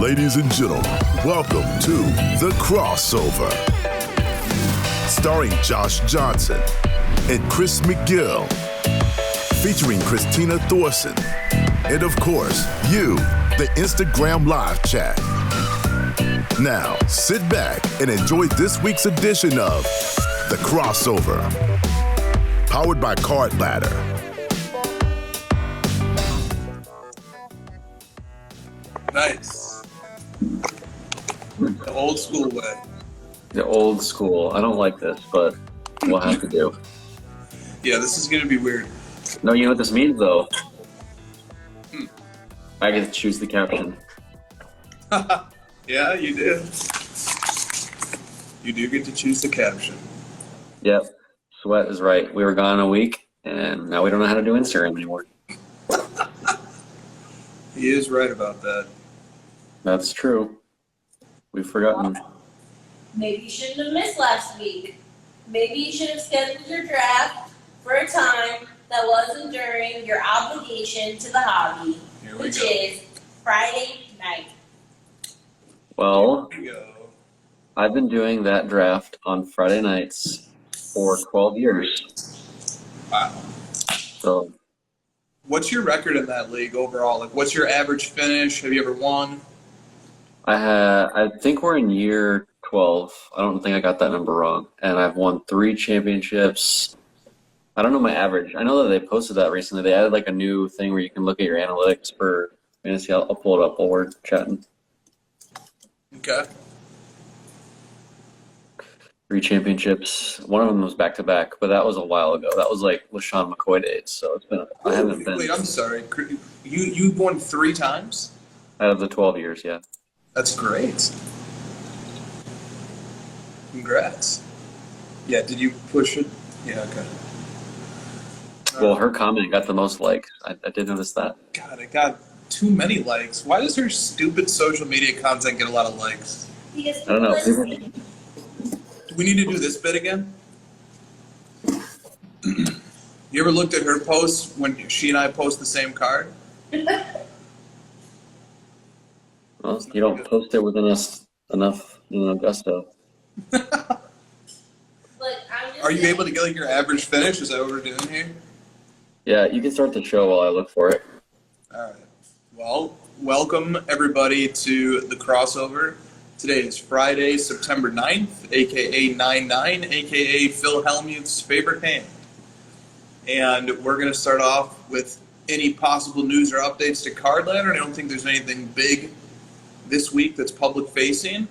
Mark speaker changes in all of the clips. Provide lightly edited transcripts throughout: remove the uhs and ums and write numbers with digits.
Speaker 1: Ladies and gentlemen, welcome to The Crossover. Starring Josh Johnson and Chris McGill. Featuring Christina Thorson. And of course, you, the Instagram live chat. Now, sit back and enjoy this week's edition of The Crossover. Powered by Card Ladder.
Speaker 2: Nice. The old school way.
Speaker 3: The old school. I don't like this, but we'll have to do.
Speaker 2: Yeah, this is going to be weird.
Speaker 3: No, you know what this means, though? I get to choose the caption.
Speaker 2: Yeah, you do. You do get to choose the caption.
Speaker 3: Yep. Sweat is right. We were gone a week, and now we don't know how to do Instagram anymore.
Speaker 2: He is right about that.
Speaker 3: That's true. We've forgotten.
Speaker 4: Maybe you shouldn't have missed last week. Maybe you should have scheduled your draft for a time that wasn't during your obligation to the hobby, which is Friday night.
Speaker 3: Well,
Speaker 2: Here we go.
Speaker 3: I've been doing that draft on Friday nights for 12 years.
Speaker 2: Wow.
Speaker 3: So,
Speaker 2: What's your record in that league overall? Like, what's your average finish? Have you ever won?
Speaker 3: I think we're in year 12. I don't think I got that number wrong. And I've won 3 championships. I don't know my average. I know that they posted that recently. They added like a new thing where you can look at your analytics for fantasy. I'll pull it up while we're chatting.
Speaker 2: Okay.
Speaker 3: 3 championships. One of them was back to back, but that was a while ago. That was like LaShawn McCoy days. So it's been. I haven't been.
Speaker 2: Wait, I'm sorry. You've won 3 times?
Speaker 3: Out of the 12 years, yeah.
Speaker 2: That's great. Congrats. Yeah, did you push it? Yeah, okay.
Speaker 3: Well, her comment got the most likes. I did notice that.
Speaker 2: God, it got too many likes. Why does her stupid social media content get a lot of likes?
Speaker 4: Because
Speaker 3: I don't know.
Speaker 4: listen,
Speaker 2: Do we need to do this bit again? You ever looked at her posts when she and I post the same card?
Speaker 3: Well, you don't post it within us enough in Augusta.
Speaker 4: look, I'm just
Speaker 2: Are you
Speaker 4: saying,
Speaker 2: able to get like your average finish? Is that what we're doing here?
Speaker 3: Yeah, you can start the show while I look for it.
Speaker 2: All right. Well, welcome everybody to the crossover. Today is Friday, September 9th, aka 9-9, aka Phil Hellmuth's favorite hand. And we're going to start off with any possible news or updates to Card Ladder. I don't think there's anything big this week that's public facing.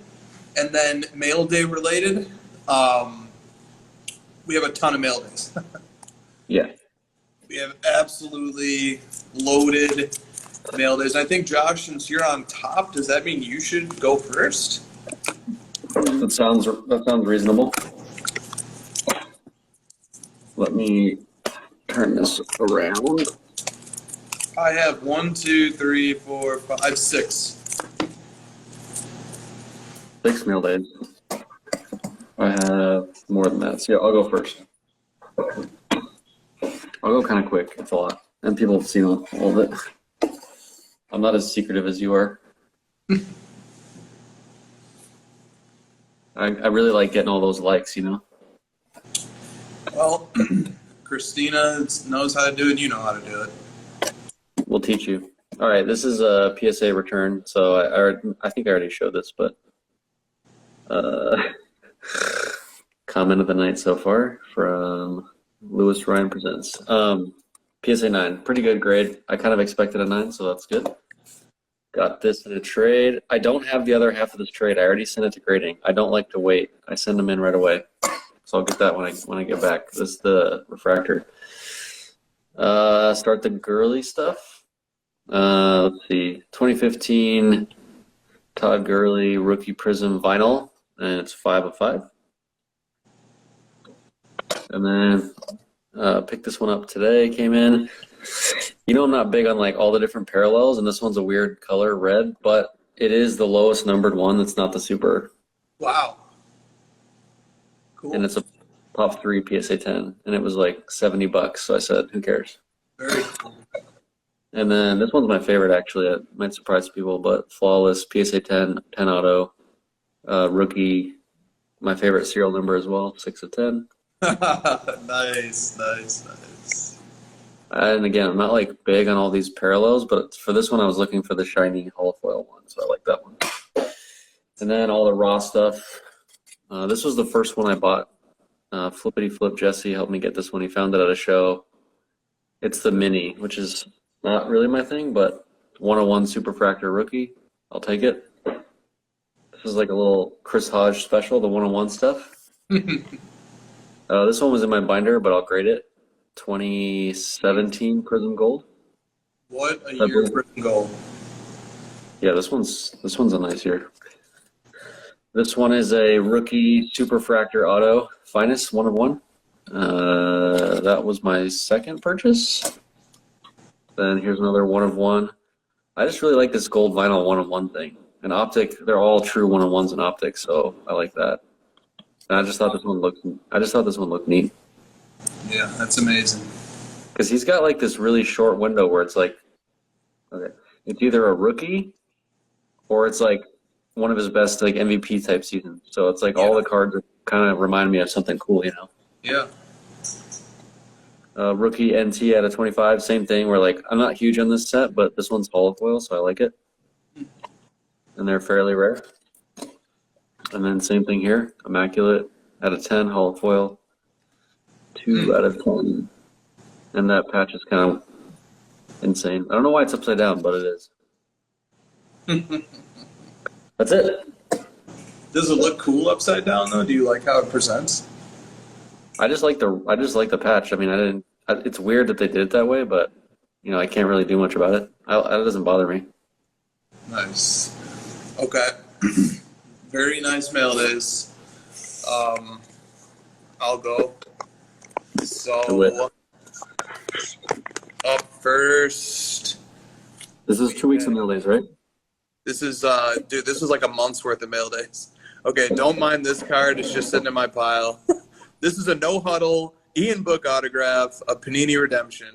Speaker 2: And then mail day related, we have a ton of mail days.
Speaker 3: Yeah.
Speaker 2: We have absolutely loaded mail days. I think, Josh, since you're on top, does that mean you should go first?
Speaker 3: That sounds reasonable. Let me turn this around.
Speaker 2: I have 1, 2, 3, 4, 5, 6.
Speaker 3: 6 meal days. I have more than that. So yeah, I'll go first. I'll go kind of quick. It's a lot. And people have seen all of it. I'm not as secretive as you are. I really like getting all those likes, you know?
Speaker 2: Well, Christina knows how to do it, and you know how to do it.
Speaker 3: We'll teach you. All right, this is a PSA return. So I think I already showed this, but comment of the night so far from Lewis Ryan Presents. PSA 9, pretty good grade. I kind of expected a 9, so that's good. Got this in a trade. I don't have the other half of this trade. I already sent it to grading. I don't like to wait. I send them in right away. So I'll get that when I get back. This is the refractor. Start the girly stuff. Let's see. 2015 Todd Gurley Rookie Prism Vinyl, and it's 5 of 5. And then picked this one up today. Came in. You know, I'm not big on like all the different parallels, and this one's a weird color, red, but it is the lowest numbered one that's not the super.
Speaker 2: Wow. Cool.
Speaker 3: And it's a top 3 PSA 10, and it was like $70. So I said, who cares?
Speaker 2: Very cool.
Speaker 3: And then this one's my favorite, actually. It might surprise people, but Flawless, PSA 10, 10 auto, rookie, my favorite serial number as well, 6 of 10.
Speaker 2: Nice.
Speaker 3: And again, I'm not like big on all these parallels, but for this one, I was looking for the shiny holofoil one, so I like that one. And then all the raw stuff. This was the first one I bought. Flippity Flip Jesse helped me get this one. He found it at a show. It's the mini, which is not really my thing, but 101 Superfractor rookie. I'll take it. This is like a little Chris Hodge special, the 101 stuff. This one was in my binder, but I'll grade it. 2017 Prism Gold.
Speaker 2: What a year Prism Gold.
Speaker 3: Yeah, this one's a nice year. This one is a rookie Superfractor Auto Finest 1 of 1. That was my second purchase. Then here's another 1 of 1. I just really like this gold vinyl 1 of 1 thing. And optic, they're all true 1 of 1s in optics, so I like that. And I just thought this one looked neat.
Speaker 2: Yeah, that's amazing.
Speaker 3: Because he's got like this really short window where it's like, okay, it's either a rookie or it's like one of his best like MVP type seasons. So it's like all the cards kind of remind me of something cool, you know?
Speaker 2: Yeah.
Speaker 3: Rookie NT out of 25, same thing. Where like I'm not huge on this set, but this one's holofoil, so I like it. And they're fairly rare. And then same thing here, immaculate out of 10, holofoil, 2 out of 10. And that patch is kind of insane. I don't know why it's upside down, but it is. That's it.
Speaker 2: Does it look cool upside down though? Do you like how it presents?
Speaker 3: I just like the patch. I mean, it's weird that they did it that way, but you know, I can't really do much about it. It doesn't bother me.
Speaker 2: Nice. Okay. Very nice mail days. I'll go. So up first.
Speaker 3: This is 2 weeks of mail days, right?
Speaker 2: This is dude, this was like a month's worth of mail days. Okay, don't mind this card, it's just sitting in my pile. This is a no huddle Ian Book autograph, a Panini Redemption.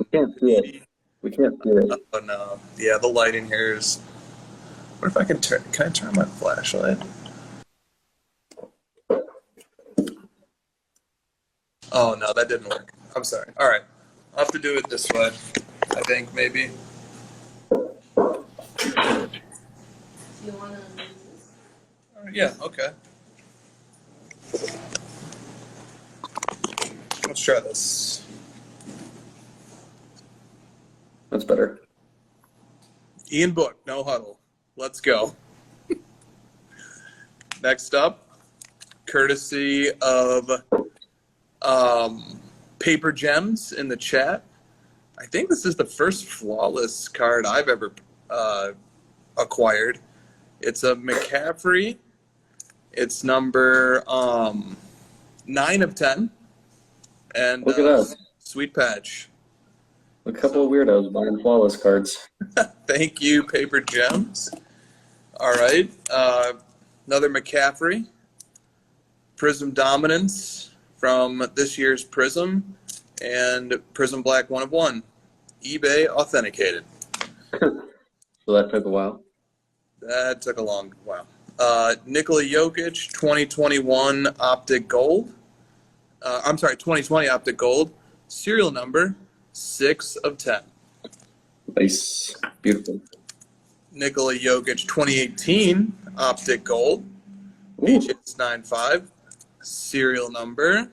Speaker 3: We can't do it.
Speaker 2: Oh no. Yeah, the lighting here is. What if I can I turn my flashlight? Oh no, that didn't work. I'm sorry. Alright. I'll have to do it this way. I think maybe.
Speaker 4: You want to use this?
Speaker 2: Yeah, okay. Let's try this.
Speaker 3: That's better.
Speaker 2: Ian Book, no huddle. Let's go. Next up, courtesy of Paper Gems in the chat. I think this is the first flawless card I've ever acquired. It's a McCaffrey. It's number 9 of 10. And
Speaker 3: look at us.
Speaker 2: Sweet patch.
Speaker 3: A couple of weirdos buying flawless cards.
Speaker 2: Thank you, Paper Gems. All right. Another McCaffrey. Prism Dominance from this year's Prism. And Prism Black 1 of 1. eBay authenticated.
Speaker 3: So that took a while.
Speaker 2: That took a long while. Nikola Jokic, 2021 Optic Gold. 2020 Optic Gold. Serial number 6 of 10.
Speaker 3: Nice. Beautiful.
Speaker 2: Nikola Jokic, 2018 Optic Gold. HX 95. Serial number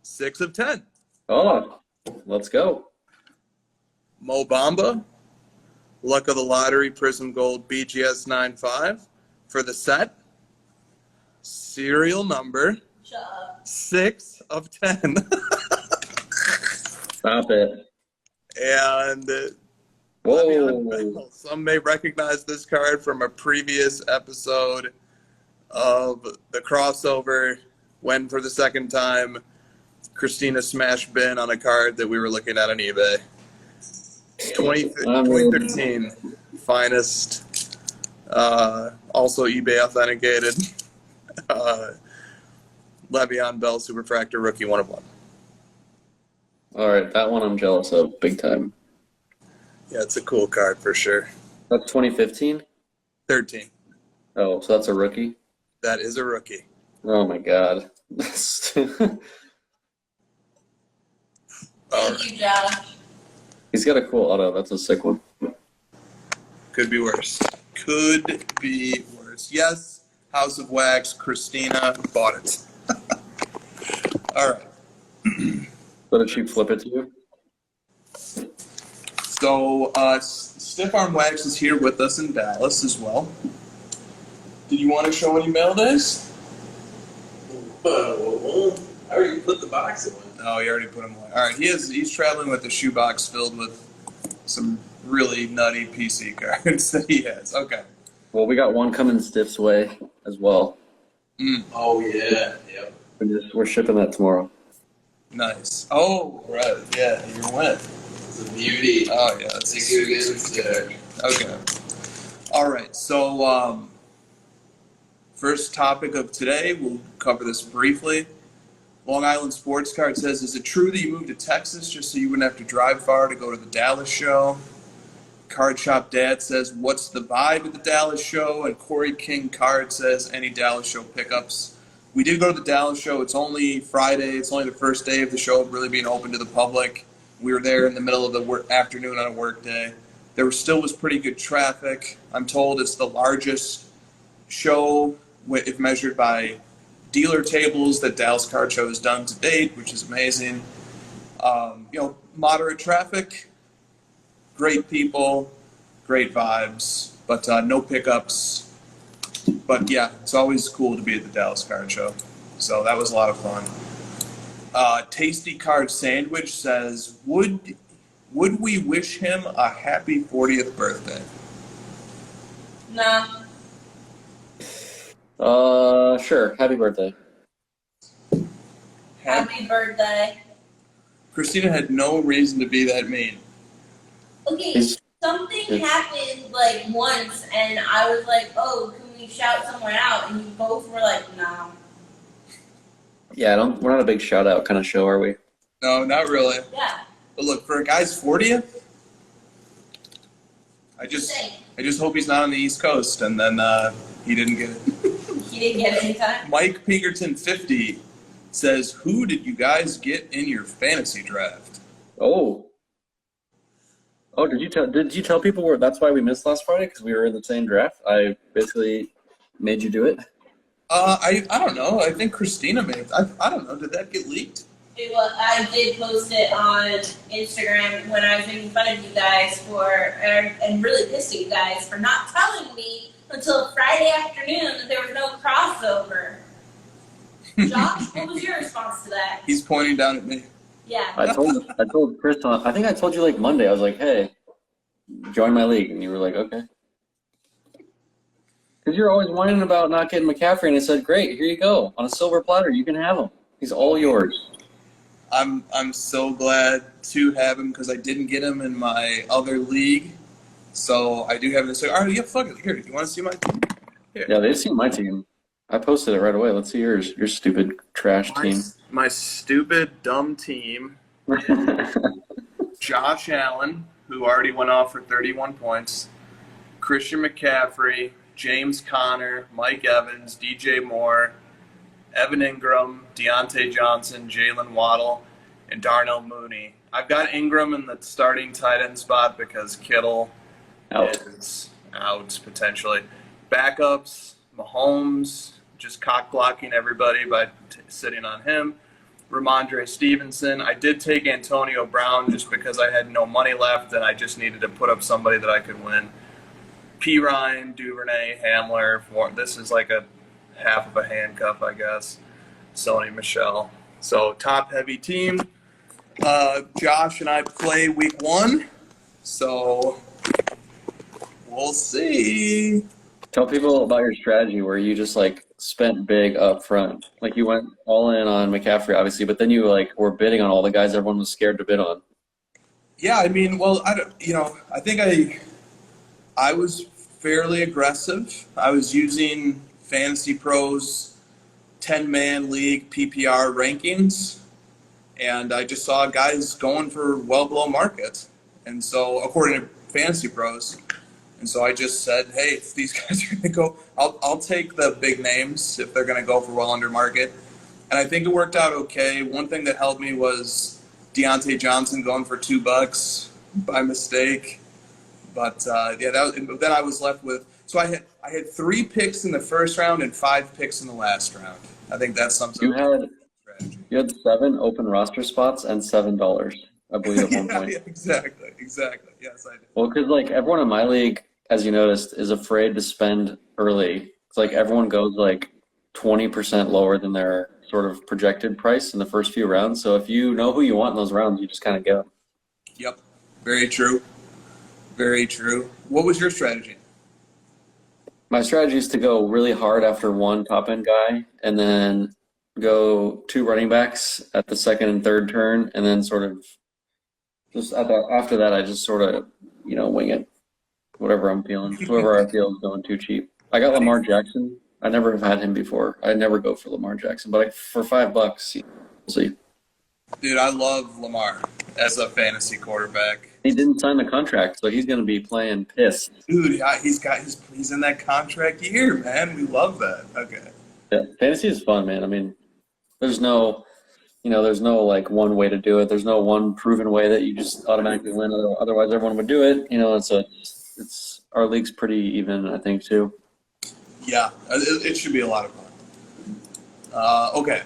Speaker 2: 6 of 10.
Speaker 3: Oh, let's go.
Speaker 2: Mo Bamba, Luck of the Lottery Prism Gold BGS 95 for the set. Serial number
Speaker 4: Shut up.
Speaker 2: 6 of 10.
Speaker 3: Stop it.
Speaker 2: And
Speaker 3: Whoa.
Speaker 2: some may recognize this card from a previous episode of the crossover when, for the second time, Christina smashed bin on a card that we were looking at on eBay. 2013 finest, also eBay authenticated. Le'Veon Bell Superfractor rookie 1 of 1.
Speaker 3: All right, that one I'm jealous of big time.
Speaker 2: Yeah, it's a cool card for sure.
Speaker 3: That's 2015?
Speaker 2: 13.
Speaker 3: Oh, so that's a rookie?
Speaker 2: That is a rookie.
Speaker 3: Oh my God.
Speaker 4: Thank you, Josh.
Speaker 3: He's got a cool auto. That's a sick one.
Speaker 2: Could be worse. Could be worse. Yes, House of Wax, Christina bought it. All right.
Speaker 3: So did she flip it to you?
Speaker 2: So, Stiff Arm Wax is here with us in Dallas as well. Did you want to show any mail days?
Speaker 5: I already put the box away.
Speaker 2: Oh, you already put him away. All right, he's traveling with a shoebox filled with some really nutty PC cards that he has. Okay.
Speaker 3: Well, we got one coming Stiff's way as well.
Speaker 5: Oh, yeah. Yep.
Speaker 3: We're shipping that tomorrow.
Speaker 2: Nice. Oh, right. Yeah, you're winning.
Speaker 5: It's a beauty.
Speaker 2: Oh, yeah. That's
Speaker 5: Thank you again, Stick.
Speaker 2: Okay. All right. So, first topic of today, we'll cover this briefly. Long Island Sports Card says, is it true that you moved to Texas just so you wouldn't have to drive far to go to the Dallas show? Card Shop Dad says, what's the vibe at the Dallas show? And Corey King Card says, any Dallas show pickups? We did go to the Dallas show. It's only Friday. It's only the first day of the show really being open to the public. We were there in the middle of the afternoon on a work day. There still was pretty good traffic. I'm told it's the largest show if measured by dealer tables that Dallas Card Show has done to date, which is amazing. Moderate traffic, great people, great vibes, but no pickups. But yeah, it's always cool to be at the Dallas Card Show. So that was a lot of fun. Tasty Card Sandwich says, would we wish him a happy 40th birthday?
Speaker 4: No.
Speaker 3: Sure. Happy birthday.
Speaker 4: Happy birthday.
Speaker 2: Christina had no reason to be that mean.
Speaker 4: Okay, something happened like once, and I was like, "Oh, can we shout someone out?" And you both were like, "No."
Speaker 3: Yeah, we're not a big shout out kind of show, are we?
Speaker 2: No, not really.
Speaker 4: Yeah.
Speaker 2: But look, for a guy's 40th, I just hope he's not on the East Coast, and then he didn't get it.
Speaker 4: He didn't get it in time.
Speaker 2: Mike Pinkerton 50 says, who did you guys get in your fantasy draft?
Speaker 3: Oh, did you tell people that's why we missed last Friday? Because we were in the same draft? I basically made you do it?
Speaker 2: I don't know. I think Christina made it. I don't know. Did that get leaked?
Speaker 4: I did post it on Instagram when I was making fun of you guys and really pissed at you guys for not telling me until Friday afternoon that there was no crossover. Josh, what was your response to that?
Speaker 2: He's pointing down at me.
Speaker 4: Yeah.
Speaker 3: I told Chris I think I told you like Monday. I was like, hey, join my league. And you were like, okay. Because you're always whining about not getting McCaffrey, and I said, great, here you go. On a silver platter, you can have him. He's all yours.
Speaker 2: I'm so glad to have him because I didn't get him in my other league. So I do have this. All right, yeah, fuck it. Here, do you want to see my team? Here.
Speaker 3: Yeah, they've seen my team. I posted it right away. Let's see yours. Your stupid trash team.
Speaker 2: My stupid, dumb team. Josh Allen, who already went off for 31 points. Christian McCaffrey, James Conner, Mike Evans, DJ Moore, Evan Ingram, Deontay Johnson, Jalen Waddle, and Darnell Mooney. I've got Ingram in the starting tight end spot because Kittle is out potentially. Backups, Mahomes, just cock blocking everybody by sitting on him. Ramondre Stevenson. I did take Antonio Brown just because I had no money left and I just needed to put up somebody that I could win. P. Ryan, Duvernay, Hamler. This is like a half of a handcuff, I guess. Sony Michelle. So top-heavy team. Josh and I play week 1, so we'll see.
Speaker 3: Tell people about your strategy where you just like spent big up front. Like you went all in on McCaffrey, obviously, but then you like were bidding on all the guys everyone was scared to bid on.
Speaker 2: Yeah, I mean, well, I think I was fairly aggressive. I was using Fantasy Pros 10-man league PPR rankings, and I just saw guys going for well below market. And so, according to Fantasy Pros, and so I just said, hey, if these guys are going to go, I'll take the big names if they're going to go for well under market. And I think it worked out okay. One thing that helped me was Deontay Johnson going for $2 by mistake. But then I was left with, so I had 3 picks in the first round and 5 picks in the last round. I think that sums up.
Speaker 3: You had 7 open roster spots and $7, I believe, at one point.
Speaker 2: Yeah, exactly. Yes, I did.
Speaker 3: Well, because like everyone in my league, as you noticed, is afraid to spend early. It's like everyone goes like 20% lower than their sort of projected price in the first few rounds. So if you know who you want in those rounds, you just kind of go.
Speaker 2: Yep, very true. Very true. What was your strategy?
Speaker 3: My strategy is to go really hard after one top-end guy and then go 2 running backs at the second and third turn, and then sort of just after that, I just sort of, wing it, whatever I'm feeling. Whoever I feel is going too cheap. I got Lamar Jackson. I never have had him before. I never go for Lamar Jackson, but for $5, we'll see. Dude,
Speaker 2: I love Lamar as a fantasy quarterback.
Speaker 3: He didn't sign the contract, so he's going to be playing pissed.
Speaker 2: Dude, yeah, he's in that contract year, man. We love that. Okay.
Speaker 3: Yeah, fantasy is fun, man. I mean, there's no like one way to do it. There's no one proven way that you just automatically win. Otherwise, everyone would do it. It's our league's pretty even, I think, too.
Speaker 2: Yeah, it should be a lot of fun. Okay.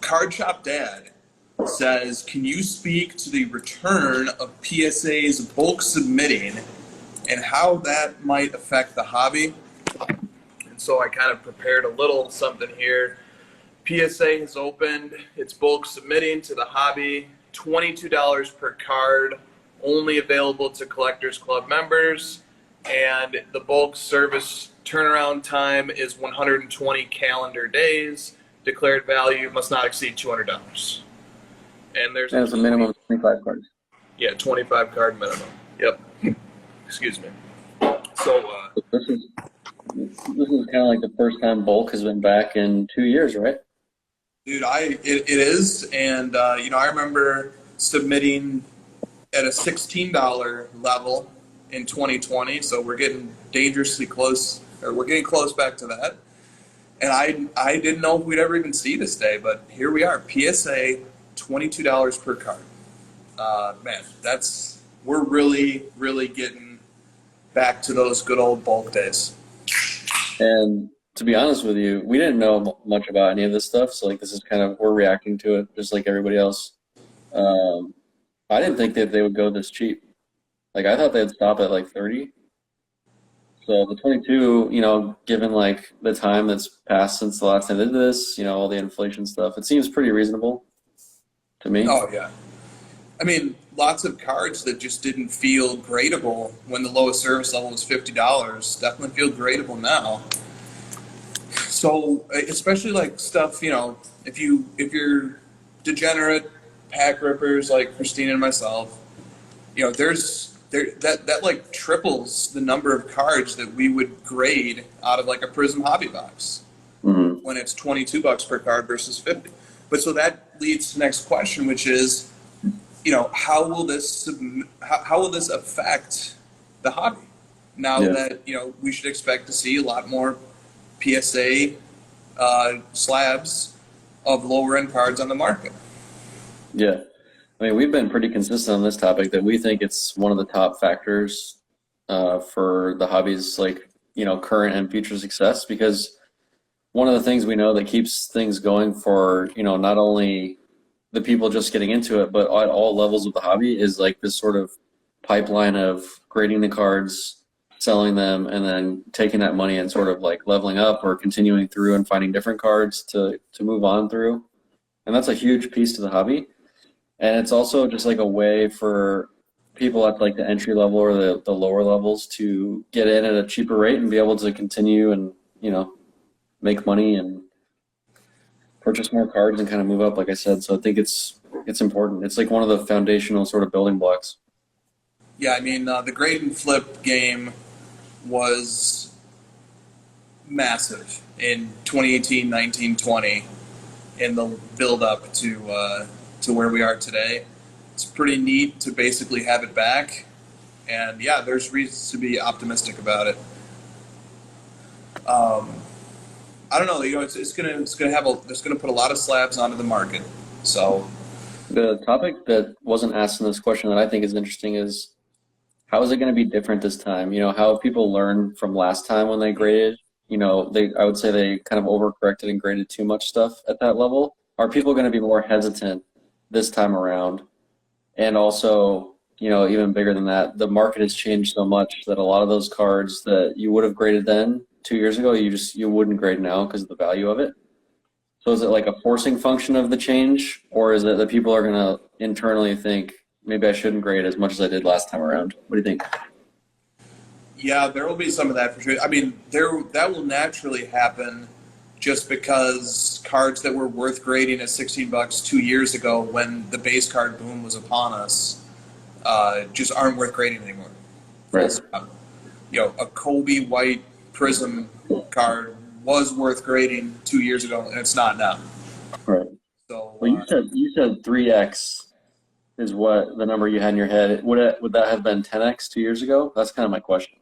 Speaker 2: Card Shop Dad says, can you speak to the return of PSA's bulk submitting and how that might affect the hobby? And so I kind of prepared a little something here. PSA has opened its bulk submitting to the hobby, $22 per card, only available to Collectors Club members, and the bulk service turnaround time is 120 calendar days. Declared value must not exceed $200. And there's
Speaker 3: a minimum of 25 cards.
Speaker 2: Yeah, 25 card minimum. Yep. Excuse me. So
Speaker 3: this is kind of like the first time bulk has been back in 2 years, right?
Speaker 2: Dude, it is, and I remember submitting at a $16 level in 2020. So we're getting dangerously close, or we're getting close back to that. And I didn't know if we'd ever even see this day, but here we are. PSA, $22 per card. Man, we're really, really getting back to those good old bulk days.
Speaker 3: And to be honest with you, we didn't know much about any of this stuff, so this is kind of, we're reacting to it just like everybody else. I didn't think that they would go this cheap. I thought they'd stop at 30. So the 22, given the time that's passed since the last time they did this, all the inflation stuff, it seems pretty reasonable to me.
Speaker 2: Oh, yeah. I mean, lots of cards that just didn't feel gradable when the lowest service level was $50 definitely feel gradable now. So, especially stuff, if you're degenerate pack rippers like Christina and myself, that triples the number of cards that we would grade out of a Prism hobby box when it's $22 per card versus $50. But so that leads to the next question, which is, how will this affect the hobby now that we should expect to see a lot more PSA slabs of lower end cards on the market?
Speaker 3: Yeah. I mean, we've been pretty consistent on this topic that we think it's one of the top factors for the hobby's current and future success, because one of the things we know that keeps things going for, not only the people just getting into it, but at all levels of the hobby is this sort of pipeline of grading the cards, selling them, and then taking that money and sort of leveling up or continuing through and finding different cards to move on through. And that's a huge piece to the hobby. And it's also just a way for people at the entry level or the lower levels to get in at a cheaper rate and be able to continue and, make money and purchase more cards and kind of move up, like I said. So I think it's important. It's one of the foundational sort of building blocks.
Speaker 2: Yeah, I mean, the grade and flip game was massive in 2018, 19, 20 in the build up to to where we are today. It's pretty neat to basically have it back. And yeah, there's reasons to be optimistic about it. I don't know. It's gonna put a lot of slabs onto the market. So
Speaker 3: The topic that wasn't asked in this question that I think is interesting is how is it going to be different this time? How have people learned from last time when they graded? I would say they kind of overcorrected and graded too much stuff at that level. Are people going to be more hesitant this time around? And also, even bigger than that, the market has changed so much that a lot of those cards that you would have graded then 2 years ago, you wouldn't grade now because of the value of it. So is it like a forcing function of the change, or is it that people are going to internally think, maybe I shouldn't grade as much as I did last time around? What do you think?
Speaker 2: yeah, there will be some of that for sure. I mean, that will naturally happen just because cards that were worth grading at $16 2 years ago when the base card boom was upon us just aren't worth grading anymore.
Speaker 3: Right.
Speaker 2: A Kobe White Prism card was worth grading 2 years ago, and it's not now.
Speaker 3: Right.
Speaker 2: So,
Speaker 3: Well, you said 3x is what the number you had in your head. Would that have been 10x 2 years ago? That's kind of my question.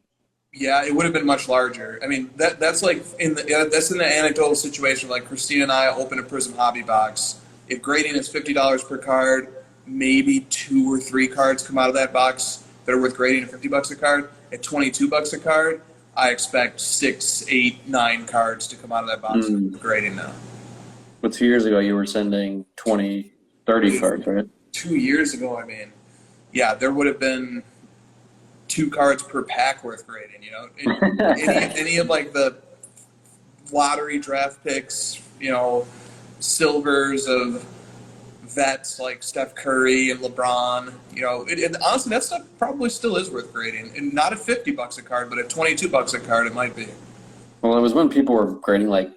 Speaker 2: yeah, it would have been much larger. I mean, that's like that's in the anecdotal situation. Like Christina and I open a Prism hobby box. If grading is $50 per card, maybe 2 or 3 cards come out of that box that are worth grading at $50 a card. At $22 a card, I expect 6, 8, 9 cards to come out of that box with grading now.
Speaker 3: But 2 years ago, you were sending 20, 30 cards, right?
Speaker 2: 2 years ago, I mean, yeah, there would have been 2 cards per pack worth grading. Any of like the lottery draft picks, silvers of vets like Steph Curry and LeBron. Honestly, that stuff probably still is worth grading, and not at $50 a card, but at $22 a card, it might be.
Speaker 3: Well, it was when people were grading like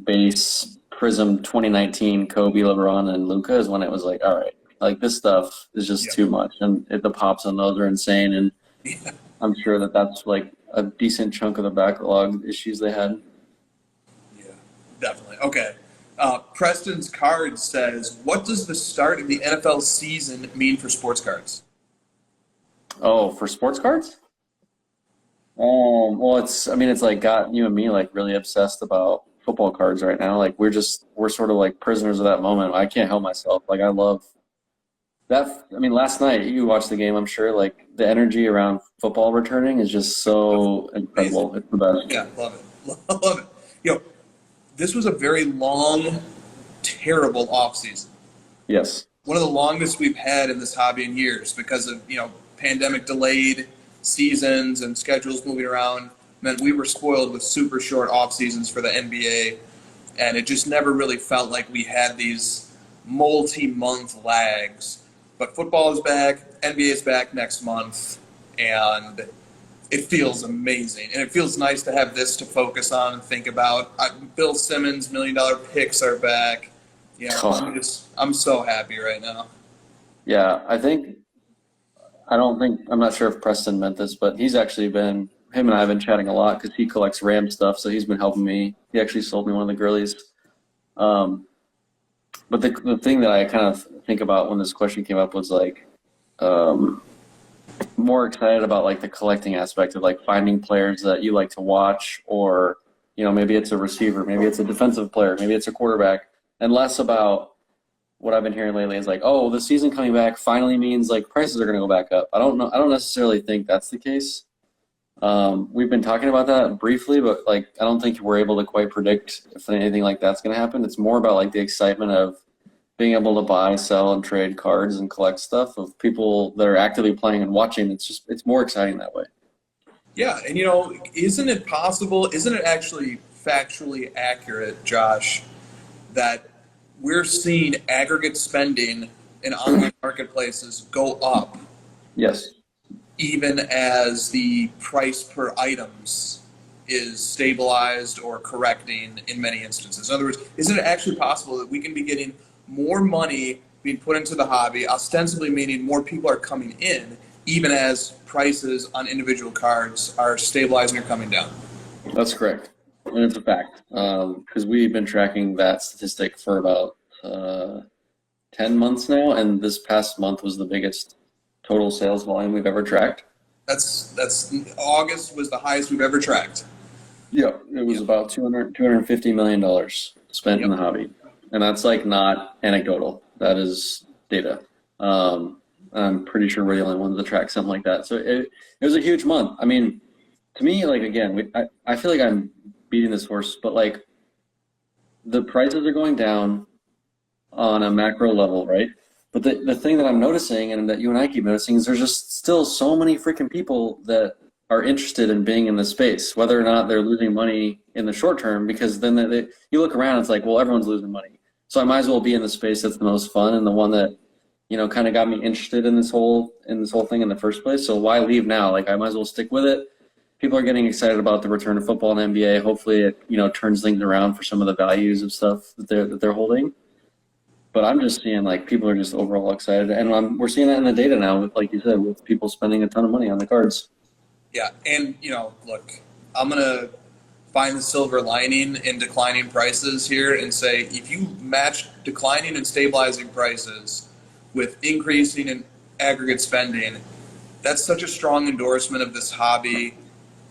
Speaker 3: base Prism 2019 Kobe, LeBron, and Luka is when it was like, all right, like this stuff is just too much, and the pops on those are insane, and I'm sure that's like a decent chunk of the backlog issues they had.
Speaker 2: Yeah, definitely. Okay. Preston's card says, what does the start of the NFL season mean for sports cards?
Speaker 3: Oh, for sports cards? Well, it's like got you and me like really obsessed about football cards right now. Like we're sort of like prisoners of that moment. I can't help myself. Like I love that. I mean, last night you watched the game, I'm sure. Like the energy around football returning is just so incredible. It's the best.
Speaker 2: Yeah, love it. Love it. This was a very long, terrible offseason.
Speaker 3: Yes.
Speaker 2: One of the longest we've had in this hobby in years because of, pandemic delayed seasons and schedules moving around meant we were spoiled with super short off seasons for the NBA, and it just never really felt like we had these multi-month lags. But football is back, NBA is back next month, and it feels amazing. And it feels nice to have this to focus on and think about. Bill Simmons' $1 million picks are back. I'm so happy right now.
Speaker 3: Yeah, I'm not sure if Preston meant this, but him and I have been chatting a lot because he collects Ram stuff, so he's been helping me. He actually sold me one of the girlies. But the thing that I kind of think about when this question came up was like, more excited about like the collecting aspect of like finding players that you like to watch, or maybe it's a receiver, maybe it's a defensive player, maybe it's a quarterback, and less about what I've been hearing lately is like, oh, the season coming back finally means like prices are going to go back up. I don't necessarily think that's the case. We've been talking about that briefly, but like I don't think we're able to quite predict if anything like that's going to happen. It's more about like the excitement of being able to buy, sell, and trade cards and collect stuff of people that are actively playing and watching. It's more exciting that way.
Speaker 2: Yeah, and isn't it actually factually accurate, Josh, that we're seeing aggregate spending in online marketplaces go up?
Speaker 3: Yes.
Speaker 2: Even as the price per items is stabilized or correcting in many instances. In other words, isn't it actually possible that we can be getting more money being put into the hobby, ostensibly meaning more people are coming in, even as prices on individual cards are stabilizing or coming down?
Speaker 3: That's correct. And it's a fact. Because we've been tracking that statistic for about 10 months now, and this past month was the biggest total sales volume we've ever tracked.
Speaker 2: That's August was the highest we've ever tracked.
Speaker 3: Yeah, it was about $250 million spent in the hobby. And that's like not anecdotal. That is data. I'm pretty sure we're the only ones that track something like that. So it was a huge month. I mean, to me, like, again, I feel like I'm beating this horse, but like the prices are going down on a macro level, right? But the thing that I'm noticing and that you and I keep noticing is there's just still so many freaking people that are interested in being in the space, whether or not they're losing money in the short term, because then you look around, it's like, well, everyone's losing money. So I might as well be in the space that's the most fun and the one that, kind of got me interested in this whole thing in the first place. So why leave now? Like, I might as well stick with it. People are getting excited about the return of football and NBA. Hopefully it, turns things around for some of the values of stuff that they're holding. But I'm just seeing, like, people are just overall excited. And we're seeing that in the data now, with, like you said, with people spending a ton of money on the cards.
Speaker 2: Yeah, and, look, I'm going to find the silver lining in declining prices here and say if you match declining and stabilizing prices with increasing in aggregate spending, that's such a strong endorsement of this hobby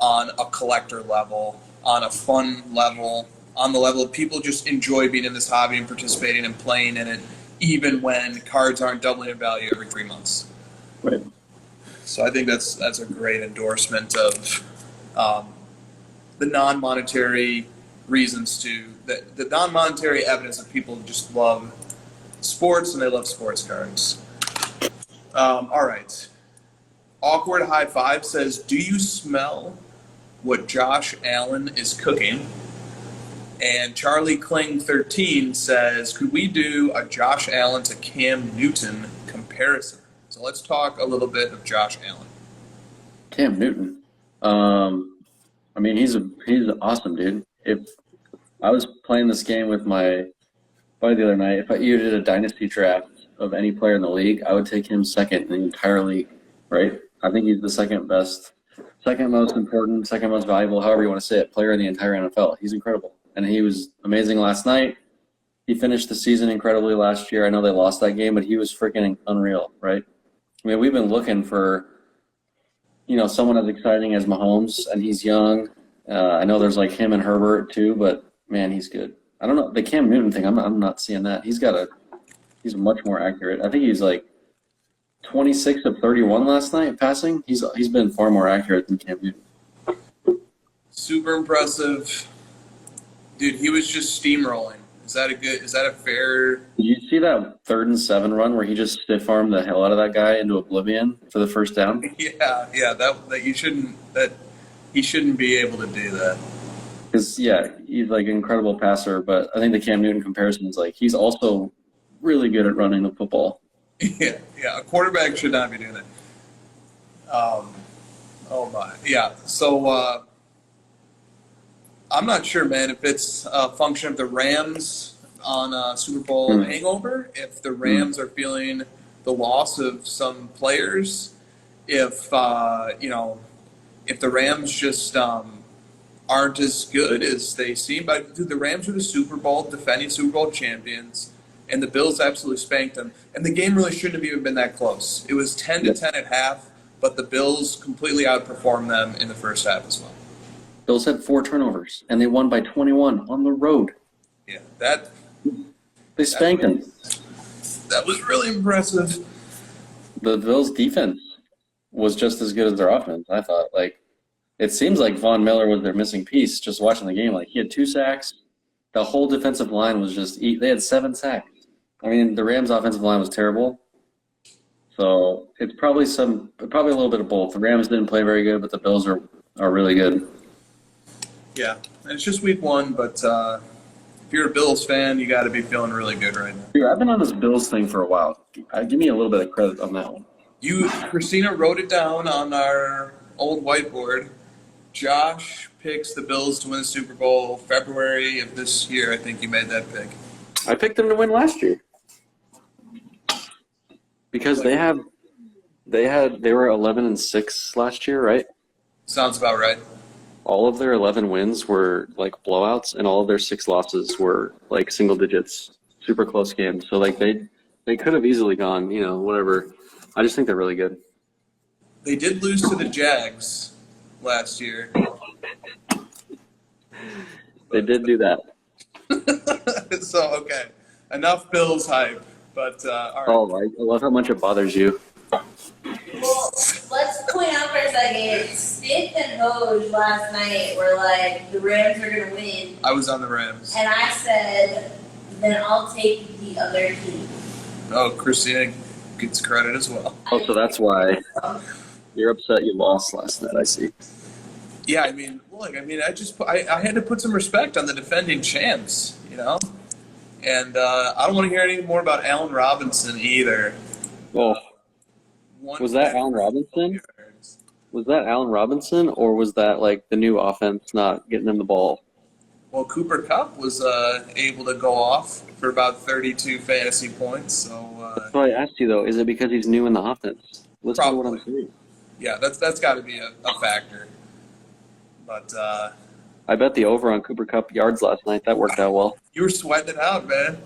Speaker 2: on a collector level, on a fun level, on the level of people just enjoy being in this hobby and participating and playing in it, even when cards aren't doubling in value every 3 months.
Speaker 3: Right.
Speaker 2: So I think that's a great endorsement of the non-monetary reasons the non-monetary evidence that people just love sports and they love sports cards. All right. Awkward High Five says, do you smell what Josh Allen is cooking? And Charlie Kling 13 says, could we do a Josh Allen to Cam Newton comparison? So let's talk a little bit of Josh Allen.
Speaker 3: Cam Newton. I mean, he's awesome, dude. If I was playing this game with my buddy the other night, if you did a dynasty draft of any player in the league, I would take him second in the entire league, right? I think he's the second best, second most important, second most valuable, however you want to say it, player in the entire NFL. He's incredible. And he was amazing last night. He finished the season incredibly last year. I know they lost that game, but he was freaking unreal, right? I mean, we've been looking for, someone as exciting as Mahomes, and he's young. I know there's like him and Herbert too, but man, he's good. I don't know, the Cam Newton thing, I'm not seeing that. He's much more accurate. I think he's like 26 of 31 last night passing. He's been far more accurate than Cam Newton.
Speaker 2: Super impressive. Dude, he was just steamrolling. Is that a fair?
Speaker 3: Did you see that 3rd and 7 run where he just stiff armed the hell out of that guy into oblivion for the first down?
Speaker 2: Yeah, he shouldn't be able to do that.
Speaker 3: Because, he's like an incredible passer, but I think the Cam Newton comparison is like he's also really good at running the football.
Speaker 2: Yeah, a quarterback should not be doing that. Oh my, yeah. So I'm not sure, man, if it's a function of the Rams on a Super Bowl hangover, if the Rams are feeling the loss of some players, if the Rams just aren't as good as they seem. But the Rams are the Super Bowl defending Super Bowl champions, and the Bills absolutely spanked them. And the game really shouldn't have even been that close. It was 10-10 at half, but the Bills completely outperformed them in the first half as well.
Speaker 3: Bills had 4 turnovers, and they won by 21 on the road.
Speaker 2: Yeah,
Speaker 3: they spanked them.
Speaker 2: That was really impressive.
Speaker 3: The Bills' defense was just as good as their offense, I thought. Like, it seems like Von Miller was their missing piece just watching the game. Like, he had 2 sacks. The whole defensive line was they had 7 sacks. I mean, the Rams' offensive line was terrible. So it's probably a little bit of both. The Rams didn't play very good, but the Bills are really good.
Speaker 2: Yeah, and it's just week 1, but if you're a Bills fan, you got to be feeling really good right now.
Speaker 3: Dude, I've been on this Bills thing for a while. Give me a little bit of credit on that one.
Speaker 2: Christina wrote it down on our old whiteboard. Josh picks the Bills to win the Super Bowl February of this year. I think you made that pick.
Speaker 3: I picked them to win last year because they were 11-6 last year, right?
Speaker 2: Sounds about right.
Speaker 3: All of their 11 wins were like blowouts, and all of their 6 losses were like single digits, super close games. So like they They could have easily gone, whatever. I just think they're really good.
Speaker 2: They did lose to the Jags last year.
Speaker 3: They did do that.
Speaker 2: So, okay. Enough Bills hype. But, all right.
Speaker 3: Oh, I love how much it bothers you.
Speaker 4: Well, let's point out for a second. Stick and Hoj last night were like, the Rams are going to win.
Speaker 2: I was on the Rams.
Speaker 4: And I said, then I'll take the other team.
Speaker 2: Oh, Christina gets credit as well.
Speaker 3: Oh, so that's why you're upset you lost last night, I see.
Speaker 2: Yeah, I mean, look, I had to put some respect on the defending champs, And I don't want to hear any more about Allen Robinson either.
Speaker 3: Well, was that Allen Robinson? Was that Allen Robinson, or was that like the new offense not getting him the ball?
Speaker 2: Well, Cooper Kupp was able to go off for about 32 fantasy points. So
Speaker 3: That's why I asked you though. Is it because he's new in the offense? Listen to what I'm saying.
Speaker 2: Yeah, that's got to be a factor. But
Speaker 3: I bet the over on Cooper Kupp yards last night. That worked out well.
Speaker 2: you were sweating it out, man.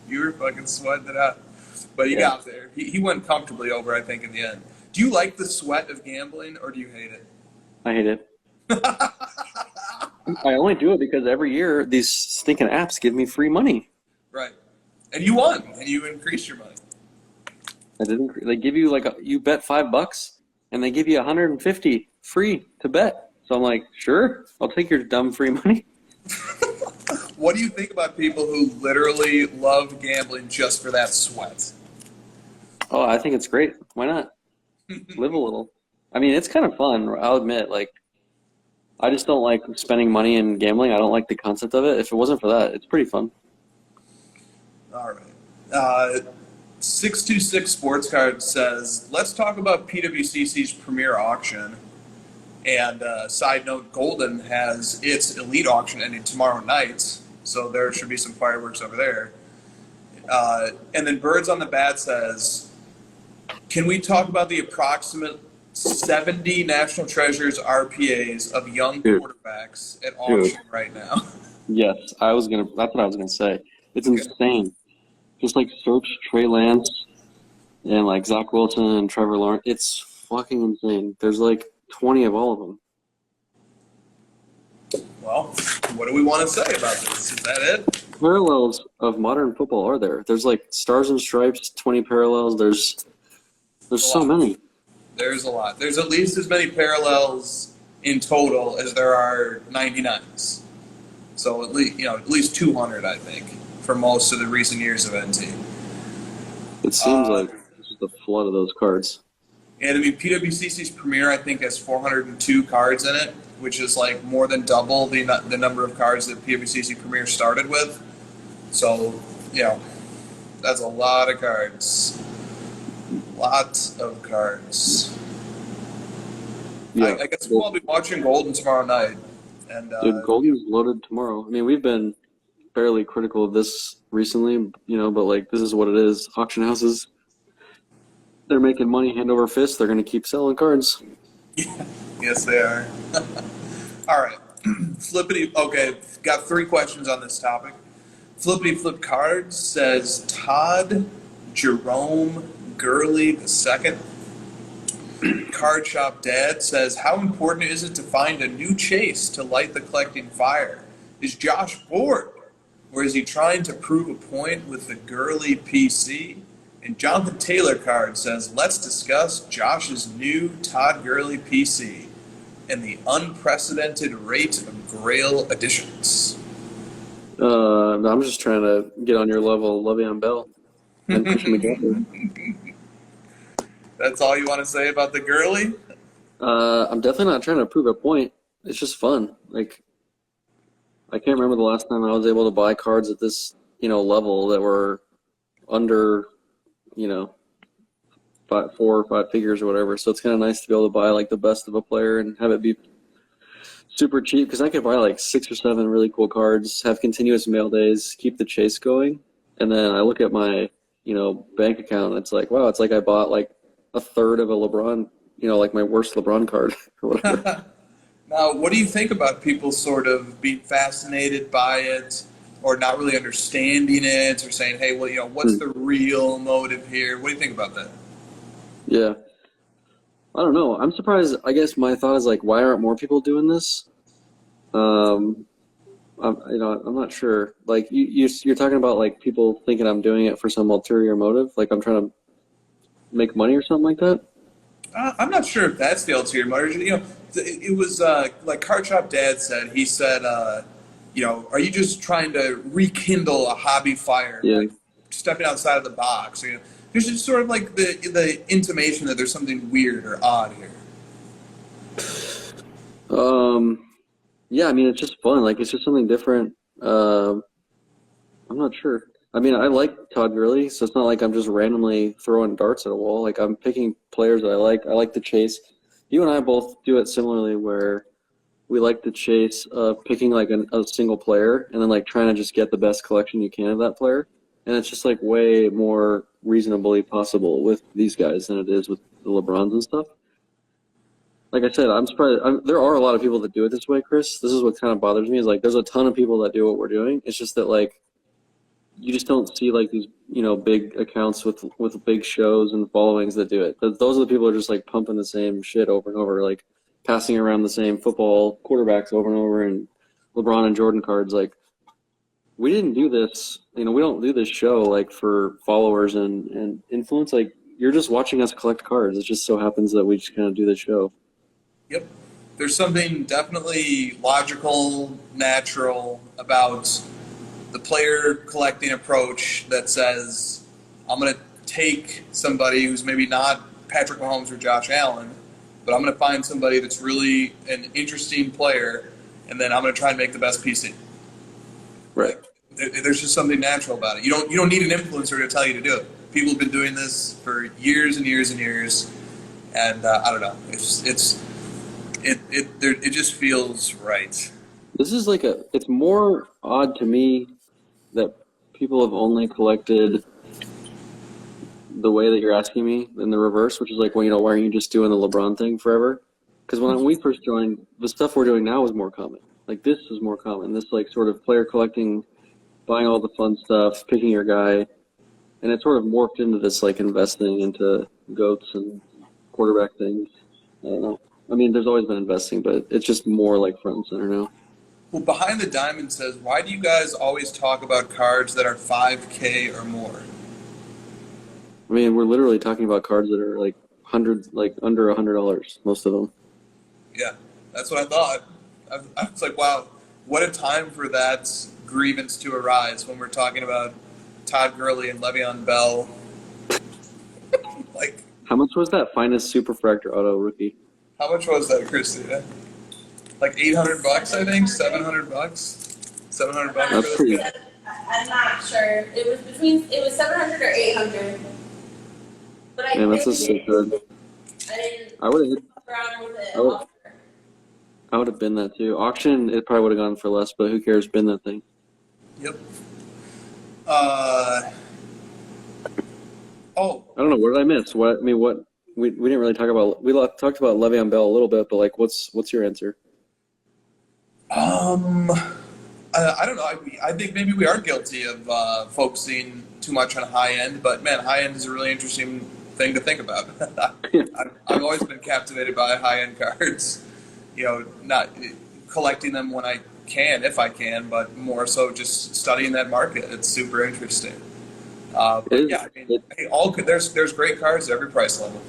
Speaker 2: You were fucking sweating it out. But he got there. He went comfortably over, I think, in the end. Do you like the sweat of gambling, or do you hate it?
Speaker 3: I hate it. I only do it because every year these stinking apps give me free money.
Speaker 2: Right. And you won, and you increased your money.
Speaker 3: I didn't. They give you you bet $5, and they give you 150 free to bet. So I'm like, sure, I'll take your dumb free money.
Speaker 2: What do you think about people who literally love gambling just for that sweat?
Speaker 3: Oh, I think it's great. Why not? Live a little. I mean, it's kind of fun. I'll admit, I just don't like spending money in gambling. I don't like the concept of it. If it wasn't for that, it's pretty fun.
Speaker 2: All right. 626 Sports Card says, let's talk about PWCC's premier auction. And side note, Golden has its elite auction ending tomorrow night, so there should be some fireworks over there. And then Birds on the Bat says, can we talk about the approximate 70 National Treasures RPAs of young quarterbacks at auction right now?
Speaker 3: Yes, that's what I was gonna say. It's insane. Just search Trey Lance and Zach Wilson and Trevor Lawrence. It's fucking insane. There's 20 of all of them.
Speaker 2: Well, what do we want to say about this? Is that it?
Speaker 3: Parallels of modern football are there. There's Stars and Stripes, 20 parallels. There's so many.
Speaker 2: There's a lot. There's at least as many parallels in total as there are 99s. So at least 200, I think, for most of the recent years of NT.
Speaker 3: It seems like this is the flood of those cards.
Speaker 2: And I mean, PWCC's Premier, I think, has 402 cards in it, which is more than double the number of cards that PWCC Premier started with. So, that's a lot of cards. Lots of cards.
Speaker 3: Yeah.
Speaker 2: I guess we'll all be watching Golden tomorrow night. And
Speaker 3: Dude, Golden's loaded tomorrow. I mean, we've been fairly critical of this recently, but this is what it is. Auction houses, they're making money hand over fist. They're going to keep selling cards.
Speaker 2: Yeah. Yes, they are. All right. Okay, got 3 questions on this topic. Flippity Flip Cards says Todd Jerome Gurley II. Card Shop Dad says, how important is it to find a new chase to light the collecting fire? Is Josh bored? Or is he trying to prove a point with the Gurley PC? And Jonathan Taylor Card says, let's discuss Josh's new Todd Gurley PC and the unprecedented rate of Grail additions.
Speaker 3: I'm just trying to get on your level, Le'Veon Bell and Christian McCaffrey.
Speaker 2: That's all you want to say about the Gurley?
Speaker 3: I'm definitely not trying to prove a point. It's just fun. I can't remember the last time I was able to buy cards at this, level that were under, 4 or 5 figures or whatever. So it's kind of nice to be able to buy the best of a player and have it be super cheap, because I could buy 6 or 7 really cool cards, have continuous mail days, keep the chase going, and then I look at my, bank account and it's wow, it's I bought a third of a LeBron, my worst LeBron card or whatever.
Speaker 2: Now, what do you think about people sort of being fascinated by it, or not really understanding it, or saying, hey, well, what's the real motive here? What do you think about that?
Speaker 3: Yeah. I don't know. I'm surprised. I guess my thought is like, why aren't more people doing this? I'm not sure. Like you're talking about like people thinking I'm doing it for some ulterior motive, like I'm trying to make money or something like that.
Speaker 2: I'm not sure if that's the ulterior motive. It was like Card Shop Dad said. He said, are you just trying to rekindle a hobby fire,
Speaker 3: Yeah.
Speaker 2: like stepping outside of the box? There's just sort of like the intimation that there's something weird or odd here.
Speaker 3: Yeah, I mean, it's just fun. Like, it's just something different. I'm not sure. I mean, I like Todd Gurley, so it's not like I'm just randomly throwing darts at a wall. Like, I'm picking players that I like. I like to chase. You and I both do it similarly, where we like to chase picking like a single player and then like trying to just get the best collection you can of that player. And it's just like way more reasonably possible with these guys than it is with the LeBrons and stuff. Like I said, I'm surprised. There are a lot of people that do it this way, Chris. This is what kind of bothers me is like there's a ton of people that do what we're doing. It's just that like you just don't see like these big accounts with big shows and followings that do it. Those are the people who are just like pumping the same shit over and over, like passing around the same football quarterbacks over and over and LeBron and Jordan cards. Like we didn't do this. We don't do this show like for followers and influence. Like you're just watching us collect cards. It just so happens that we just kind of do the show.
Speaker 2: Yep. There's something definitely logical, natural about the player collecting approach that says, I'm going to take somebody who's maybe not Patrick Mahomes or Josh Allen, but I'm going to find somebody that's really an interesting player, and then I'm going to try and make the best PC.
Speaker 3: Right.
Speaker 2: There's just something natural about it. You don't need an influencer to tell you to do it. People have been doing this for years and years and years, and I don't know. It just feels right.
Speaker 3: This is like it's more odd to me that people have only collected the way that you're asking me than the reverse, which is like, well, why aren't you just doing the LeBron thing forever? Because when we first joined, the stuff we're doing now is more common. Like this is more common. This like sort of player collecting, buying all the fun stuff, picking your guy, and it sort of morphed into this like investing into goats and quarterback things. I don't know. I mean, there's always been investing, but it's just more like front and center now.
Speaker 2: Well, Behind the Diamond says, why do you guys always talk about cards that are 5K or more?
Speaker 3: I mean, we're literally talking about cards that are like hundreds, like under $100, most of them.
Speaker 2: Yeah, that's what I thought. I was like, wow, what a time for that grievance to arise when we're talking about Todd Gurley and Le'Veon Bell. Like,
Speaker 3: how much was that finest Superfractor auto rookie?
Speaker 2: How much was that, Christina? Like $800, I think. $700. $700
Speaker 3: That's
Speaker 2: for this
Speaker 3: pretty.
Speaker 2: guy?
Speaker 4: I'm not sure. It was 700 or 800. But I
Speaker 3: Man, that's
Speaker 4: didn't,
Speaker 3: just so good.
Speaker 4: I didn't
Speaker 3: I would have.
Speaker 4: fuck around with it.
Speaker 3: I would have been that too. Auction, it probably would have gone for less, but who cares? Bin that thing.
Speaker 2: Yep.
Speaker 3: I don't know. What did I miss? What we didn't really talk about. We talked about Le'Veon Bell a little bit, but like, what's your answer?
Speaker 2: I don't know. I think maybe we are guilty of focusing too much on high end, but man, high end is a really interesting thing to think about. I've always been captivated by high end cards. Not collecting them when I can, if I can, but more so just studying that market. It's super interesting. But yeah, I mean, there's great cards at every price level.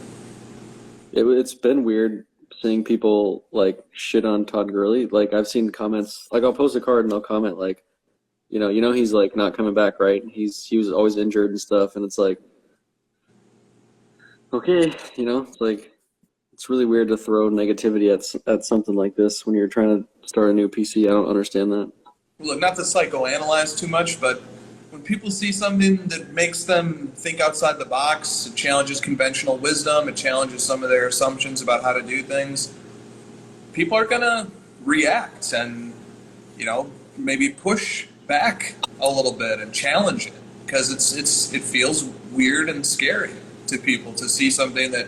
Speaker 3: It's been weird seeing people like shit on Todd Gurley. Like I've seen comments, like I'll post a card and they'll comment like, he's like not coming back, right? He was always injured and stuff, and it's like, okay, it's like it's really weird to throw negativity at something like this when you're trying to start a new PC. I don't understand that.
Speaker 2: Look, not to psychoanalyze too much, but when people see something that makes them think outside the box, it challenges conventional wisdom, it challenges some of their assumptions about how to do things, people are going to react and, maybe push back a little bit and challenge it because it feels weird and scary to people to see something that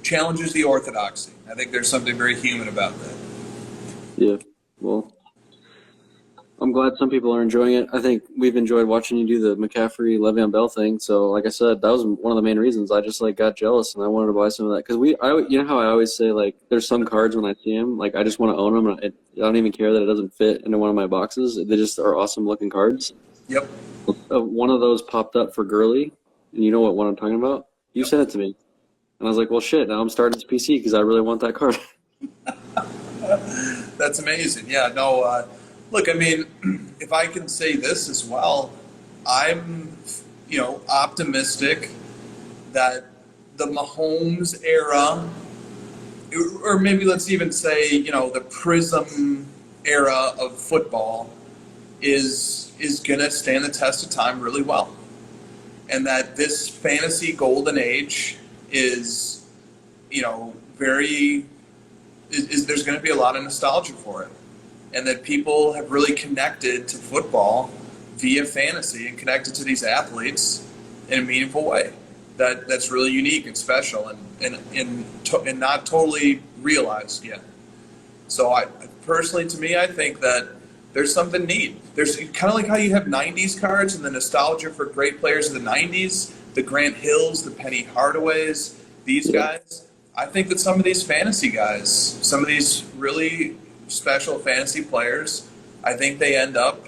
Speaker 2: challenges the orthodoxy. I think there's something very human about that.
Speaker 3: Yeah, well, I'm glad some people are enjoying it. I think we've enjoyed watching you do the McCaffrey Le'Veon Bell thing. So, like I said, that was one of the main reasons. I just got jealous and I wanted to buy some of that because you know how I always say there's some cards when I see them, I just want to own them. And I don't even care that it doesn't fit into one of my boxes. They just are awesome looking cards.
Speaker 2: Yep.
Speaker 3: One of those popped up for Gurley, and you know what one I'm talking about? You sent it to me, and I was like, well, shit. Now I'm starting this PC because I really want that card.
Speaker 2: That's amazing. Yeah, no, look, I mean, if I can say this as well, I'm, optimistic that the Mahomes era, or maybe let's even say, the Prism era of football is going to stand the test of time really well. And that this fantasy golden age is, there's going to be a lot of nostalgia for it. And that people have really connected to football via fantasy and connected to these athletes in a meaningful way. That's really unique and special and not totally realized yet. So I personally, to me, I think that there's something neat. There's kind of like how you have 90s cards and the nostalgia for great players of the 90s, the Grant Hills, the Penny Hardaways, these guys. I think that some of these fantasy guys, some of these really special fantasy players, I think they end up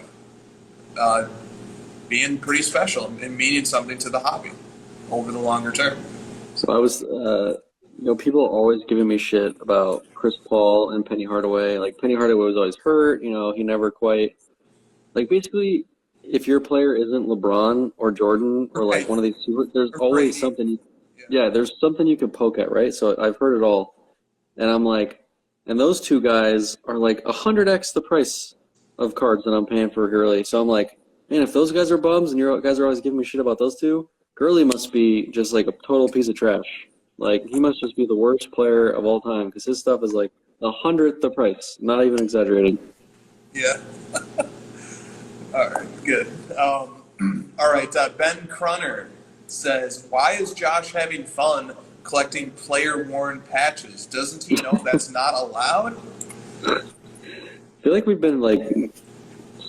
Speaker 2: being pretty special and meaning something to the hobby over the longer term.
Speaker 3: So I was, people are always giving me shit about Chris Paul and Penny Hardaway. Penny Hardaway was always hurt. He never quite, basically, if your player isn't LeBron or Jordan or one of these two, there's always something. Yeah, there's something you can poke at, right? So I've heard it all, and I'm like, and those two guys are 100x the price of cards that I'm paying for Gurley. So I'm like, man, if those guys are bums and you guys are always giving me shit about those two, Gurley must be just a total piece of trash. He must just be the worst player of all time because his stuff is 100th the price. Not even exaggerated.
Speaker 2: Yeah. All right, good. All right, Ben Crunner says, why is Josh having fun collecting player-worn patches? Doesn't he know that's not allowed?
Speaker 3: I feel like we've been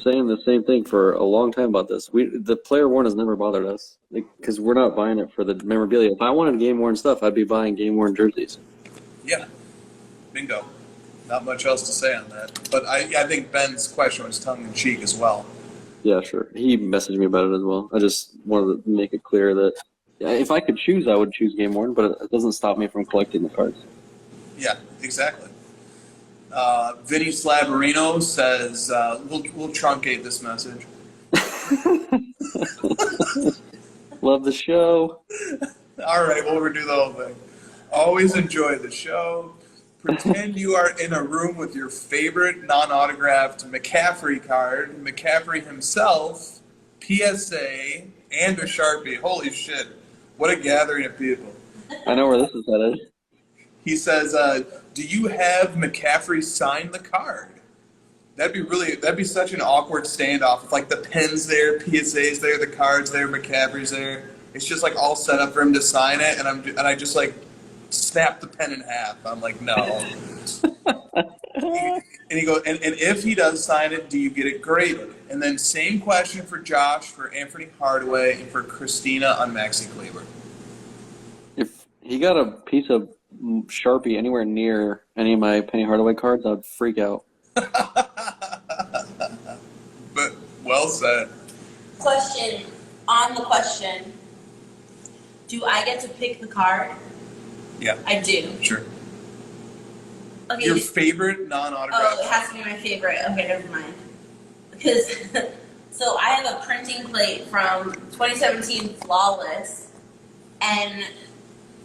Speaker 3: saying the same thing for a long time about this. The player-worn has never bothered us because we're not buying it for the memorabilia. If I wanted game-worn stuff, I'd be buying game-worn jerseys.
Speaker 2: Yeah, bingo. Not much else to say on that. But I think Ben's question was tongue-in-cheek as well.
Speaker 3: Yeah, sure. He messaged me about it as well. I just wanted to make it clear that if I could choose, I would choose game worn, but it doesn't stop me from collecting the cards.
Speaker 2: Yeah, exactly. Vinny Slabarino says, we'll truncate this message.
Speaker 3: Love the show.
Speaker 2: All right, we'll redo the whole thing. Always enjoy the show. Pretend you are in a room with your favorite non-autographed McCaffrey card, McCaffrey himself, PSA, and a Sharpie. Holy shit. What a gathering of people.
Speaker 3: I know where this is headed.
Speaker 2: He says, do you have McCaffrey sign the card? That'd be such an awkward standoff. If the pen's there, PSA's there, the card's there, McCaffrey's there. It's just all set up for him to sign it, and I just snap the pen in half. I'm like, no. And he goes, and if he does sign it, do you get it graded? And then same question for Josh, for Anthony Hardaway, and for Christina on Maxi Kleber.
Speaker 3: If he got a piece of Sharpie anywhere near any of my Penny Hardaway cards, I'd freak out.
Speaker 2: But well said.
Speaker 4: Question on the question. Do I get to pick the card?
Speaker 2: Yeah.
Speaker 4: I do.
Speaker 2: Sure.
Speaker 4: Okay.
Speaker 2: Your favorite non-autographed?
Speaker 4: Oh, it has to be my favorite. Okay, never mind. Because, so I have a printing plate from 2017 Flawless, and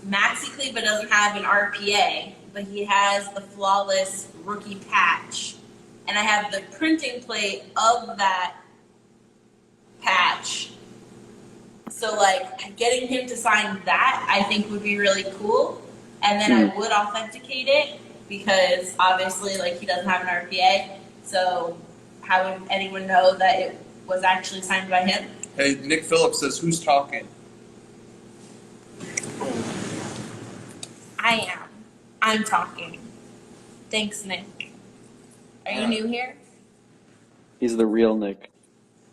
Speaker 4: Maxi Kleber doesn't have an RPA, but he has the Flawless rookie patch. And I have the printing plate of that patch. So, getting him to sign that, I think would be really cool. And then I would authenticate it because, obviously, he doesn't have an RPA. So, how would anyone know that it was actually signed by him?
Speaker 2: Hey, Nick Phillips says, who's talking?
Speaker 4: I am. I'm talking. Thanks, Nick. Are you new here?
Speaker 3: He's the real Nick.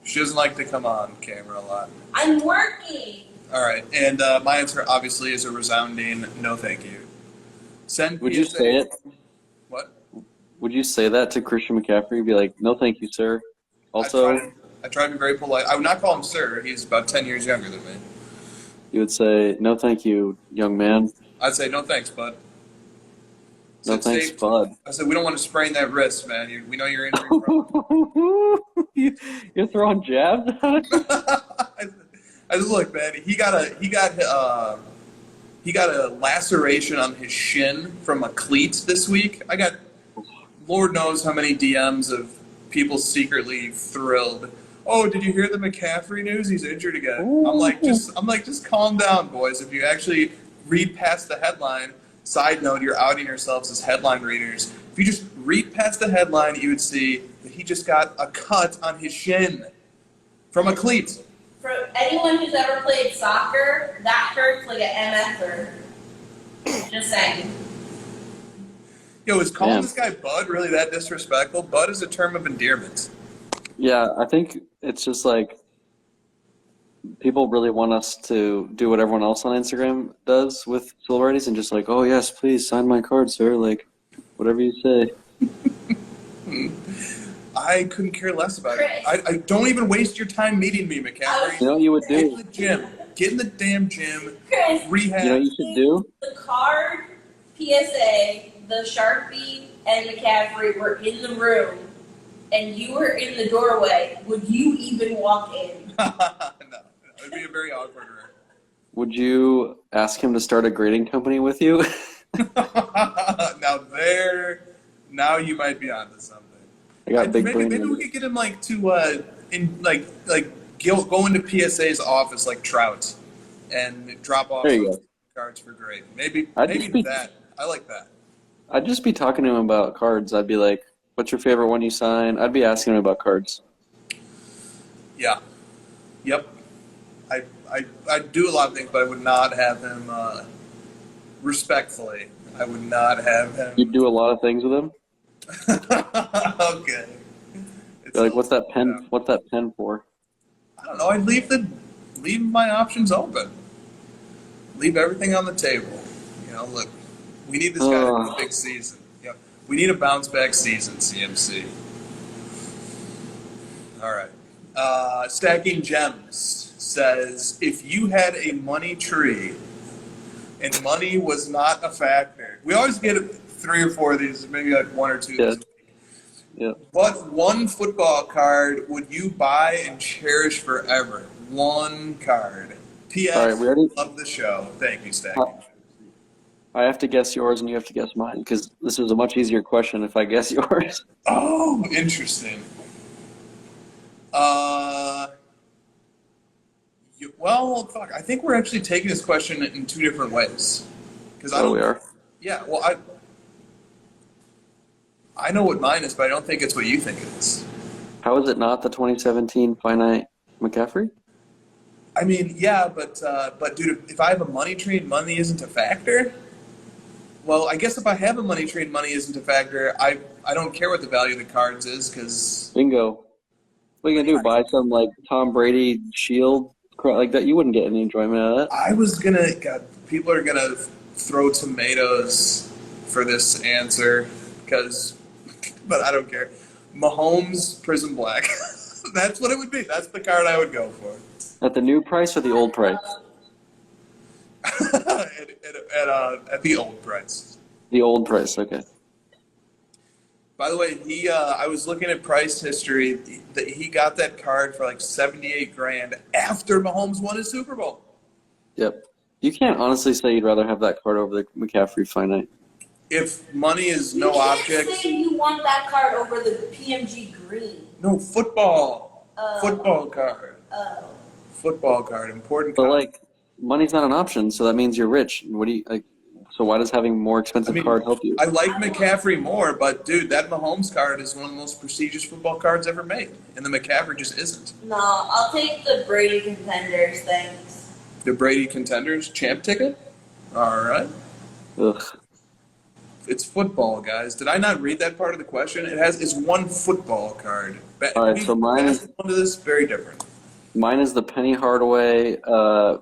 Speaker 2: She doesn't like to come on camera a lot.
Speaker 4: I'm working.
Speaker 2: All right, and my answer obviously is a resounding no, thank you. Send
Speaker 3: Would you
Speaker 2: PSA
Speaker 3: say it?
Speaker 2: What?
Speaker 3: Would you say that to Christian McCaffrey? Be like, no, thank you, sir. Also,
Speaker 2: I try to be very polite. I would not call him sir. He's about 10 years younger than me.
Speaker 3: you would say, no, thank you, young man.
Speaker 2: I'd say no thanks, bud.
Speaker 3: No thanks, bud.
Speaker 2: I said we don't want to sprain that wrist, man. We know you're injury prone.
Speaker 3: You're throwing jabs at him?
Speaker 2: I just look, man. He got a laceration on his shin from a cleat this week. I got Lord knows how many DMs of people secretly thrilled. Oh, did you hear the McCaffrey news? He's injured again.
Speaker 3: Ooh.
Speaker 2: I'm like, just calm down, boys. If you actually read past the headline. Side note, you're outing yourselves as headline readers. If you just read past the headline, you would see that he just got a cut on his shin from a cleat.
Speaker 4: For anyone who's ever played soccer, that hurts like an MFer. Just saying.
Speaker 2: Yo, is calling this guy Bud really that disrespectful? Bud is a term of endearment.
Speaker 3: Yeah, I think it's just like people really want us to do what everyone else on Instagram does with celebrities and just like, oh, yes, please sign my card, sir. Like, whatever you say.
Speaker 2: I couldn't care less about it. I don't even waste your time meeting me, McCaffrey.
Speaker 3: You know what you would
Speaker 2: Get in
Speaker 3: do?
Speaker 2: the gym. Get in the damn gym.
Speaker 4: Chris,
Speaker 2: Rehab.
Speaker 3: You know what you should do?
Speaker 4: the card, PSA, the Sharpie, and McCaffrey were in the room, and you were in the doorway. Would you even walk in?
Speaker 2: No, it'd be a very awkward room.
Speaker 3: Would you ask him to start a grading company with you?
Speaker 2: Now you might be onto something.
Speaker 3: I got big brain.
Speaker 2: Maybe we could get him like to go into PSA's office like Trout and drop off
Speaker 3: There you
Speaker 2: some cards for grade. Maybe
Speaker 3: I'd
Speaker 2: that. I like that.
Speaker 3: I'd just be talking to him about cards. I'd be like, what's your favorite one you sign? I'd be asking him about cards.
Speaker 2: Yeah. Yep. I do a lot of things, but I would not have him. Respectfully, I would not have him.
Speaker 3: You'd do a lot of things with him?
Speaker 2: Okay.
Speaker 3: You're like, what's that pen? What's that pen for?
Speaker 2: I don't know. I'd leave my options open. Leave everything on the table. You know, look, we need this guy to have a big season. You know, we need a bounce back season, CMC. All right. Stacking Gems says, if you had a money tree and money was not a factor, we always get 3 or 4 of these, maybe like 1 or 2
Speaker 3: Yeah.
Speaker 2: this week.
Speaker 3: Yeah.
Speaker 2: What one football card would you buy and cherish forever? One card. P.S.
Speaker 3: All right, we already-
Speaker 2: Love the show. Thank you, Stacking.
Speaker 3: I have to guess yours and you have to guess mine because this is a much easier question if I guess yours.
Speaker 2: Oh, interesting. Well, fuck. I think we're actually taking this question in 2 different ways.
Speaker 3: Oh, we are?
Speaker 2: Yeah. Well, I know what mine is, but I don't think it's what you think it is.
Speaker 3: How is it not the 2017 finite McCaffrey?
Speaker 2: I mean, yeah, but dude, if I have a money tree and money isn't a factor, well, I guess if I have a money tree and money isn't a factor, I don't care what the value of the cards is because.
Speaker 3: Bingo. What are you gonna do? Buy some like Tom Brady shield like that? You wouldn't get any enjoyment out of that.
Speaker 2: I was gonna. God, people are gonna throw tomatoes for this answer but I don't care. Mahomes Prism Black. That's what it would be. That's the card I would go for.
Speaker 3: At the new price or the old price?
Speaker 2: at the old price.
Speaker 3: The old price. Okay.
Speaker 2: By the way, I was looking at price history. He got that card for like $78,000 after Mahomes won his Super Bowl.
Speaker 3: Yep. You can't honestly say you'd rather have that card over the McCaffrey finite.
Speaker 2: If money is no
Speaker 4: you can't
Speaker 2: object.
Speaker 4: say you want that card over the PMG green.
Speaker 2: No, football. Football card.
Speaker 4: Oh.
Speaker 2: Football card. Important
Speaker 3: But
Speaker 2: card.
Speaker 3: like, money's not an option, so that means you're rich. What do you like? So why does having more expensive card help you?
Speaker 2: I like McCaffrey more, but dude, that Mahomes card is one of the most prestigious football cards ever made, and the McCaffrey just isn't.
Speaker 4: No, I'll take the Brady Contenders, thanks.
Speaker 2: The Brady Contenders champ ticket. All right.
Speaker 3: Ugh.
Speaker 2: It's football, guys. Did I not read that part of the question? It's one football card.
Speaker 3: All right, so mine is
Speaker 2: Basketball to this very different.
Speaker 3: the Penny Hardaway. I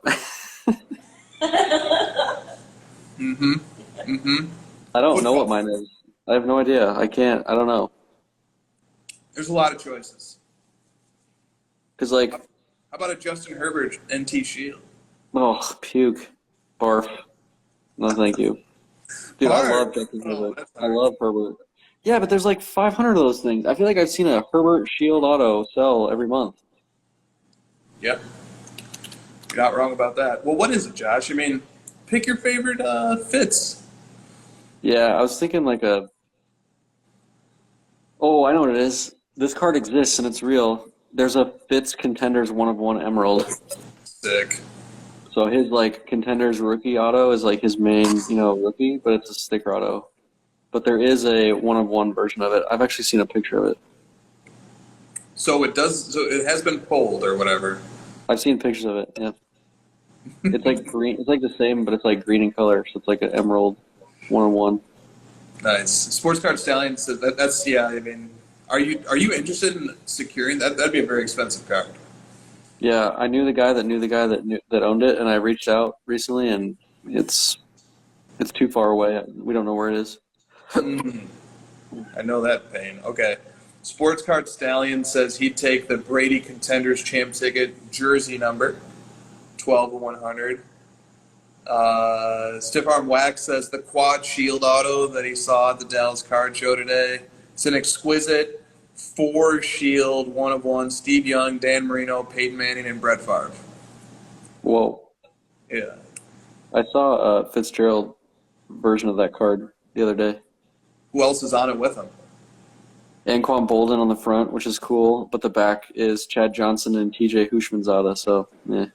Speaker 3: don't know what mine is. I have no idea. I don't know.
Speaker 2: There's a lot of choices.
Speaker 3: Because, like,
Speaker 2: How about a Justin Herbert NT Shield?
Speaker 3: oh, puke. Barf. No, thank you. Dude, I love Justin Herbert.
Speaker 2: that's
Speaker 3: I
Speaker 2: hard.
Speaker 3: love Herbert. Yeah, but there's like 500 of those things. I feel like I've seen a Herbert Shield auto sell every month.
Speaker 2: Yep. You're not wrong about that. Well, what is it, Josh? I mean, pick your favorite fits.
Speaker 3: Yeah, I was thinking like a. Oh, I know what it is. This card exists and it's real. There's a Fitz Contenders 1/1 Emerald.
Speaker 2: Sick.
Speaker 3: So his like Contenders rookie auto is like his main, rookie, but it's a sticker auto. But there is a 1/1 version of it. I've actually seen a picture of it.
Speaker 2: So it does. So it has been pulled or whatever.
Speaker 3: I've seen pictures of it. Yeah, it's like green. It's like the same, but it's like green in color. So it's like an emerald 1/1.
Speaker 2: Nice. Sports Card Stallion says that's yeah. I mean, are you interested in securing that? That'd be a very expensive card.
Speaker 3: Yeah, I knew the guy that owned it, and I reached out recently, and it's too far away. We don't know where it is.
Speaker 2: I know that pain. Okay. Sports Card Stallion says he'd take the Brady Contenders Champ Ticket jersey number, 12/100. Stiff Arm Wax says the Quad Shield auto that he saw at the Dallas Card Show today. It's an exquisite 4 Shield 1/1. Steve Young, Dan Marino, Peyton Manning, and Brett Favre.
Speaker 3: Whoa.
Speaker 2: Yeah.
Speaker 3: I saw a Fitzgerald version of that card the other day.
Speaker 2: Who else is on it with him?
Speaker 3: Anquan Bolden on the front, which is cool, but the back is Chad Johnson and TJ Hushmanzada, so, yeah.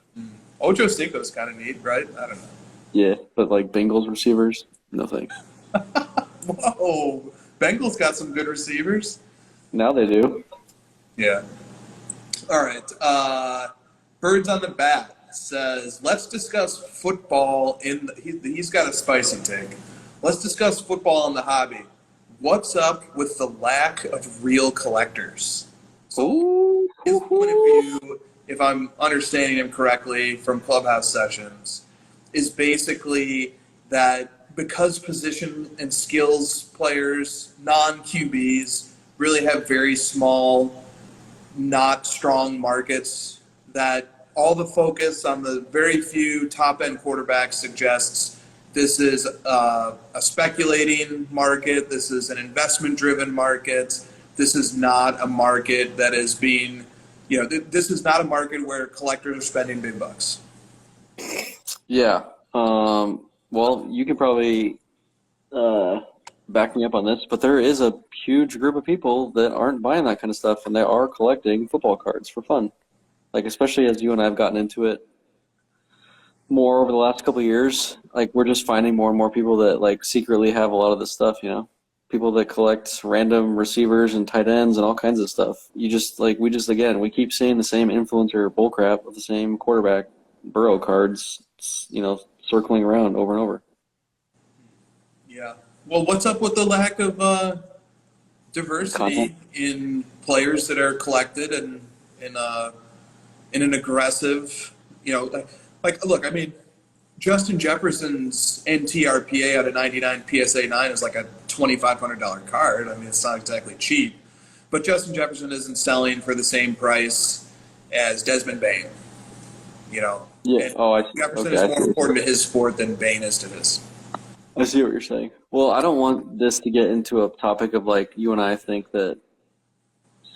Speaker 2: Ocho Cinco's kind of neat, right? I don't know.
Speaker 3: Yeah, but like Bengals receivers, no thanks.
Speaker 2: Whoa. Bengals got some good receivers.
Speaker 3: Now they do.
Speaker 2: Yeah. All right. Birds on the Bat says, let's discuss football he's got a spicy take. Let's discuss football in the hobby. What's up with the lack of real collectors? So his point of view, if I'm understanding him correctly from Clubhouse sessions, is basically that because position and skills players, non-QBs, really have very small, not strong markets, that all the focus on the very few top-end quarterbacks suggests this is a speculating market, this is an investment-driven market, this is not a market that is being, this is not a market where collectors are spending big bucks.
Speaker 3: Yeah. Well, you can probably back me up on this, but there is a huge group of people that aren't buying that kind of stuff, and they are collecting football cards for fun. Like, especially as you and I have gotten into it more over the last couple of years, like, we're just finding more and more people that, like, secretly have a lot of this stuff, People that collect random receivers and tight ends and all kinds of stuff. We keep seeing the same influencer bullcrap of the same quarterback Burrow cards, circling around over and over.
Speaker 2: Yeah. Well, what's up with the lack of diversity
Speaker 3: Content?
Speaker 2: in players that are collected and in an aggressive, look, I mean, Justin Jefferson's NTRPA out of 99 PSA 9 is like a $2,500 card. I mean, it's not exactly cheap, but Justin Jefferson isn't selling for the same price as Desmond Bain.
Speaker 3: Yeah.
Speaker 2: And
Speaker 3: I see.
Speaker 2: Jefferson
Speaker 3: Okay,
Speaker 2: is
Speaker 3: I
Speaker 2: more
Speaker 3: see.
Speaker 2: important to his sport than Bain is to his.
Speaker 3: I see what you're saying. Well, I don't want this to get into a topic of like you and I think that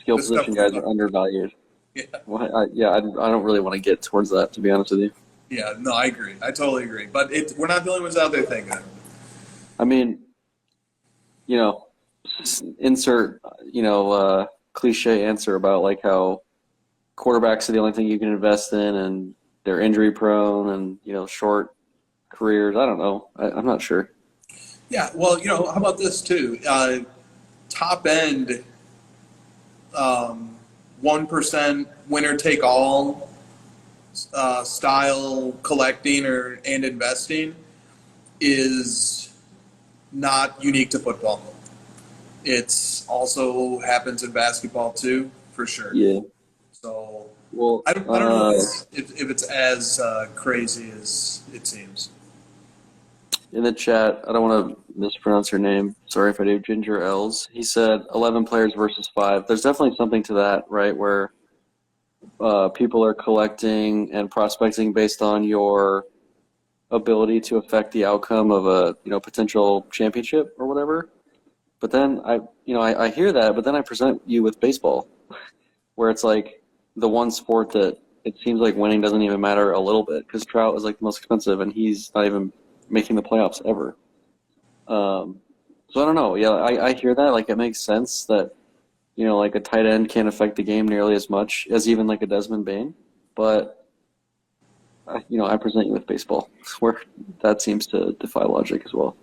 Speaker 3: skill
Speaker 2: This stuff
Speaker 3: position
Speaker 2: is
Speaker 3: guys
Speaker 2: fun.
Speaker 3: are undervalued.
Speaker 2: Yeah.
Speaker 3: Well, I don't really want to get towards that, to be honest with you.
Speaker 2: Yeah, no, I agree. I totally agree. But we're not the only ones out there thinking it.
Speaker 3: I mean, insert, cliche answer about like how quarterbacks are the only thing you can invest in and they're injury prone and, short careers. I don't know. I'm not sure.
Speaker 2: Yeah, well, how about this too? Top end, 1% winner take all style collecting and investing is not unique to football. It's also happens in basketball too, for sure.
Speaker 3: Yeah.
Speaker 2: So
Speaker 3: Well,
Speaker 2: I don't know if it's as crazy as it seems.
Speaker 3: in the chat, I don't want to mispronounce her name. Sorry if I do. Ginger L's. He said 11 players versus 5. There's definitely something to that, right? Where people are collecting and prospecting based on your ability to affect the outcome of a potential championship or whatever. But then I hear that, but then I present you with baseball, where it's like the one sport that it seems like winning doesn't even matter a little bit because Trout is like the most expensive and he's not even making the playoffs ever. So I don't know. Yeah, I hear that. Like it makes sense that like a tight end can't affect the game nearly as much as even like a Desmond Bain, but I present you with baseball, where that seems to defy logic as well.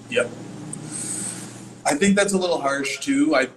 Speaker 2: Yep. I think that's a little harsh too. I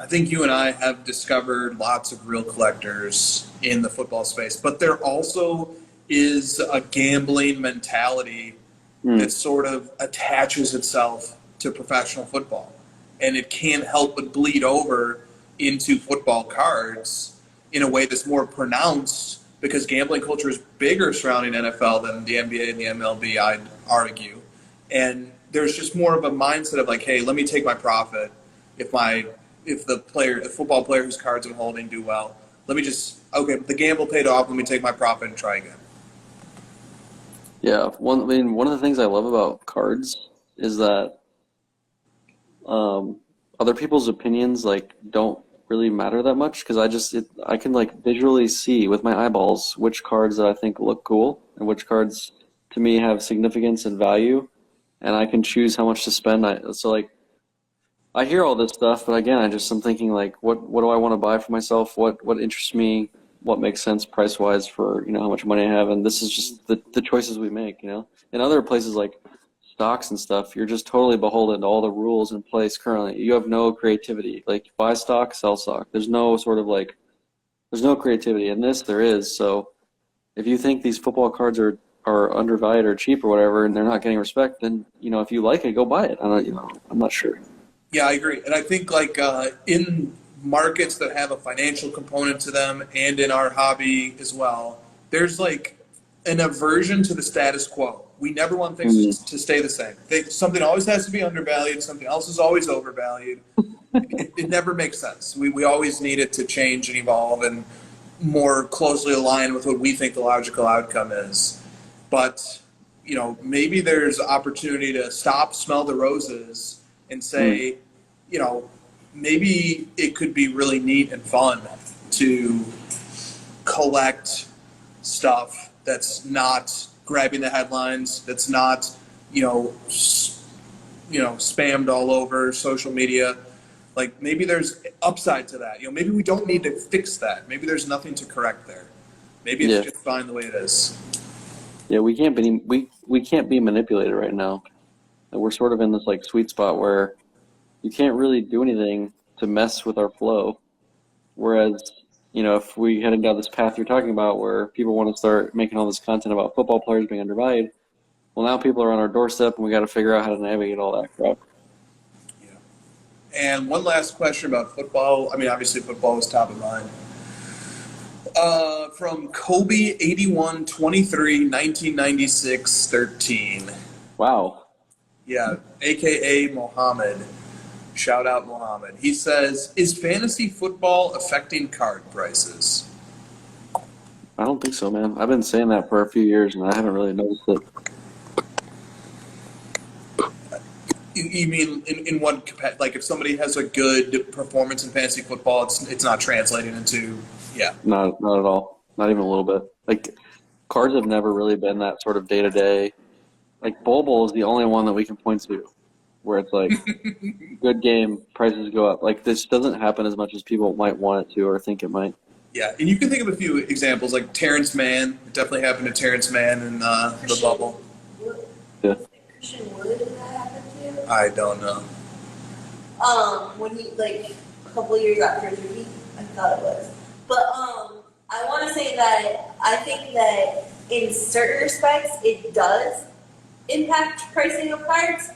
Speaker 2: think you and I have discovered lots of real collectors in the football space, but there also is a gambling mentality that sort of attaches itself to professional football. And it can't help but bleed over into football cards in a way that's more pronounced because gambling culture is bigger surrounding NFL than the NBA and the MLB, I'd argue. And there's just more of a mindset of like, hey, let me take my profit if the football player whose cards I'm holding do well. Let me the gamble paid off, let me take my profit and try again.
Speaker 3: Yeah, one of the things I love about cards is that other people's opinions like don't really matter that much because I can like visually see with my eyeballs which cards that I think look cool and which cards to me have significance and value, and I can choose how much to spend. I hear all this stuff, but again, I'm thinking like, what do I want to buy for myself? What interests me? What makes sense price wise for how much money I have? And this is just the choices we make. In other places like stocks and stuff, you're just totally beholden to all the rules in place currently. You have no creativity. Like buy stock, sell stock. There's no there's no creativity. In this, there is. So if you think these football cards are undervalued or cheap or whatever, and they're not getting respect, then if you like it, go buy it. I'm not sure.
Speaker 2: Yeah, I agree. And I think like in markets that have a financial component to them and in our hobby as well, there's like an aversion to the status quo. We never want things to stay the same. Something always has to be undervalued. Something else is always overvalued. It never makes sense. We always need it to change and evolve and more closely align with what we think the logical outcome is. But, maybe there's opportunity to stop, smell the roses, and say, maybe it could be really neat and fun to collect stuff that's not grabbing the headlines, that's not, spammed all over social media. Like maybe there's upside to that. Maybe we don't need to fix that. Maybe there's nothing to correct there. Maybe it's just fine the way it is.
Speaker 3: Yeah, we can't be manipulated right now. And we're sort of in this like sweet spot where you can't really do anything to mess with our flow. Whereas, if we headed down this path you're talking about where people want to start making all this content about football players being undervalued, well, now people are on our doorstep and we got to figure out how to navigate all that crap.
Speaker 2: Yeah. And one last question about football. I mean, obviously football is top of mind. From Kobe 81 23 1996 13.
Speaker 3: Wow.
Speaker 2: Yeah, aka Mohammed. Shout out Mohammed. He says, "Is fantasy football affecting card prices?"
Speaker 3: I don't think so, man. I've been saying that for a few years and I haven't really noticed it.
Speaker 2: You mean in what capacity? Like if somebody has a good performance in fantasy football, it's not translating into
Speaker 3: Not at all. Not even a little bit. Like cards have never really been that sort of day to day. Like Bowl is the only one that we can point to where it's like good game, prices go up. Like this doesn't happen as much as people might want it to or think it might.
Speaker 2: Yeah, and you can think of a few examples like Terrence Mann. It definitely happened to Terrence Mann in the bubble.
Speaker 3: Yeah.
Speaker 4: Christian Wood, did that happen to?
Speaker 2: I don't know.
Speaker 4: When he a couple of years after his rookie, I thought it was. But I want to say that I think that in certain respects it does impact pricing of cards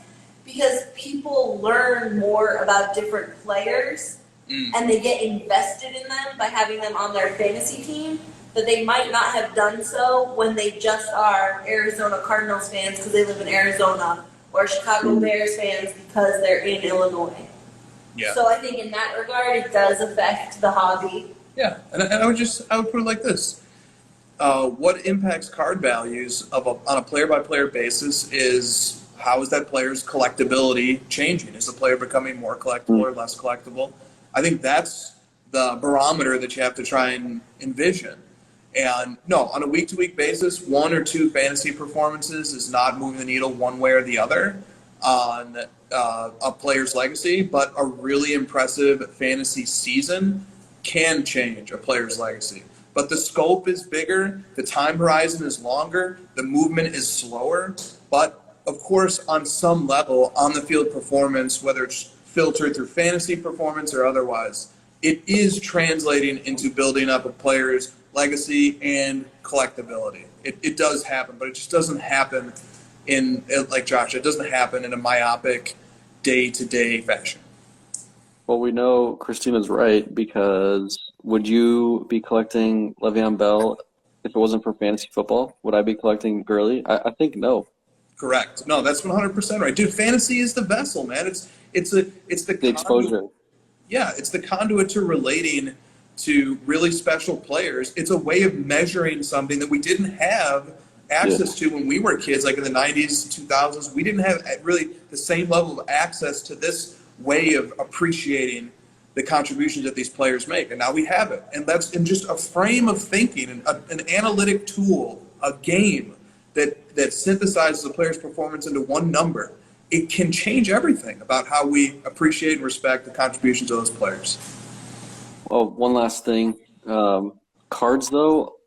Speaker 4: because people learn more about different players and they get invested in them by having them on their fantasy team that they might not have done so when they just are Arizona Cardinals fans because they live in Arizona, or Chicago Bears fans because they're in Illinois.
Speaker 2: Yeah.
Speaker 4: So I think in that regard, it does affect the hobby.
Speaker 2: Yeah, and I would put it like this. What impacts card values on a player-by-player basis is how is that player's collectability changing? Is the player becoming more collectible or less collectible? I think that's the barometer that you have to try and envision. And no, on a week-to-week basis, 1 or 2 fantasy performances is not moving the needle one way or the other on a player's legacy, but a really impressive fantasy season can change a player's legacy. But the scope is bigger, the time horizon is longer, the movement is slower, but of course, on some level, on-the-field performance, whether it's filtered through fantasy performance or otherwise, it is translating into building up a player's legacy and collectability. It does happen, but it just doesn't happen like Josh, it doesn't happen in a myopic day-to-day fashion.
Speaker 3: Well, we know Christina's right, because would you be collecting Le'Veon Bell if it wasn't for fantasy football? Would I be collecting Gurley? I think no.
Speaker 2: Correct. No, that's 100% right. Dude, fantasy is the vessel, man. It's the
Speaker 3: exposure.
Speaker 2: Yeah, it's the conduit to relating to really special players. It's a way of measuring something that we didn't have access to when we were kids, like in the 90s, 2000s. We didn't have really the same level of access to this way of appreciating the contributions that these players make. And now we have it. And that's in just a frame of thinking, an analytic tool, a game that synthesizes a player's performance into one number. It can change everything about how we appreciate and respect the contributions of those players.
Speaker 3: Well, one last thing. Cards, though,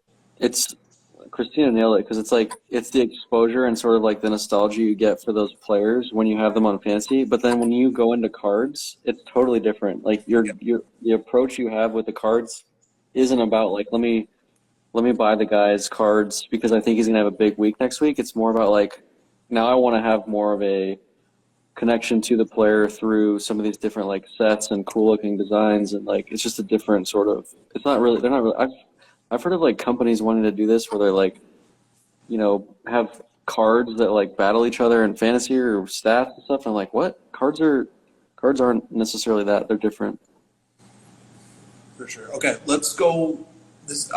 Speaker 3: Christina nailed it, because it's the exposure and sort of like the nostalgia you get for those players when you have them on fantasy. But then when you go into cards, it's totally different. Like the approach you have with the cards isn't about like let me buy the guy's cards because I think he's gonna have a big week next week. It's more about like now I want to have more of a connection to the player through some of these different like sets and cool looking designs, and like it's just a different sort of. It's not really. They're not really. I've heard of like companies wanting to do this where they're like, have cards that like battle each other in fantasy or stats and stuff. And I'm like, what? Cards aren't necessarily that. They're different.
Speaker 2: For sure. Okay, let's go. This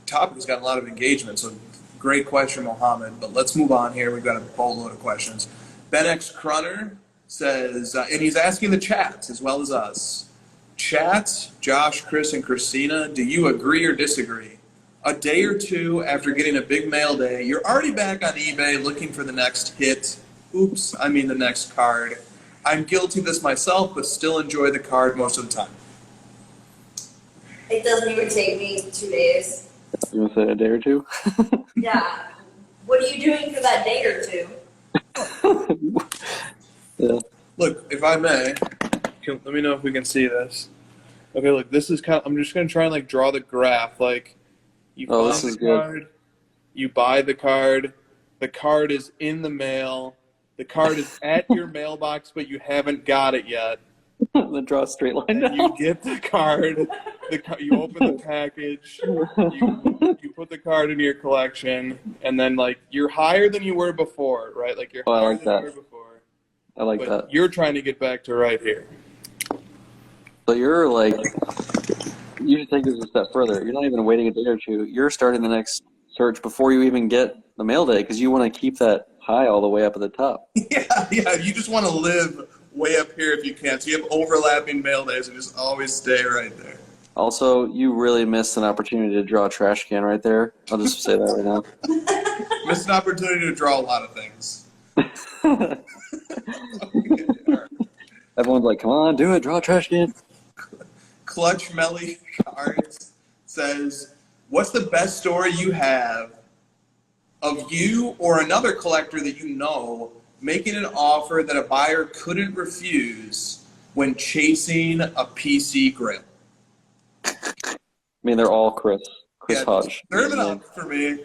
Speaker 2: topic has gotten a lot of engagement, so great question, Mohammed. But let's move on here. We've got a boatload of questions. Ben X Crunner says, and he's asking the chats as well as us. Chat, Josh, Chris, and Christina, do you agree or disagree? A day or two after getting a big mail day, you're already back on eBay looking for the next hit. Oops, I mean the next card. I'm guilty of this myself, but still enjoy the card most of the time.
Speaker 4: It doesn't even take me 2 days.
Speaker 3: You want to say a day or two?
Speaker 4: Yeah. What are you doing for that day or two?
Speaker 3: Yeah.
Speaker 2: Look, if I may, let me know if we can see this. Okay, look, this is I'm just going to try and like draw the graph. Like, you find the card, you buy the card is in the mail, the card is at your mailbox, but you haven't got it yet.
Speaker 3: Then draw a straight line down.
Speaker 2: You get the card, you open the package, you put the card into your collection, and then like you're higher than you were before, right? Like you're higher than you were before.
Speaker 3: I like that.
Speaker 2: You're trying to get back to right here.
Speaker 3: So you're like, you should take this a step further. You're not even waiting a day or two. You're starting the next search before you even get the mail day because you want to keep that high all the way up at the top.
Speaker 2: Yeah. You just want to live way up here if you can. So you have overlapping mail days and just always stay right there.
Speaker 3: Also, you really missed an opportunity to draw a trash can right there. I'll just say that right now.
Speaker 2: Missed an opportunity to draw a lot of things.
Speaker 3: Everyone's like, come on, do it, draw a trash can.
Speaker 2: Clutch Melly Cards says, what's the best story you have of you or another collector that you know making an offer that a buyer couldn't refuse when chasing a PC Grail?
Speaker 3: I mean, they're all Chris Hodge.
Speaker 2: They're enough for me.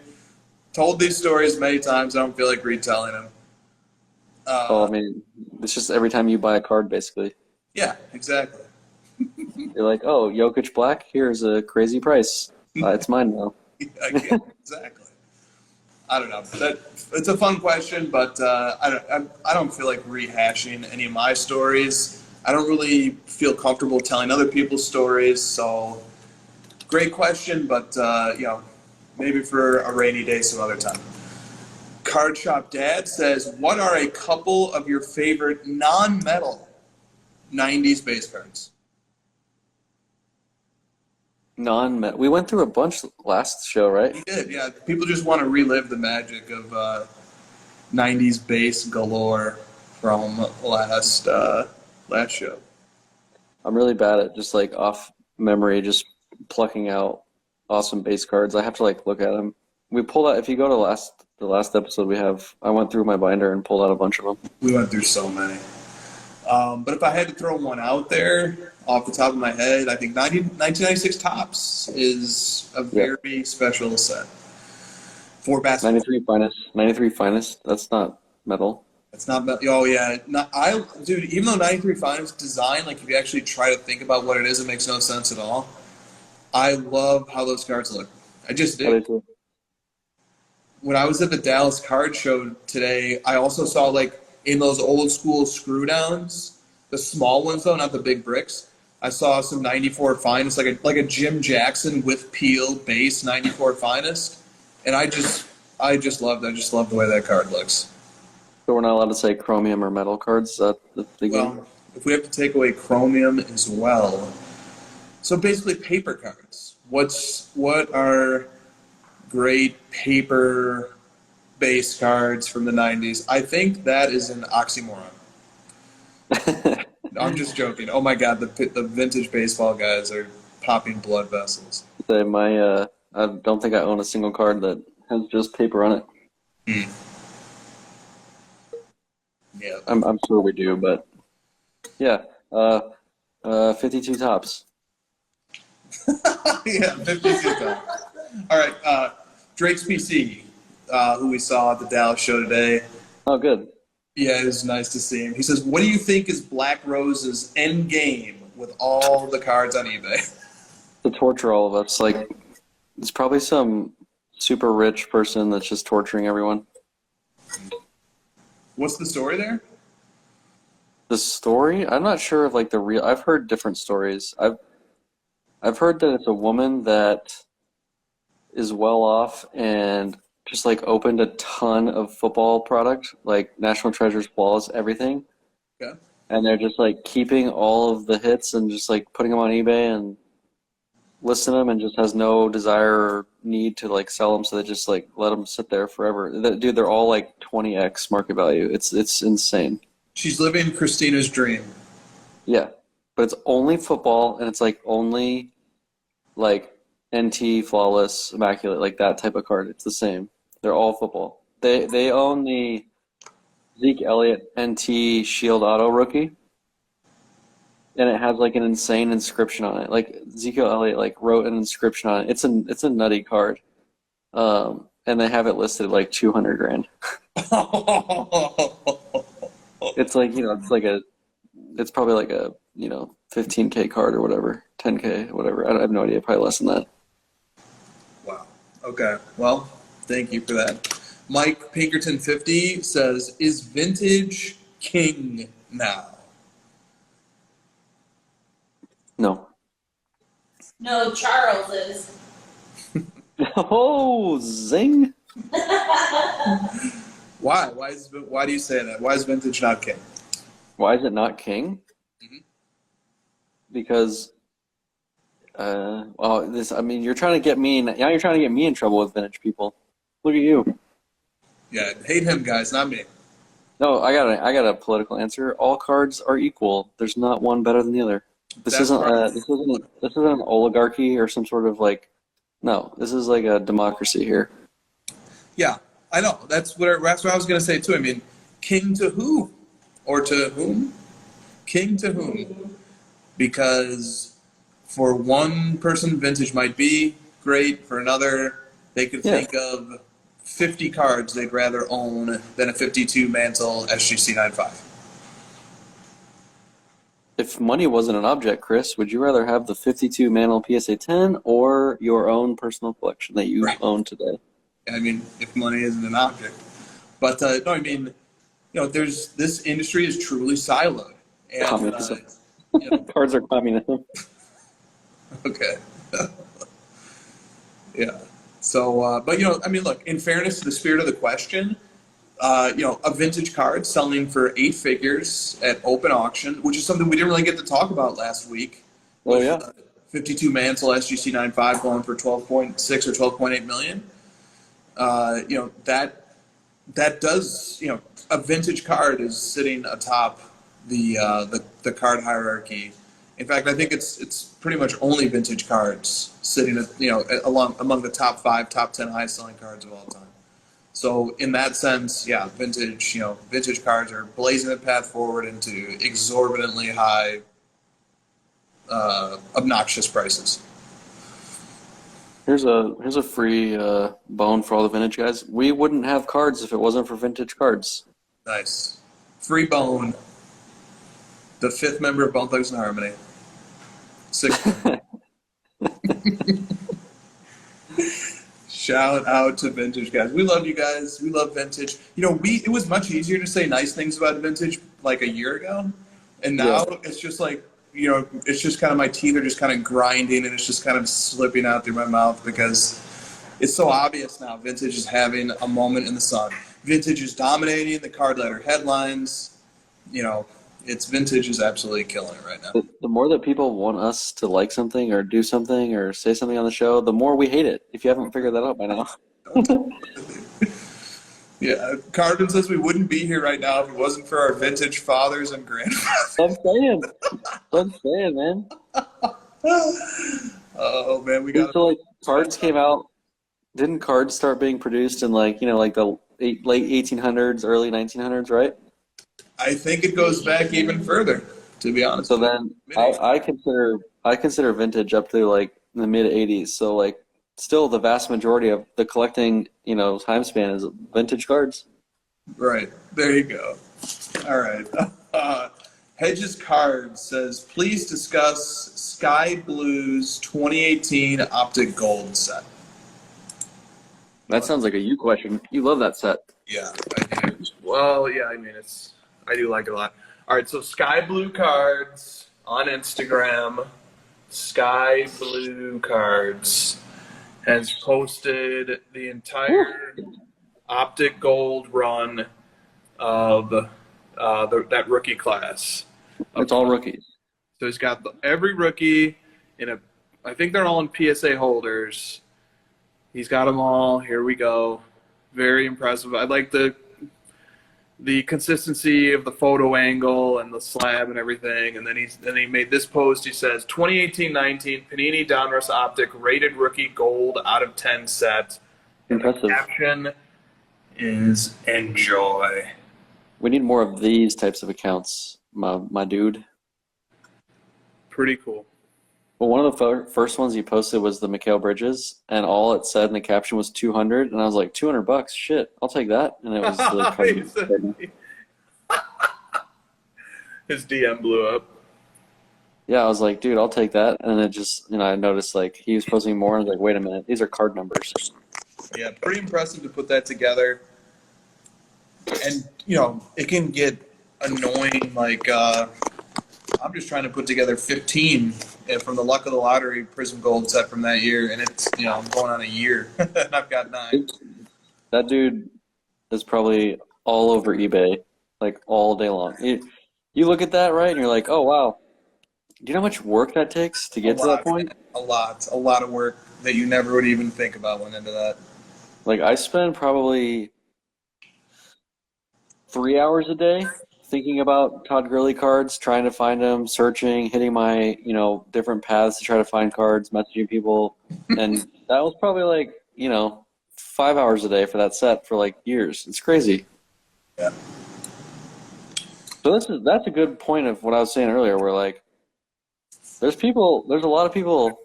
Speaker 2: Told these stories many times. I don't feel like retelling them.
Speaker 3: Oh, I mean, it's just every time you buy a card, basically.
Speaker 2: Yeah, exactly.
Speaker 3: You're like, oh, Jokic Black, here's a crazy price. It's mine now.
Speaker 2: Again, exactly. I don't know. It's a fun question, but I don't feel like rehashing any of my stories. I don't really feel comfortable telling other people's stories. So, great question, but maybe for a rainy day some other time. Card Shop Dad says, "What are a couple of your favorite non-metal '90s base cards?"
Speaker 3: Non-met. We went through a bunch last show, right?
Speaker 2: We did, yeah. People just want to relive the magic of '90s base galore from last show.
Speaker 3: I'm really bad at just like off memory, just plucking out awesome base cards. I have to like look at them. We pulled out. If you go to the last episode, I went through my binder and pulled out a bunch of them.
Speaker 2: We went through so many. But if I had to throw one out there off the top of my head, I think 1996 Topps is a very special set. For basketball.
Speaker 3: 93 finest. That's not metal.
Speaker 2: It's not metal. Oh yeah, dude. Even though 93 finest design, like if you actually try to think about what it is, it makes no sense at all. I love how those cards look. I just did. When I was at the Dallas Card Show today, I also saw like in those old school screw downs, the small ones though, not the big bricks. I saw some 94 finest, like a Jim Jackson with peel base 94 finest, and I just loved it. I just love the way that card looks.
Speaker 3: So we're not allowed to say chromium or metal cards. Is that the game?
Speaker 2: Well, if we have to take away chromium as well, so basically paper cards. What are great paper base cards from the 90s? I think that is an oxymoron. I'm just joking. Oh my God, the vintage baseball guys are popping blood vessels.
Speaker 3: I don't think I own a single card that has just paper on it.
Speaker 2: Yeah,
Speaker 3: I'm sure we do, but yeah. 52 Topps.
Speaker 2: yeah, 52 times. All right, Drake's PC, who we saw at the Dallas show today.
Speaker 3: Oh, good.
Speaker 2: Yeah, it was nice to see him. He says, "What do you think is Black Rose's end game with all the cards on eBay?"
Speaker 3: To torture all of us. Like, it's probably some super rich person that's just torturing everyone.
Speaker 2: What's the story there?
Speaker 3: The story? I'm not sure of like the real. I've heard different stories. I've heard that it's a woman that is well off and just like opened a ton of football product, like National Treasures balls, everything.
Speaker 2: Okay.
Speaker 3: And they're just like keeping all of the hits and just like putting them on eBay and listing them, and just has no desire or need to like sell them, so they just like let them sit there forever. Dude, they're all like 20x market value. It's insane.
Speaker 2: She's living Christina's dream.
Speaker 3: Yeah, but it's only football, and it's like only like NT, flawless, immaculate, like that type of card. It's the same. They're all football. They own the Zeke Elliott NT Shield Auto rookie, and it has like an insane inscription on it. Like Ezekiel Elliott like wrote an inscription on it. It's a nutty card, and they have it listed at like $200,000. It's like it's probably like a 15K card or whatever, 10K, whatever. I have no idea, probably less than that.
Speaker 2: Wow. Okay. Well, thank you for that. Mike Pinkerton 50 says, "Is vintage king now?"
Speaker 3: No.
Speaker 4: No, Charles is.
Speaker 3: Oh, zing!
Speaker 2: Why? Why do you say that? Why is vintage not king?
Speaker 3: Why is it not king?
Speaker 2: Mhm.
Speaker 3: Because, you're trying to get me. Now you're trying to get me in trouble with vintage people. Look at you.
Speaker 2: Yeah, hate him, guys, not me.
Speaker 3: No, I got a political answer. All cards are equal. There's not one better than the other. This isn't an oligarchy or some sort of like. No, this is like a democracy here.
Speaker 2: Yeah, I know. That's what I was going to say too. I mean, king to who? Or to whom? King to whom? Because for one person, vintage might be great. For another, they could think of 50 cards they'd rather own than a 52 Mantle SGC 95.
Speaker 3: If money wasn't an object, Chris, would you rather have the 52 Mantle PSA 10 or your own personal collection that you own today?
Speaker 2: I mean, if money isn't an object. But, no, I mean, this industry is truly siloed. And,
Speaker 3: Communism. Cards are communism.
Speaker 2: Okay. Yeah. So, but, I mean, look, in fairness to the spirit of the question, a vintage card selling for 8 figures at open auction, which is something we didn't really get to talk about last week.
Speaker 3: Oh, yeah.
Speaker 2: 52 Mantle SGC 95 going for 12.6 or 12.8 million. That does, a vintage card is sitting atop the card hierarchy. In fact, I think it's pretty much only vintage cards sitting at, among the top 5, top 10 highest selling cards of all time. So in that sense, yeah, vintage cards are blazing the path forward into exorbitantly high, obnoxious prices.
Speaker 3: Here's a free bone for all the vintage guys. We wouldn't have cards if it wasn't for vintage cards.
Speaker 2: Nice. Free bone. The 5th member of Bone Thugs and Harmony. 6th. Shout out to vintage guys. We love you guys. We love vintage. It was much easier to say nice things about vintage like a year ago. And now it's just like, it's just kind of my teeth are just kind of grinding and it's just kind of slipping out through my mouth because it's so obvious now. Vintage is having a moment in the sun. Vintage is dominating the card letter headlines. Vintage is absolutely killing it right now.
Speaker 3: The more that people want us to like something or do something or say something on the show, the more we hate it, if you haven't figured that out by now.
Speaker 2: Yeah, Carden says we wouldn't be here right now if it wasn't for our vintage fathers and grandfathers.
Speaker 3: I'm saying, man.
Speaker 2: Oh, man, we got
Speaker 3: so cards came out. Didn't cards start being produced in the late 1800s, early 1900s, right?
Speaker 2: I think it goes back even further, to be honest.
Speaker 3: So then I consider vintage up to the mid 80s. So still the vast majority of the collecting, time span is vintage cards.
Speaker 2: Right. There you go. All right. Hedges Cards says, please discuss Sky Blue's 2018 Optic Gold set.
Speaker 3: That sounds like a you question. You love that set.
Speaker 2: Yeah, I do. Well, yeah, I mean, I do like it a lot. All right, so Sky Blue Cards on Instagram, Sky Blue Cards has posted the entire Optic Gold run of that rookie class.
Speaker 3: It's all rookies.
Speaker 2: So he's got every rookie I think they're all in PSA holders. He's got them all. Here we go. Very impressive. I like the consistency of the photo angle and the slab and everything. And then he made this post. He says 2018-19 Panini Donruss Optic rated rookie gold out of 10 set.
Speaker 3: Impressive.
Speaker 2: The caption is enjoy.
Speaker 3: We need more of these types of accounts, my dude.
Speaker 2: Pretty cool.
Speaker 3: Well, one of the first ones he posted was the Mikal Bridges, and all it said in the caption was 200, and I was like, $200, shit, I'll take that. And it was
Speaker 2: his DM blew up.
Speaker 3: Yeah, I was like, dude, I'll take that. And then it just, I noticed he was posting more, and I was like, wait a minute, these are card numbers.
Speaker 2: Yeah, pretty impressive to put that together. And, it can get annoying, I'm just trying to put together 15 from the Luck of the Lottery Prism Gold set from that year, and it's, I'm going on a year, and I've got 9.
Speaker 3: That dude is probably all over eBay, all day long. You look at that, right, and you're like, oh, wow. Do you know how much work that takes to get to that point?
Speaker 2: A lot of work that you never would even think about went into that.
Speaker 3: I spend probably 3 hours a day thinking about Todd Gurley cards, trying to find them, searching, hitting my, different paths to try to find cards, messaging people. And that was probably 5 hours a day for that set for years. It's crazy.
Speaker 2: Yeah.
Speaker 3: So that's a good point of what I was saying earlier, where there's a lot of people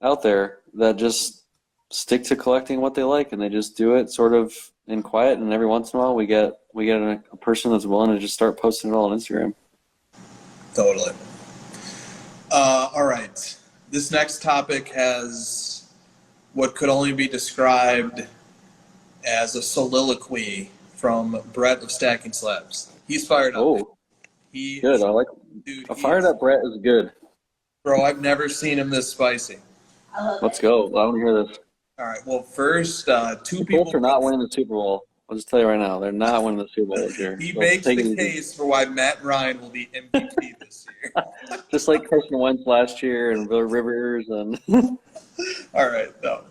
Speaker 3: out there that just stick to collecting what they like, and they just do it sort of in quiet. And every once in a while, we get a person that's willing to just start posting it all on Instagram.
Speaker 2: Totally. All right. This next topic has what could only be described as a soliloquy from Brett of Stacking Slabs. He's fired up.
Speaker 3: Oh, good. I like.
Speaker 2: Dude,
Speaker 3: A fired up Brett is good.
Speaker 2: Bro, I've never seen him this spicy.
Speaker 4: I love
Speaker 3: Let's
Speaker 4: it.
Speaker 3: go. I want to hear this.
Speaker 2: All right. Well, first, two
Speaker 3: The
Speaker 2: people.
Speaker 3: Colts are not winning the Super Bowl. I'll just tell you right now, they're not winning the Super Bowl this year.
Speaker 2: He
Speaker 3: So
Speaker 2: makes
Speaker 3: take it
Speaker 2: the
Speaker 3: easy.
Speaker 2: case for why Matt Ryan will be MVP this year.
Speaker 3: Just like Carson Wentz last year and Bill Rivers and
Speaker 2: All right, no.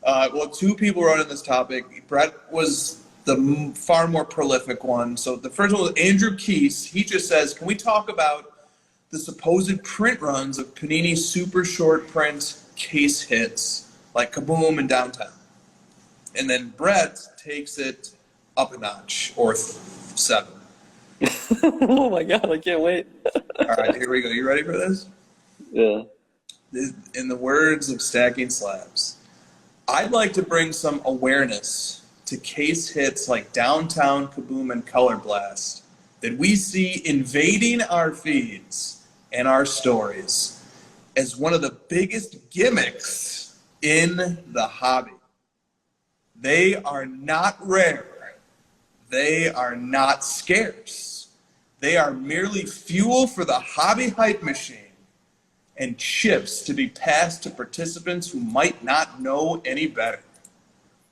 Speaker 2: Well, two people wrote on this topic. Brett was the far more prolific one. So the first one was Andrew Keese. He just says, can we talk about the supposed print runs of Panini super short print case hits like Kaboom and Downtown? And then Brett takes it up a notch, or 7.
Speaker 3: oh my god, I can't wait.
Speaker 2: All right, here we go. You ready for this?
Speaker 3: Yeah.
Speaker 2: In the words of Stacking Slabs, I'd like to bring some awareness to case hits like Downtown, Kaboom, and Color Blast that we see invading our feeds and our stories as one of the biggest gimmicks in the hobby. They are not rare. They are not scarce. They are merely fuel for the hobby hype machine and chips to be passed to participants who might not know any better.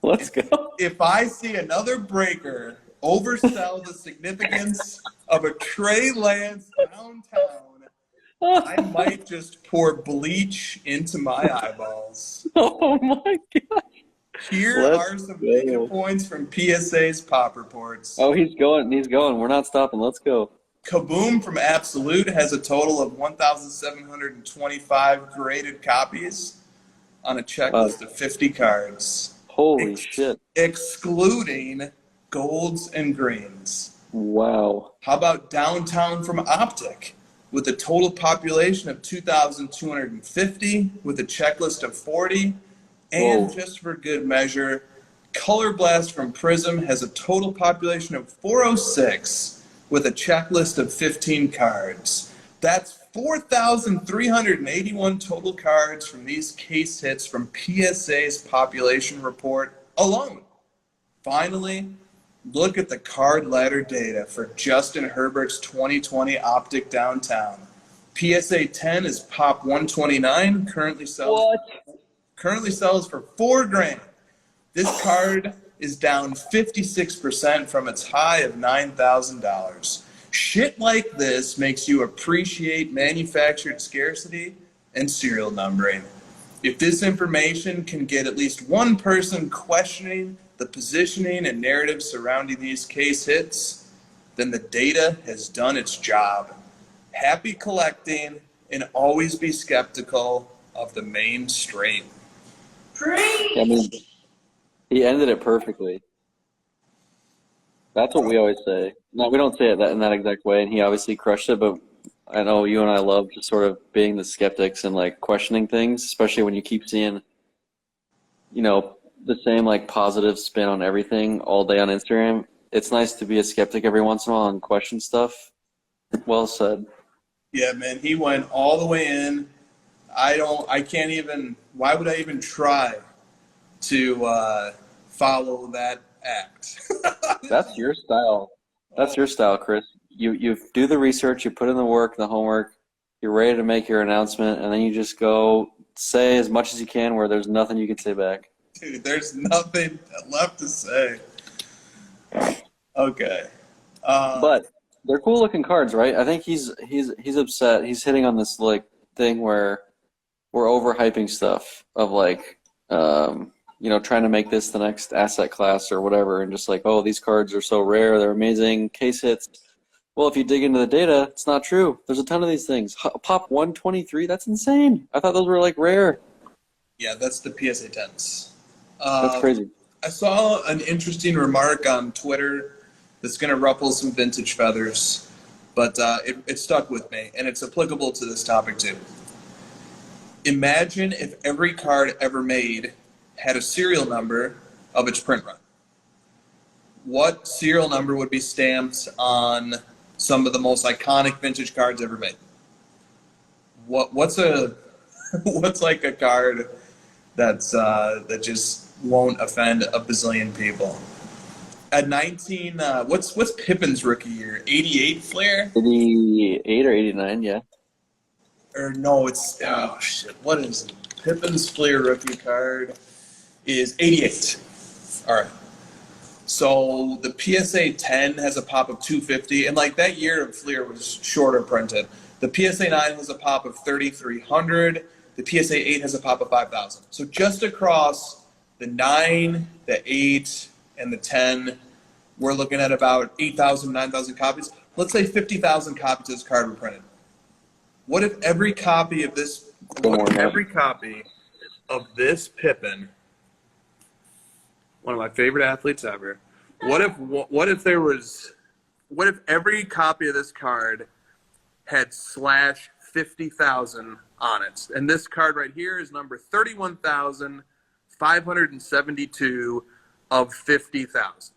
Speaker 3: Let's go.
Speaker 2: If I see another breaker oversell the significance of a Trey Lance Downtown, I might just pour bleach into my eyeballs.
Speaker 3: Oh my god.
Speaker 2: Here
Speaker 3: Let's
Speaker 2: are some
Speaker 3: go.
Speaker 2: data points from PSA's pop reports.
Speaker 3: Oh, he's going. We're not stopping. Let's go.
Speaker 2: Kaboom from Absolute has a total of 1,725 graded copies on a checklist of 50 cards.
Speaker 3: Holy shit.
Speaker 2: Excluding golds and greens.
Speaker 3: Wow.
Speaker 2: How about Downtown from Optic with a total population of 2,250 with a checklist of 40? And
Speaker 3: Whoa.
Speaker 2: just for good measure, Color Blast from Prism has a total population of 406 with a checklist of 15 cards. That's 4,381 total cards from these case hits from PSA's population report alone. Finally, look at the card ladder data for Justin Herbert's 2020 Optic Downtown. PSA 10 is Pop 129, currently sells for $4,000. This card is down 56% from its high of $9,000. Shit like this makes you appreciate manufactured scarcity and serial numbering. If this information can get at least one person questioning the positioning and narrative surrounding these case hits, then the data has done its job. Happy collecting, and always be skeptical of the mainstream.
Speaker 3: I mean, he ended it perfectly. That's what we always say. No, we don't say it in that exact way, and he obviously crushed it, but I know you and I love just sort of being the skeptics and like questioning things, especially when you keep seeing, the same like positive spin on everything all day on Instagram. It's nice to be a skeptic every once in a while and question stuff. Well said.
Speaker 2: Yeah, man, he went all the way in. Why would I even try to follow that act?
Speaker 3: That's your style. That's your style, Chris. You do the research, you put in the work, the homework, you're ready to make your announcement, and then you just go say as much as you can where there's nothing you can say back.
Speaker 2: Dude, there's nothing left to say. Okay.
Speaker 3: But they're cool looking cards, right? I think he's upset. He's hitting on this like thing where we're overhyping stuff of like trying to make this the next asset class or whatever, and just like, oh, these cards are so rare, they're amazing case hits. Well, if you dig into the data, it's not true. There's a ton of these things. Pop 123, that's insane. I thought those were like rare.
Speaker 2: Yeah, that's the PSA 10s.
Speaker 3: That's crazy.
Speaker 2: I saw an interesting remark on Twitter that's going to ruffle some vintage feathers, but it stuck with me, and it's applicable to this topic too. Imagine if every card ever made had a serial number of its print run. What serial number would be stamped on some of the most iconic vintage cards ever made? What's like a card that just won't offend a bazillion people? At 19, what's Pippen's rookie year? 88 Flair?
Speaker 3: 88 or 89, yeah.
Speaker 2: Or no, it's oh shit. What is it? Pippen's Flair rookie card is 88. All right. So the PSA 10 has a pop of 250, and like that year of Fleer was shorter printed. The PSA 9 has a pop of 3,300. The PSA 8 has a pop of 5,000. So just across the 9, the 8, and the 10, we're looking at about 8,000, 9,000 copies. Let's say 50,000 copies of this card were printed. What if every copy of this? What if every copy of this Pippen? One of my favorite athletes ever. What if every copy of this card had /50,000 on it? And this card right here is number 31,572 of 50,000.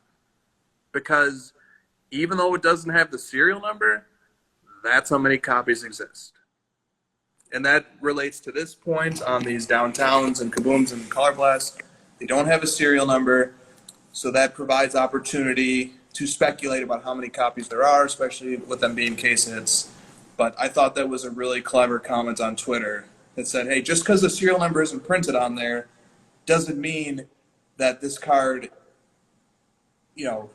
Speaker 2: Because even though it doesn't have the serial number, that's how many copies exist. And that relates to this point on these downtowns and kabooms and color blasts. They don't have a serial number, so that provides opportunity to speculate about how many copies there are, especially with them being case hits. But I thought that was a really clever comment on Twitter that said, hey, just because the serial number isn't printed on there doesn't mean that this card,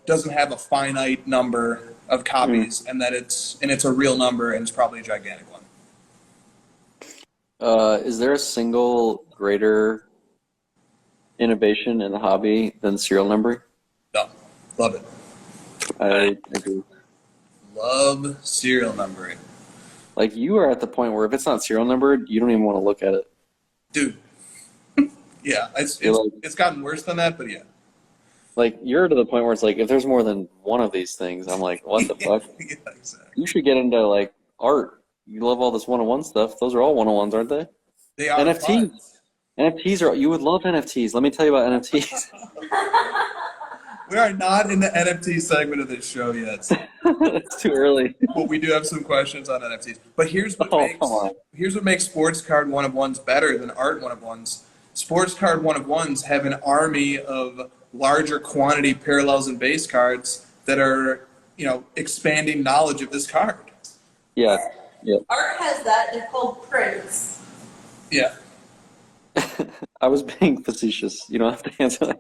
Speaker 2: doesn't have a finite number of copies and that it's a real number and it's probably a gigantic one.
Speaker 3: Is there a single greater innovation in the hobby than serial number?
Speaker 2: No. Love it.
Speaker 3: I agree.
Speaker 2: Love serial numbering.
Speaker 3: Like, you are at the point where if it's not serial numbered, you don't even want to look at it.
Speaker 2: Dude. Yeah, it's gotten worse than that, but yeah.
Speaker 3: Like, you're to the point where it's like, if there's more than one of these things, I'm like, what the fuck?
Speaker 2: Yeah, exactly.
Speaker 3: You should get into, like, art. You love all this one-on-one stuff. Those are all one-on-ones, aren't they?
Speaker 2: They are
Speaker 3: NFTs.
Speaker 2: fun.
Speaker 3: NFTs are, you would love NFTs. Let me tell you about NFTs.
Speaker 2: We are not in the NFT segment of this show yet.
Speaker 3: It's too early.
Speaker 2: But we do have some questions on NFTs. But here's what
Speaker 3: come
Speaker 2: makes sports card one-of-ones better than art one-of-ones. Sports card one-of-ones have an army of larger quantity parallels and base cards that are, expanding knowledge of this card.
Speaker 3: Yeah.
Speaker 4: Art has that. They're called prints.
Speaker 2: Yeah.
Speaker 3: I was being facetious. You don't have to answer that.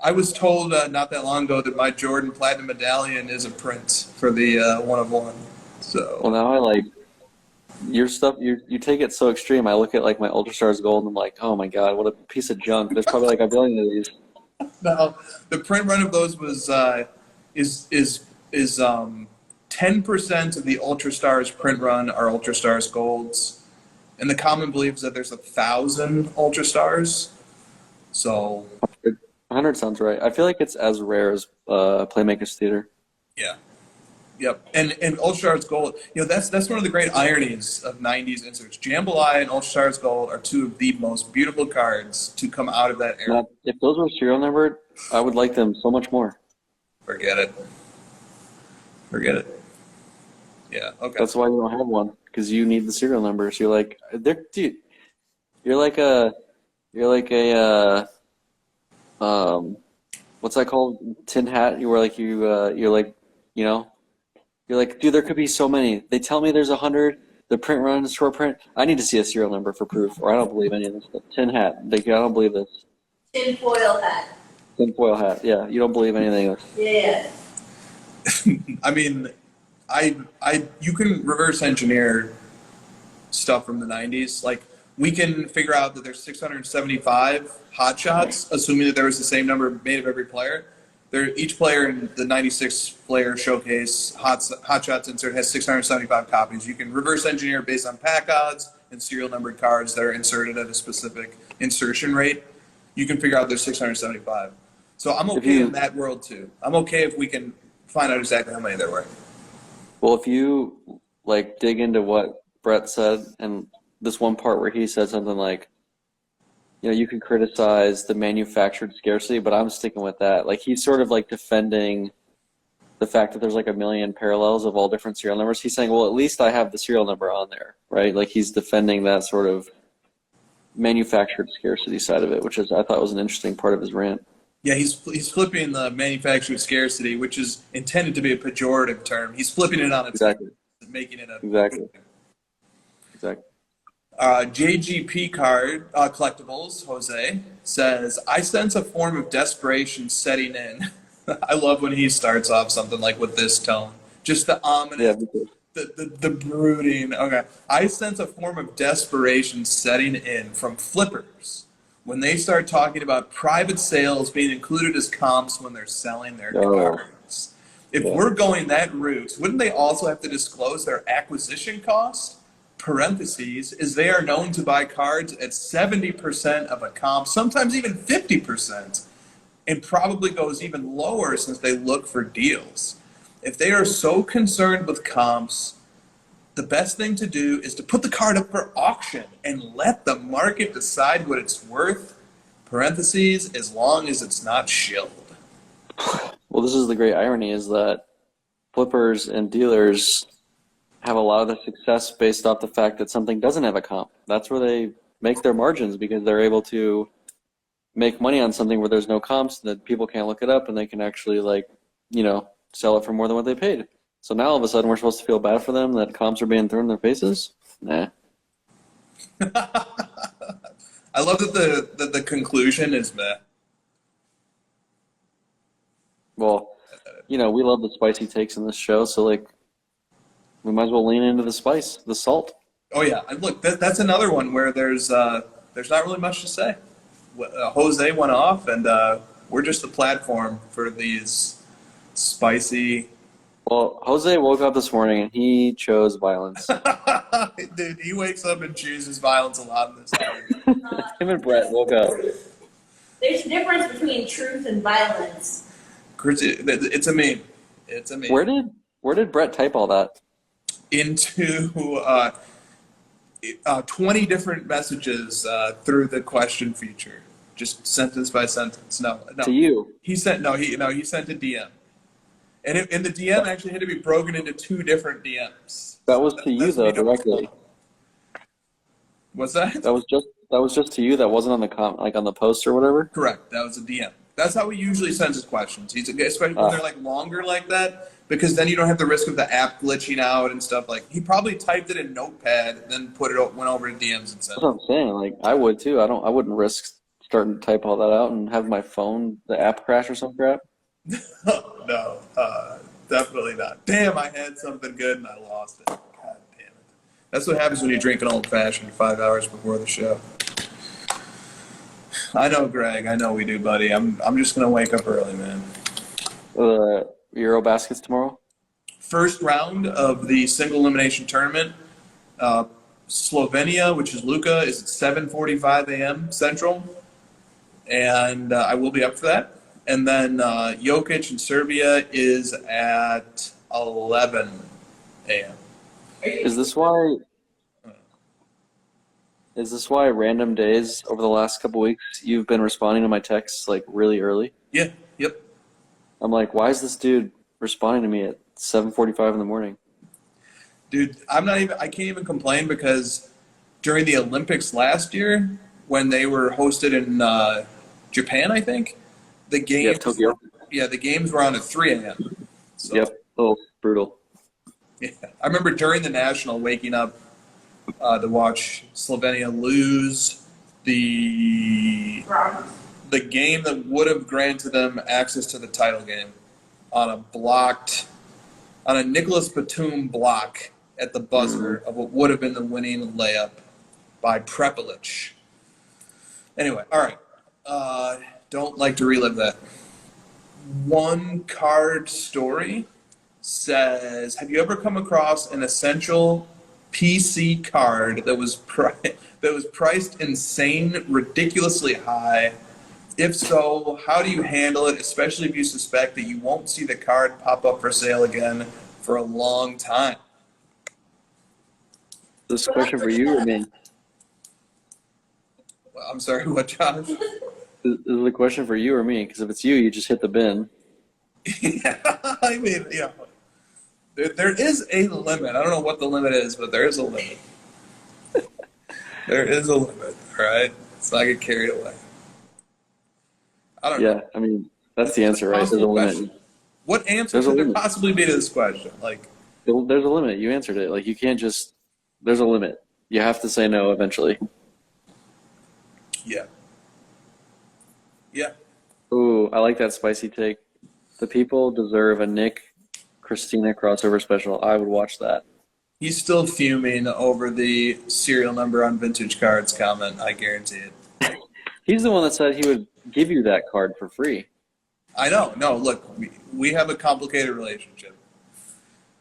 Speaker 2: I was told not that long ago that my Jordan Platinum Medallion is a print for the one-of-one. So.
Speaker 3: Well, now I like your stuff. You take it so extreme. I look at like my Ultra Stars Gold and I'm like, oh my god, what a piece of junk. There's probably like a billion of these.
Speaker 2: No, the print run of those was is 10% of the Ultra Stars print run are Ultra Stars Golds, and the common belief is that there's 1,000 Ultra Stars. So
Speaker 3: 100 sounds right. I feel like it's as rare as Playmakers Theater.
Speaker 2: Yeah. Yep. And Ultra Stars Gold, that's one of the great ironies of 90s inserts. Jambalaya and Ultra Stars Gold are two of the most beautiful cards to come out of that era.
Speaker 3: Now, if those were serial numbered, I would like them so much more.
Speaker 2: Forget it. Yeah, okay.
Speaker 3: That's why you don't have one, because you need the serial number. So you're like, dude, you're like a what's that called? Tin hat. You're like, dude, there could be so many. They tell me there's 100. The print run is short print. I need to see a serial number for proof, or I don't believe any of this stuff. Tin hat. I don't believe this.
Speaker 4: Tin foil hat.
Speaker 3: Tin foil hat. Yeah, you don't believe anything else.
Speaker 4: Yeah.
Speaker 2: I mean, you can reverse engineer stuff from the 90s. Like, we can figure out that there's 675 hot shots, assuming that there was the same number made of every player. Each player in the 96 player showcase hot shots insert has 675 copies. You can reverse engineer based on pack odds and serial numbered cards that are inserted at a specific insertion rate. You can figure out there's 675. So I'm okay in that world too. I'm okay if we can find out exactly how many there were.
Speaker 3: Well, if you like dig into what Brett said and this one part where he said something like, you can criticize the manufactured scarcity, but I'm sticking with that. Like he's sort of like defending the fact that there's like a million parallels of all different serial numbers. He's saying, well, at least I have the serial number on there, right? Like he's defending that sort of manufactured scarcity side of it, which is I thought was an interesting part of his rant.
Speaker 2: Yeah, he's flipping the manufactured scarcity, which is intended to be a pejorative term. He's flipping it on its head, making it a
Speaker 3: Exactly.
Speaker 2: JGP card collectibles. Jose says, "I sense a form of desperation setting in." I love when he starts off something like with this tone, just the ominous, the brooding. Okay, I sense a form of desperation setting in from flippers when they start talking about private sales being included as comps when they're selling their cards. If we're going that route, wouldn't they also have to disclose their acquisition cost? Parentheses, is they are known to buy cards at 70% of a comp, sometimes even 50%, and probably goes even lower since they look for deals. If they are so concerned with comps, the best thing to do is to put the card up for auction and let the market decide what it's worth, parentheses, as long as it's not shilled.
Speaker 3: Well, this is the great irony is that flippers and dealers have a lot of the success based off the fact that something doesn't have a comp. That's where they make their margins because they're able to make money on something where there's no comps that people can't look it up and they can actually sell it for more than what they paid. So now all of a sudden we're supposed to feel bad for them that comps are being thrown in their faces? Nah.
Speaker 2: I love that the conclusion is meh.
Speaker 3: Well, we love the spicy takes in this show, so we might as well lean into the spice, the salt.
Speaker 2: Oh yeah, and look, that's another one where there's not really much to say. Jose went off, and we're just the platform for these spicy.
Speaker 3: Well, Jose woke up this morning and he chose violence.
Speaker 2: Dude, he wakes up and chooses violence a lot in this time.
Speaker 3: Him and Brett woke up.
Speaker 4: There's a difference between truth and violence.
Speaker 2: It's a meme. It's a meme.
Speaker 3: Where did Brett type all that?
Speaker 2: Into 20 different messages through the question feature, just sentence by sentence. No.
Speaker 3: To you.
Speaker 2: He sent a DM, and the DM actually had to be broken into 2 different DMs.
Speaker 3: That was to you though, directly.
Speaker 2: What's that?
Speaker 3: That was just to you. That wasn't on the on the post or whatever.
Speaker 2: Correct. That was a DM. That's how he usually sends his questions. Especially when they're longer like that. Because then you don't have the risk of the app glitching out and stuff. He probably typed it in Notepad, then went over to DMs and sent it.
Speaker 3: That's what I'm saying. I would too. I wouldn't risk starting to type all that out and have my phone, the app crash or some crap.
Speaker 2: No, definitely not. Damn, I had something good and I lost it. God damn it. That's what happens when you drink an old fashioned 5 hours before the show. I know, Greg. I know we do, buddy. I'm just gonna wake up early, man.
Speaker 3: Euro baskets tomorrow?
Speaker 2: First round of the single elimination tournament. Slovenia, which is Luka, is at 7:45 a.m. Central. And I will be up for that. And then Jokic in Serbia is at 11 a.m.
Speaker 3: Is this why random days over the last couple weeks you've been responding to my texts really early?
Speaker 2: Yeah, yep.
Speaker 3: I'm like, why is this dude responding to me at 7:45 in the morning?
Speaker 2: Dude, I can't even complain because during the Olympics last year, when they were hosted in Japan, I think, the games,
Speaker 3: Tokyo.
Speaker 2: Yeah, the games were on at 3 a.m. So,
Speaker 3: Yep, brutal.
Speaker 2: Yeah, I remember during the national waking up to watch Slovenia lose the game that would have granted them access to the title game on a Nicholas Batum block at the buzzer of what would have been the winning layup by Prepelic. Anyway, all right. Don't like to relive that. One card story says, have you ever come across an essential PC card that was priced insane, ridiculously high? If so, how do you handle it, especially if you suspect that you won't see the card pop up for sale again for a long time?
Speaker 3: This question for you or me?
Speaker 2: I'm sorry, what, Josh?
Speaker 3: Is it a question for you or me? Because if it's you, you just hit the bin.
Speaker 2: Yeah, I mean, there is a limit. I don't know what the limit is, but there is a limit. There is a limit, all right? Let's not get carried away. I don't know.
Speaker 3: Yeah, I mean, that's the answer, right? There's a limit.
Speaker 2: What answer
Speaker 3: There's a
Speaker 2: could there
Speaker 3: limit.
Speaker 2: possibly be to this question? Like,
Speaker 3: There's a limit. You answered it. Like, you can't just, there's a limit. You have to say no eventually.
Speaker 2: yeah. Yeah.
Speaker 3: Ooh, I like that spicy take. The people deserve a Nick Christina crossover special. I would watch that.
Speaker 2: He's still fuming over the serial number on vintage cards comment, I guarantee it.
Speaker 3: He's the one that said he would give you that card for free.
Speaker 2: I know. No, look, we have a complicated relationship.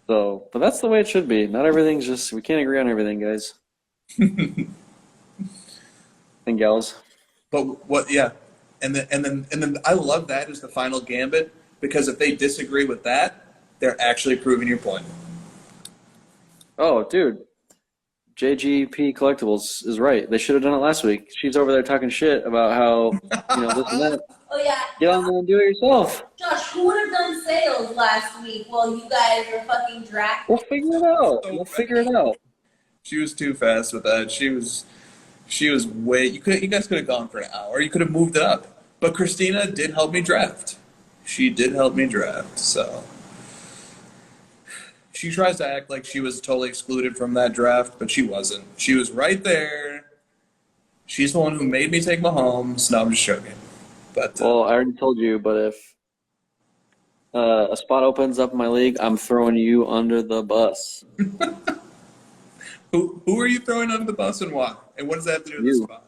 Speaker 3: So, but that's the way it should be. Not everything's just, we can't agree on everything, guys. And gals.
Speaker 2: But what? Yeah, and then I love that as the final gambit, because if they disagree with that, they're actually proving your point.
Speaker 3: Oh, dude. JGP Collectibles is right. They should have done it last week. She's over there talking shit about how, this and that.
Speaker 4: Oh yeah.
Speaker 3: Get on there and do it yourself.
Speaker 4: Josh, who would have done sales last week while you guys were fucking drafting?
Speaker 3: We'll figure it out. We'll figure it out.
Speaker 2: She was too fast with that. She was way. You guys could have gone for an hour. You could have moved it up. But Christina did help me draft. She did help me draft. So she tries to act like she was totally excluded from that draft, but she wasn't. She was right there. She's the one who made me take Mahomes. No, I'm just joking. But
Speaker 3: Well, I already told you, but if a spot opens up in my league, I'm throwing you under the bus.
Speaker 2: who are you throwing under the bus and why? And what does that have to do with the
Speaker 3: You.
Speaker 2: spot?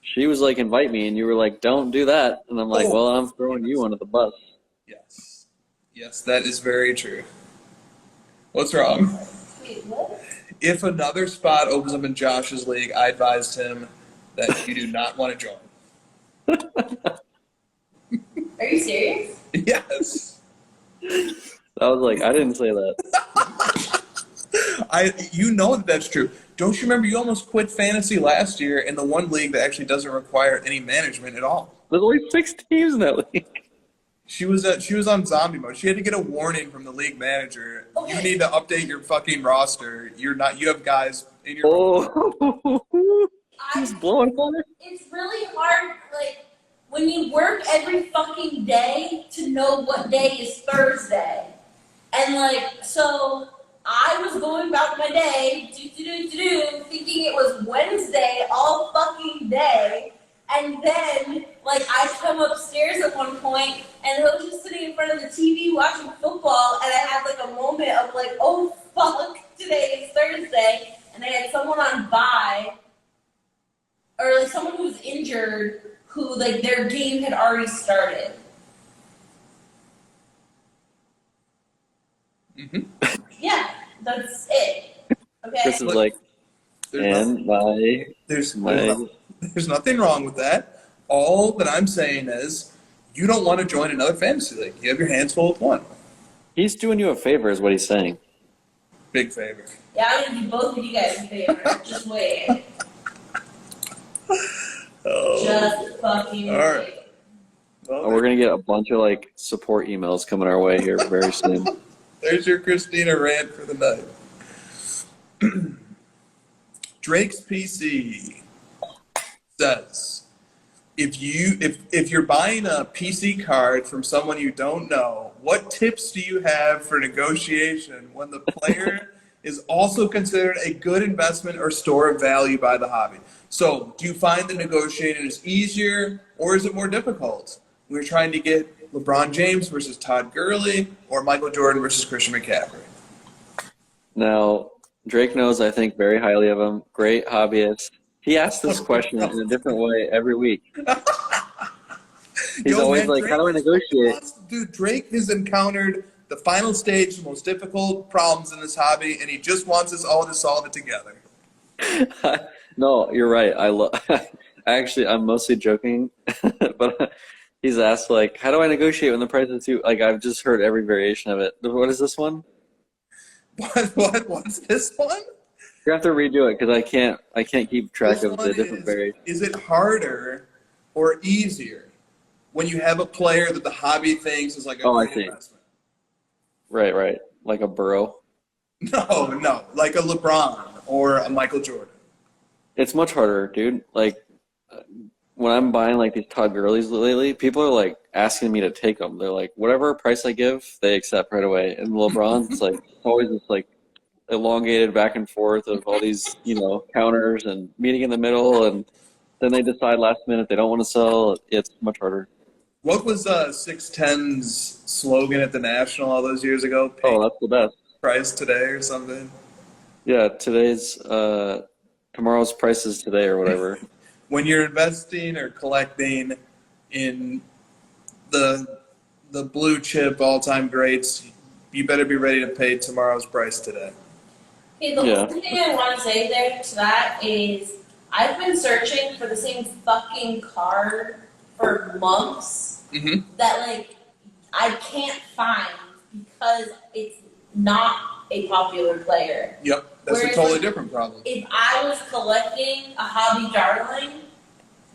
Speaker 3: She was like, invite me, and you were like, don't do that. And I'm like,
Speaker 2: Oh.
Speaker 3: well, I'm throwing you under the bus.
Speaker 2: Yes. Yes, that is very true. What's wrong?
Speaker 4: Wait, what?
Speaker 2: If another spot opens up in Josh's league, I advised him that you do not want to join.
Speaker 4: Are you serious?
Speaker 2: Yes.
Speaker 3: I was like, I didn't say that.
Speaker 2: You know that's true. Don't you remember you almost quit fantasy last year in the one league that actually doesn't require any management at all?
Speaker 3: There's only 6 teams in that league.
Speaker 2: She was on zombie mode. She had to get a warning from the league manager. You
Speaker 4: Okay.
Speaker 2: need to update your fucking roster. You have guys in your
Speaker 3: Oh, he's blowing fire.
Speaker 4: It's really hard, like, when you work every fucking day to know what day is Thursday. And, like, so I was going about my day, thinking it was Wednesday all fucking day. And then, like, I come upstairs at one point, and I was just sitting in front of the TV watching football, and I had, like, a moment of, like, oh, fuck, today is Thursday. And I had someone on bye, or, like, someone who was injured, who, like, their game had already started.
Speaker 2: Mm-hmm.
Speaker 4: Yeah, that's it. Okay?
Speaker 3: Chris is like, and
Speaker 2: There's
Speaker 3: my
Speaker 2: nothing wrong with that. All that I'm saying is you don't want to join another fantasy league. You have your hands full with one.
Speaker 3: he's doing you a favor, is what he's saying.
Speaker 2: Big favor.
Speaker 4: Yeah, I'm gonna do both of you guys a favor. Just wait.
Speaker 2: Oh.
Speaker 4: Just fucking
Speaker 2: All right.
Speaker 4: wait.
Speaker 2: Well,
Speaker 3: We're gonna get a bunch of like support emails coming our way here very soon.
Speaker 2: there's your Christina rant for the night. Drake's PC says, if you're buying a PC card from someone you don't know, what tips do you have for negotiation when the player is also considered a good investment or store of value by the hobby? So, do you find the negotiating is easier or is it more difficult? We're trying to get LeBron James versus Todd Gurley or Michael Jordan versus Christian McCaffrey.
Speaker 3: Now, Drake knows I think very highly of him. Great hobbyist. He asks this question in a different way every week. He's always
Speaker 2: man,
Speaker 3: like,
Speaker 2: Drake
Speaker 3: how do I negotiate?
Speaker 2: Dude, Drake has encountered the final stage, the most difficult problems in this hobby, and he just wants us all to solve it together.
Speaker 3: No, you're right. I'm mostly joking, but he's asked like, how do I negotiate when the price is too? Like, I've just heard every variation of it. What is this one?
Speaker 2: What's this one?
Speaker 3: You have to redo it because I can't keep track
Speaker 2: This
Speaker 3: of the
Speaker 2: one
Speaker 3: different variations.
Speaker 2: is it harder or easier when you have a player that the hobby thinks is like a
Speaker 3: Oh, I
Speaker 2: great
Speaker 3: see.
Speaker 2: investment?
Speaker 3: Right. Like a Burrow.
Speaker 2: No, like a LeBron or a Michael Jordan.
Speaker 3: It's much harder, dude. Like when I'm buying like these Todd Gurley's lately, people are like asking me to take them. They're like, whatever price I give, they accept right away. And LeBron, it's like always this like elongated back and forth of all these, counters and meeting in the middle, and then they decide last minute they don't want to sell. It's much harder.
Speaker 2: What was 610's slogan at the National all those years ago? Pay
Speaker 3: Oh, that's the best.
Speaker 2: price today or something?
Speaker 3: Yeah, tomorrow's prices today or whatever.
Speaker 2: When you're investing or collecting in the blue chip all-time greats, you better be ready to pay tomorrow's price today.
Speaker 4: Okay, the only thing I want to say there to that is I've been searching for the same fucking card for months that like I can't find because it's not a popular player.
Speaker 2: Yep, that's
Speaker 4: Whereas,
Speaker 2: a totally different problem.
Speaker 4: If I was collecting a hobby darling,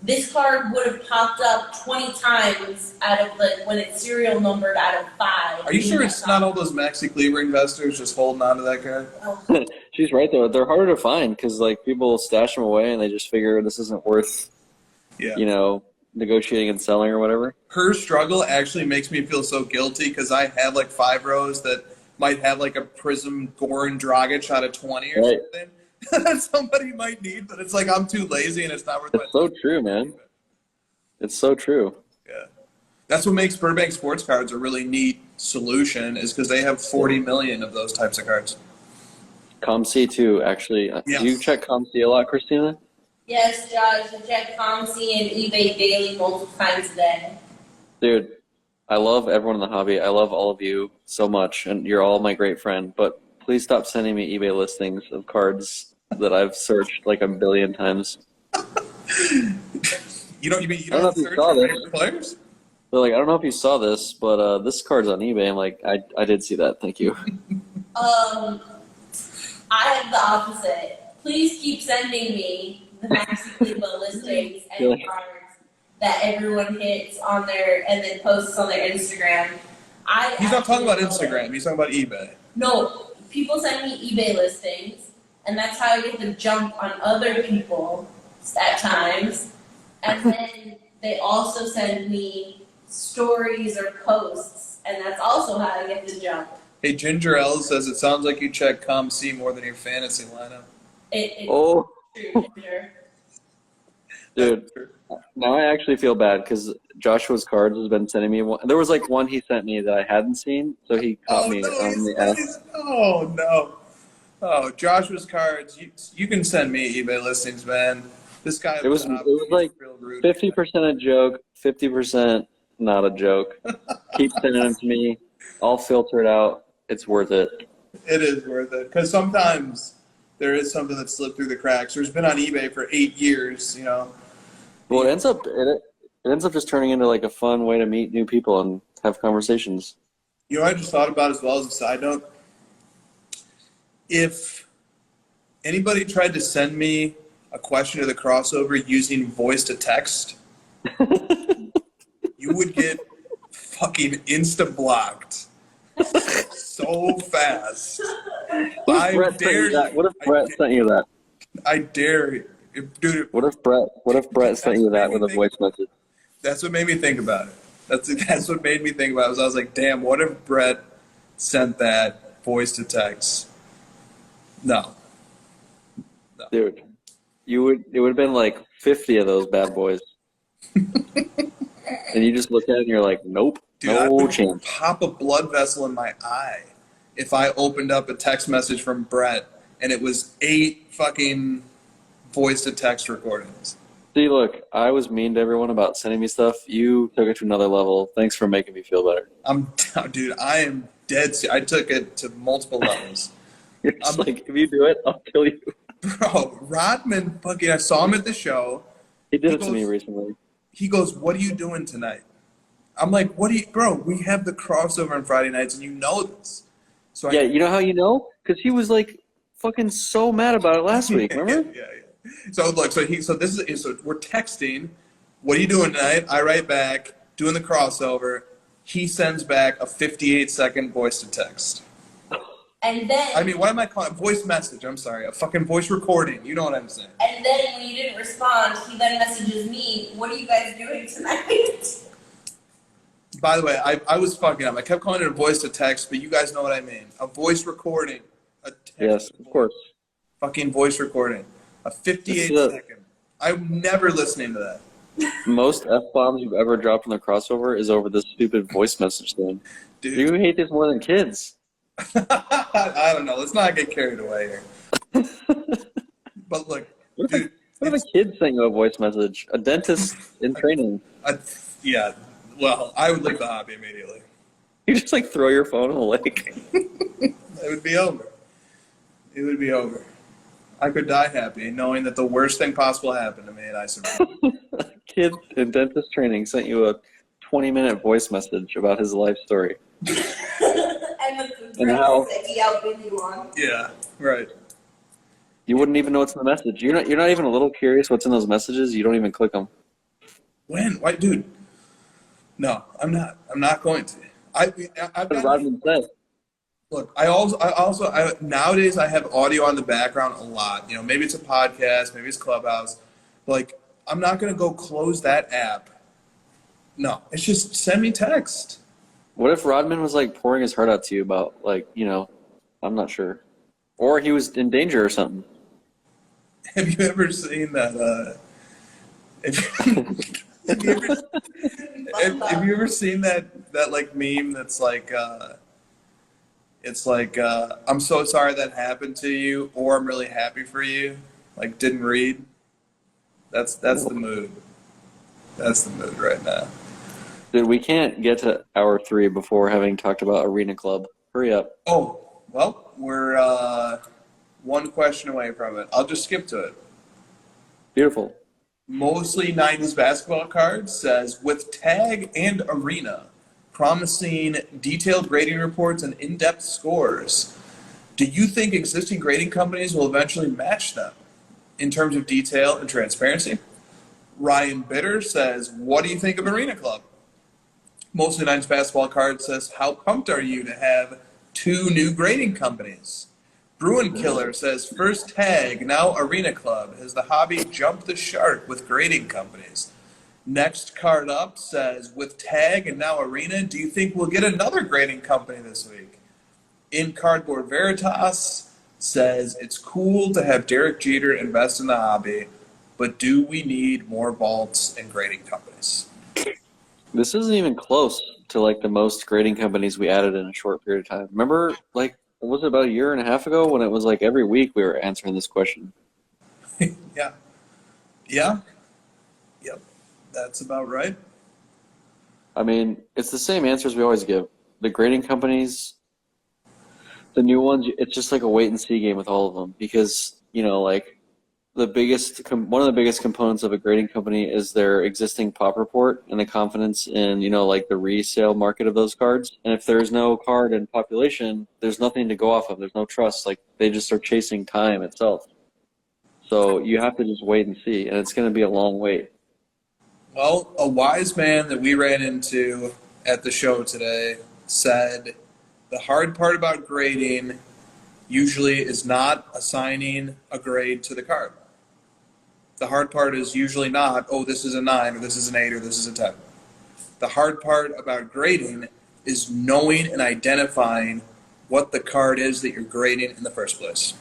Speaker 4: this card would have popped up 20 times out of like when it's serial numbered out of 5.
Speaker 2: Are you sure it's not all those Maxi Cleaver investors just holding on to that card?
Speaker 3: She's right though. They're harder to find because like people stash them away and they just figure this isn't worth, negotiating and selling or whatever.
Speaker 2: Her struggle actually makes me feel so guilty because I have like 5 rows that might have like a Prism Goran Dragic out of 20 or something that somebody might need, but it's like I'm too lazy and it's not worth it.
Speaker 3: It's so true, man. It's so true.
Speaker 2: Yeah. That's what makes Burbank Sports Cards a really neat solution is because they have 40 million of those types of cards.
Speaker 3: ComC too, actually.
Speaker 2: Yes.
Speaker 3: Do you check ComC a lot, Christina?
Speaker 4: Yes, Josh, I check ComC and eBay daily multiple times a day.
Speaker 3: Dude, I love everyone in the hobby. I love all of you so much, and you're all my great friend. But please stop sending me eBay listings of cards that I've searched like a billion times.
Speaker 2: You don't
Speaker 3: I don't know
Speaker 2: search
Speaker 3: if you
Speaker 2: for
Speaker 3: saw this.
Speaker 2: favorite players?
Speaker 3: They're like, I don't know if you saw this, but this card's on eBay. I'm like, I did see that. Thank you.
Speaker 4: I have the opposite. Please keep sending me the Maxi Cleveland listings and cards that everyone hits on their and then posts on their Instagram.
Speaker 2: He's not talking about Instagram. He's talking about eBay.
Speaker 4: No, people send me eBay listings, and that's how I get the jump on other people at times. And then they also send me stories or posts, and that's also how I get the jump.
Speaker 2: Hey, Ginger L says it sounds like you check ComC more than your fantasy lineup.
Speaker 4: It's
Speaker 3: Oh,
Speaker 4: true, Ginger.
Speaker 3: dude. Now I actually feel bad because Joshua's cards has been sending me one. There was like one he sent me that I hadn't seen, so he caught me on the ass.
Speaker 2: Oh, no. Oh, Joshua's cards. You can send me eBay listings, man. This guy.
Speaker 3: It was like 50% a joke, 50% not a joke. Keep sending them to me. I'll filter it out. It's worth it.
Speaker 2: It is worth it because sometimes there is something that slipped through the cracks. There's been on eBay for 8 years,
Speaker 3: Well, it ends up just turning into like a fun way to meet new people and have conversations.
Speaker 2: I just thought about as well as a side note. If anybody tried to send me a question to the crossover using voice to text, you would get fucking insta-blocked so fast.
Speaker 3: What if Brett sent you that?
Speaker 2: I dare you. Dude,
Speaker 3: What if Brett sent you that with a voice message?
Speaker 2: that's what made me think about it. That's what made me think about it. Was I was like, damn, what if Brett sent that voice to text? No.
Speaker 3: Dude, it would have been like 50 of those bad boys. And you just look at it and you're like, nope,
Speaker 2: Dude, I
Speaker 3: no
Speaker 2: would
Speaker 3: chance.
Speaker 2: pop a blood vessel in my eye if I opened up a text message from Brett and it was 8 fucking voice to text recordings.
Speaker 3: See, look, I was mean to everyone about sending me stuff. You took it to another level. Thanks for making me feel better.
Speaker 2: Dude, I am dead. I took it to multiple levels.
Speaker 3: You're just like, if you do it, I'll kill you.
Speaker 2: Bro, Rodman, fucking, I saw him at the show.
Speaker 3: He did it to me recently.
Speaker 2: He goes, what are you doing tonight? I'm like, bro, we have the crossover on Friday nights and you know this. So
Speaker 3: Yeah, you know how you know? Because he was like fucking so mad about it last week. Remember?
Speaker 2: Yeah. So look, so we're texting. What are you doing tonight? I write back, doing the crossover. He sends back a 58-second voice to text.
Speaker 4: And then,
Speaker 2: I mean, what am I calling? Voice message. I'm sorry, a fucking voice recording. You know what I'm saying?
Speaker 4: and then when you didn't respond, he then messages me, "What are you guys doing tonight?"
Speaker 2: By the way, I was fucking up. I kept calling it a voice to text, but you guys know what I mean. A voice recording. A text
Speaker 3: Yes, of course.
Speaker 2: Fucking voice recording. A 58 second. I'm never listening to that.
Speaker 3: Most F-bombs you've ever dropped in the crossover is over this stupid voice message thing.
Speaker 2: Dude.
Speaker 3: You hate this more than kids.
Speaker 2: I don't know. Let's not get carried away here. But look, dude.
Speaker 3: What if a kid sent you a voice message? A dentist in training.
Speaker 2: Yeah. Well, I would leave the hobby immediately.
Speaker 3: You just like throw your phone in the lake.
Speaker 2: It would be over. It would be over. I could die happy knowing that the worst thing possible happened to me and I survived.
Speaker 3: Kid in dentist training sent you a 20-minute voice message about his life story.
Speaker 4: And the
Speaker 3: And how-
Speaker 4: that he outbid you on.
Speaker 2: Yeah, right.
Speaker 3: You wouldn't even know what's in the message. You're not even a little curious what's in those messages. You don't even click them.
Speaker 2: When? Why, dude? No, I'm not. I'm not going to. I've
Speaker 3: What did
Speaker 2: got,
Speaker 3: Rodman say?
Speaker 2: look. I nowadays I have audio on the background a lot. You know, maybe it's a podcast, maybe it's Clubhouse. Like, I'm not gonna go close that app. No, it's just send me text.
Speaker 3: What if Rodman was like pouring his heart out to you about like, I'm not sure. Or he was in danger or something.
Speaker 2: Have you ever seen that? Have you ever seen that like meme that's like it's like I'm so sorry that happened to you, or I'm really happy for you. Like, didn't read. That's the mood. That's the mood right now.
Speaker 3: Dude, we can't get to hour 3 before having talked about Arena Club. Hurry up.
Speaker 2: Oh, well, we're one question away from it. I'll just skip to it.
Speaker 3: Beautiful.
Speaker 2: Mostly 90s basketball cards says, with tag and arena, promising detailed grading reports and in-depth scores. Do you think existing grading companies will eventually match them in terms of detail and transparency? Ryan Bitter says, what do you think of Arena Club? Mostly 90s basketball cards says, how pumped are you to have 2 new grading companies? Bruin Killer says, first tag, now Arena Club. Has the hobby jumped the shark with grading companies? Next card up says, with tag and now Arena, do you think we'll get another grading company this week? In Cardboard Veritas says, it's cool to have Derek Jeter invest in the hobby, but do we need more vaults and grading companies?
Speaker 3: This isn't even close to like the most grading companies we added in a short period of time. Remember, like, was it about a year and a half ago when it was like every week we were answering this question?
Speaker 2: Yeah. Yep. That's about right.
Speaker 3: I mean, it's the same answers we always give. The grading companies, the new ones, it's just like a wait and see game with all of them because, like one of the biggest components of a grading company is their existing pop report and the confidence in, like the resale market of those cards. And if there's no card in population, there's nothing to go off of. There's no trust. Like they just are chasing time itself. So you have to just wait and see, and it's going to be a long wait.
Speaker 2: Well, a wise man that we ran into at the show today said the hard part about grading usually is not assigning a grade to the card. The hard part is usually not, oh, this is a 9 or this is an 8 or this is a 10. The hard part about grading is knowing and identifying what the card is that you're grading in the first place.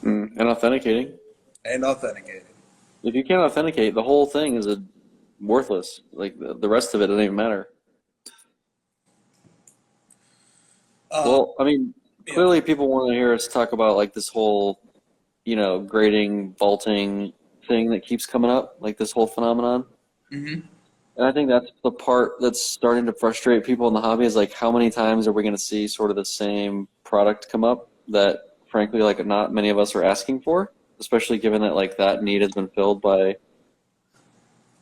Speaker 3: And authenticating.
Speaker 2: If
Speaker 3: you can't authenticate, the whole thing is worthless. Like the rest of it doesn't even matter. Well, I mean, clearly people want to hear us talk about like this whole, grading, vaulting thing that keeps coming up, like this whole phenomenon.
Speaker 2: Mm-hmm.
Speaker 3: And I think that's the part that's starting to frustrate people in the hobby is like how many times are we going to see sort of the same product come up that frankly like not many of us are asking for, especially given that like that need has been filled by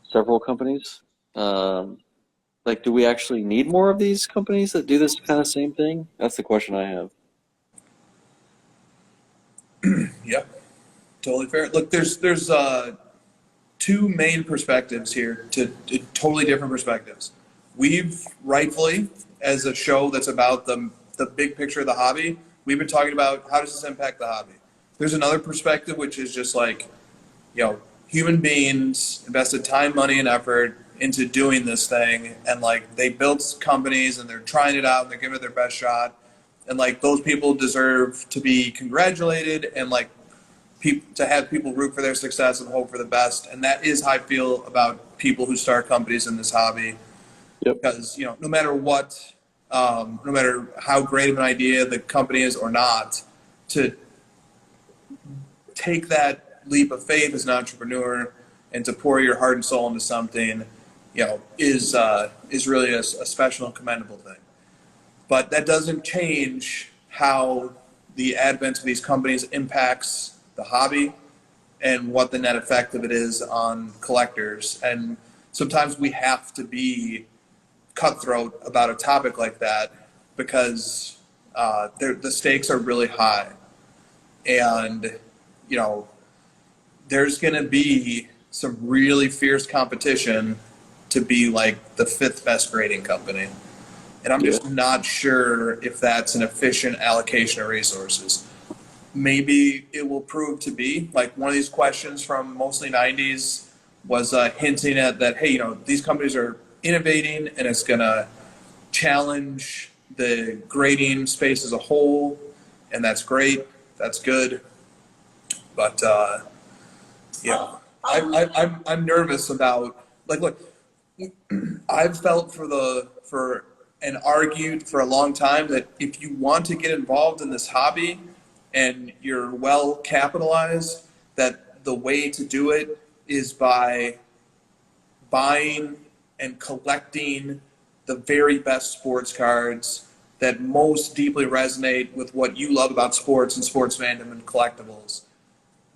Speaker 3: several companies. Like, do we actually need more of these companies that do this kind of same thing? That's the question I have.
Speaker 2: Yeah, totally fair. Look, there's two main perspectives here, to totally different perspectives. We've rightfully, as a show that's about the big picture of the hobby, we've been talking about how does this impact the hobby. There's another perspective which is just like, human beings invested time, money, and effort into doing this thing, and like they built companies and they're trying it out and they're giving it their best shot, and like those people deserve to be congratulated and like to have people root for their success and hope for the best. And that is how I feel about people who start companies in this hobby.
Speaker 3: Yep.
Speaker 2: Because no matter what, no matter how great of an idea the company is or not, to take that leap of faith as an entrepreneur and to pour your heart and soul into something, is really a special and commendable thing. But that doesn't change how the advent of these companies impacts the hobby and what the net effect of it is on collectors. And sometimes we have to be cutthroat about a topic like that because the stakes are really high. And, there's going to be some really fierce competition to be like the fifth best grading company. And I'm just not sure if that's an efficient allocation of resources. Maybe it will prove to be. Like one of these questions from mostly 90s was hinting at that, hey, these companies are innovating and it's going to challenge the grading space as a whole. And that's great. That's good. But, I'm nervous about, like, look, I've felt and argued for a long time that if you want to get involved in this hobby and you're well capitalized, that the way to do it is by buying and collecting the very best sports cards that most deeply resonate with what you love about sports and sports fandom and collectibles.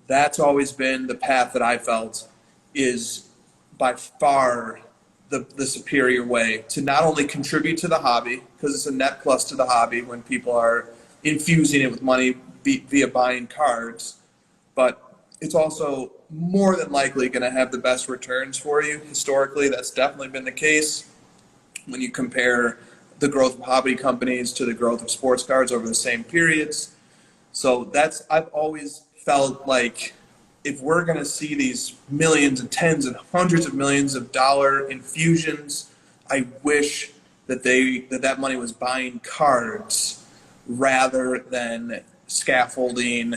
Speaker 2: That's always been the path that I felt is by far the superior way to not only contribute to the hobby, because it's a net plus to the hobby when people are infusing it with money via buying cards, but it's also more than likely going to have the best returns for you. Historically, that's definitely been the case when you compare the growth of hobby companies to the growth of sports cards over the same periods. So I've always felt like if we're going to see these millions and tens and hundreds of millions of dollar infusions, I wish that that money was buying cards rather than scaffolding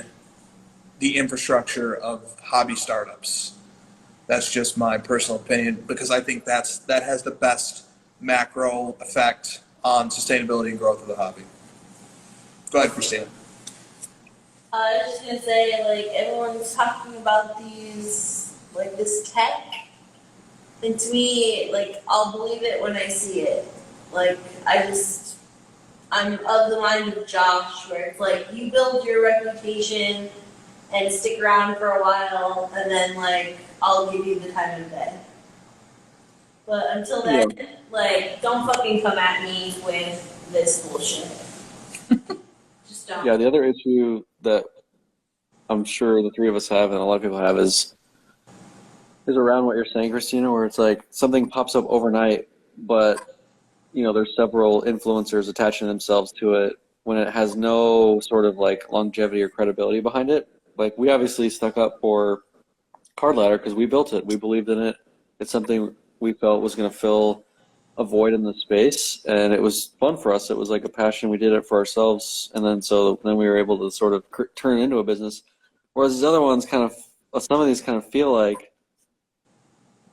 Speaker 2: the infrastructure of hobby startups. That's just my personal opinion, because I think that has the best macro effect on sustainability and growth of the hobby. Go ahead, Christina.
Speaker 4: I was just gonna say, like, everyone's talking about this tech, and to me, like, I'll believe it when I see it. Like, I'm of the mind of Josh, where it's like, you build your reputation and stick around for a while, and then, like, I'll give you the time of day. But until then, like, don't fucking come at me with this bullshit. Just don't.
Speaker 3: Yeah, the other issue that I'm sure the three of us have and a lot of people have is around what you're saying, Christina, where it's like something pops up overnight, but there's several influencers attaching themselves to it when it has no sort of like longevity or credibility behind it. Like we obviously stuck up for Card Ladder because we built it. We believed in it. It's something we felt was going to fill a void in the space, and it was fun for us. It was like a passion. We did it for ourselves, and then we were able to sort of turn it into a business. Whereas these other ones some of these kind of feel like,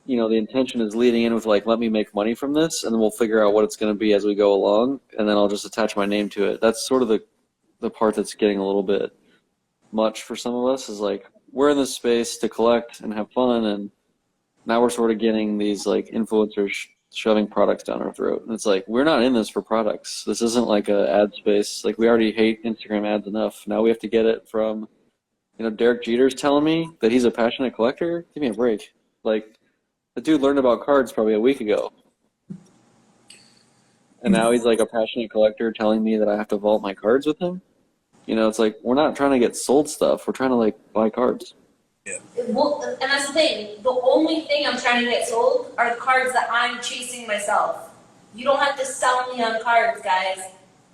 Speaker 3: the intention is leading in with like, let me make money from this, and then we'll figure out what it's going to be as we go along, and then I'll just attach my name to it. That's sort of the part that's getting a little bit much for some of us, is like, we're in this space to collect and have fun, and now we're sort of getting these like influencers shoving products down our throat. And it's like, we're not in this for products. This isn't like a ad space. Like we already hate Instagram ads enough. Now we have to get it from, Derek Jeter's telling me that he's a passionate collector. Give me a break. Like the dude learned about cards probably a week ago. And now he's like a passionate collector telling me that I have to vault my cards with him. You know, it's like we're not trying to get sold stuff. We're trying to like buy cards.
Speaker 4: Well, and that's the thing. The only thing I'm trying to get sold are the cards that I'm chasing myself. You don't have to sell me on cards, guys.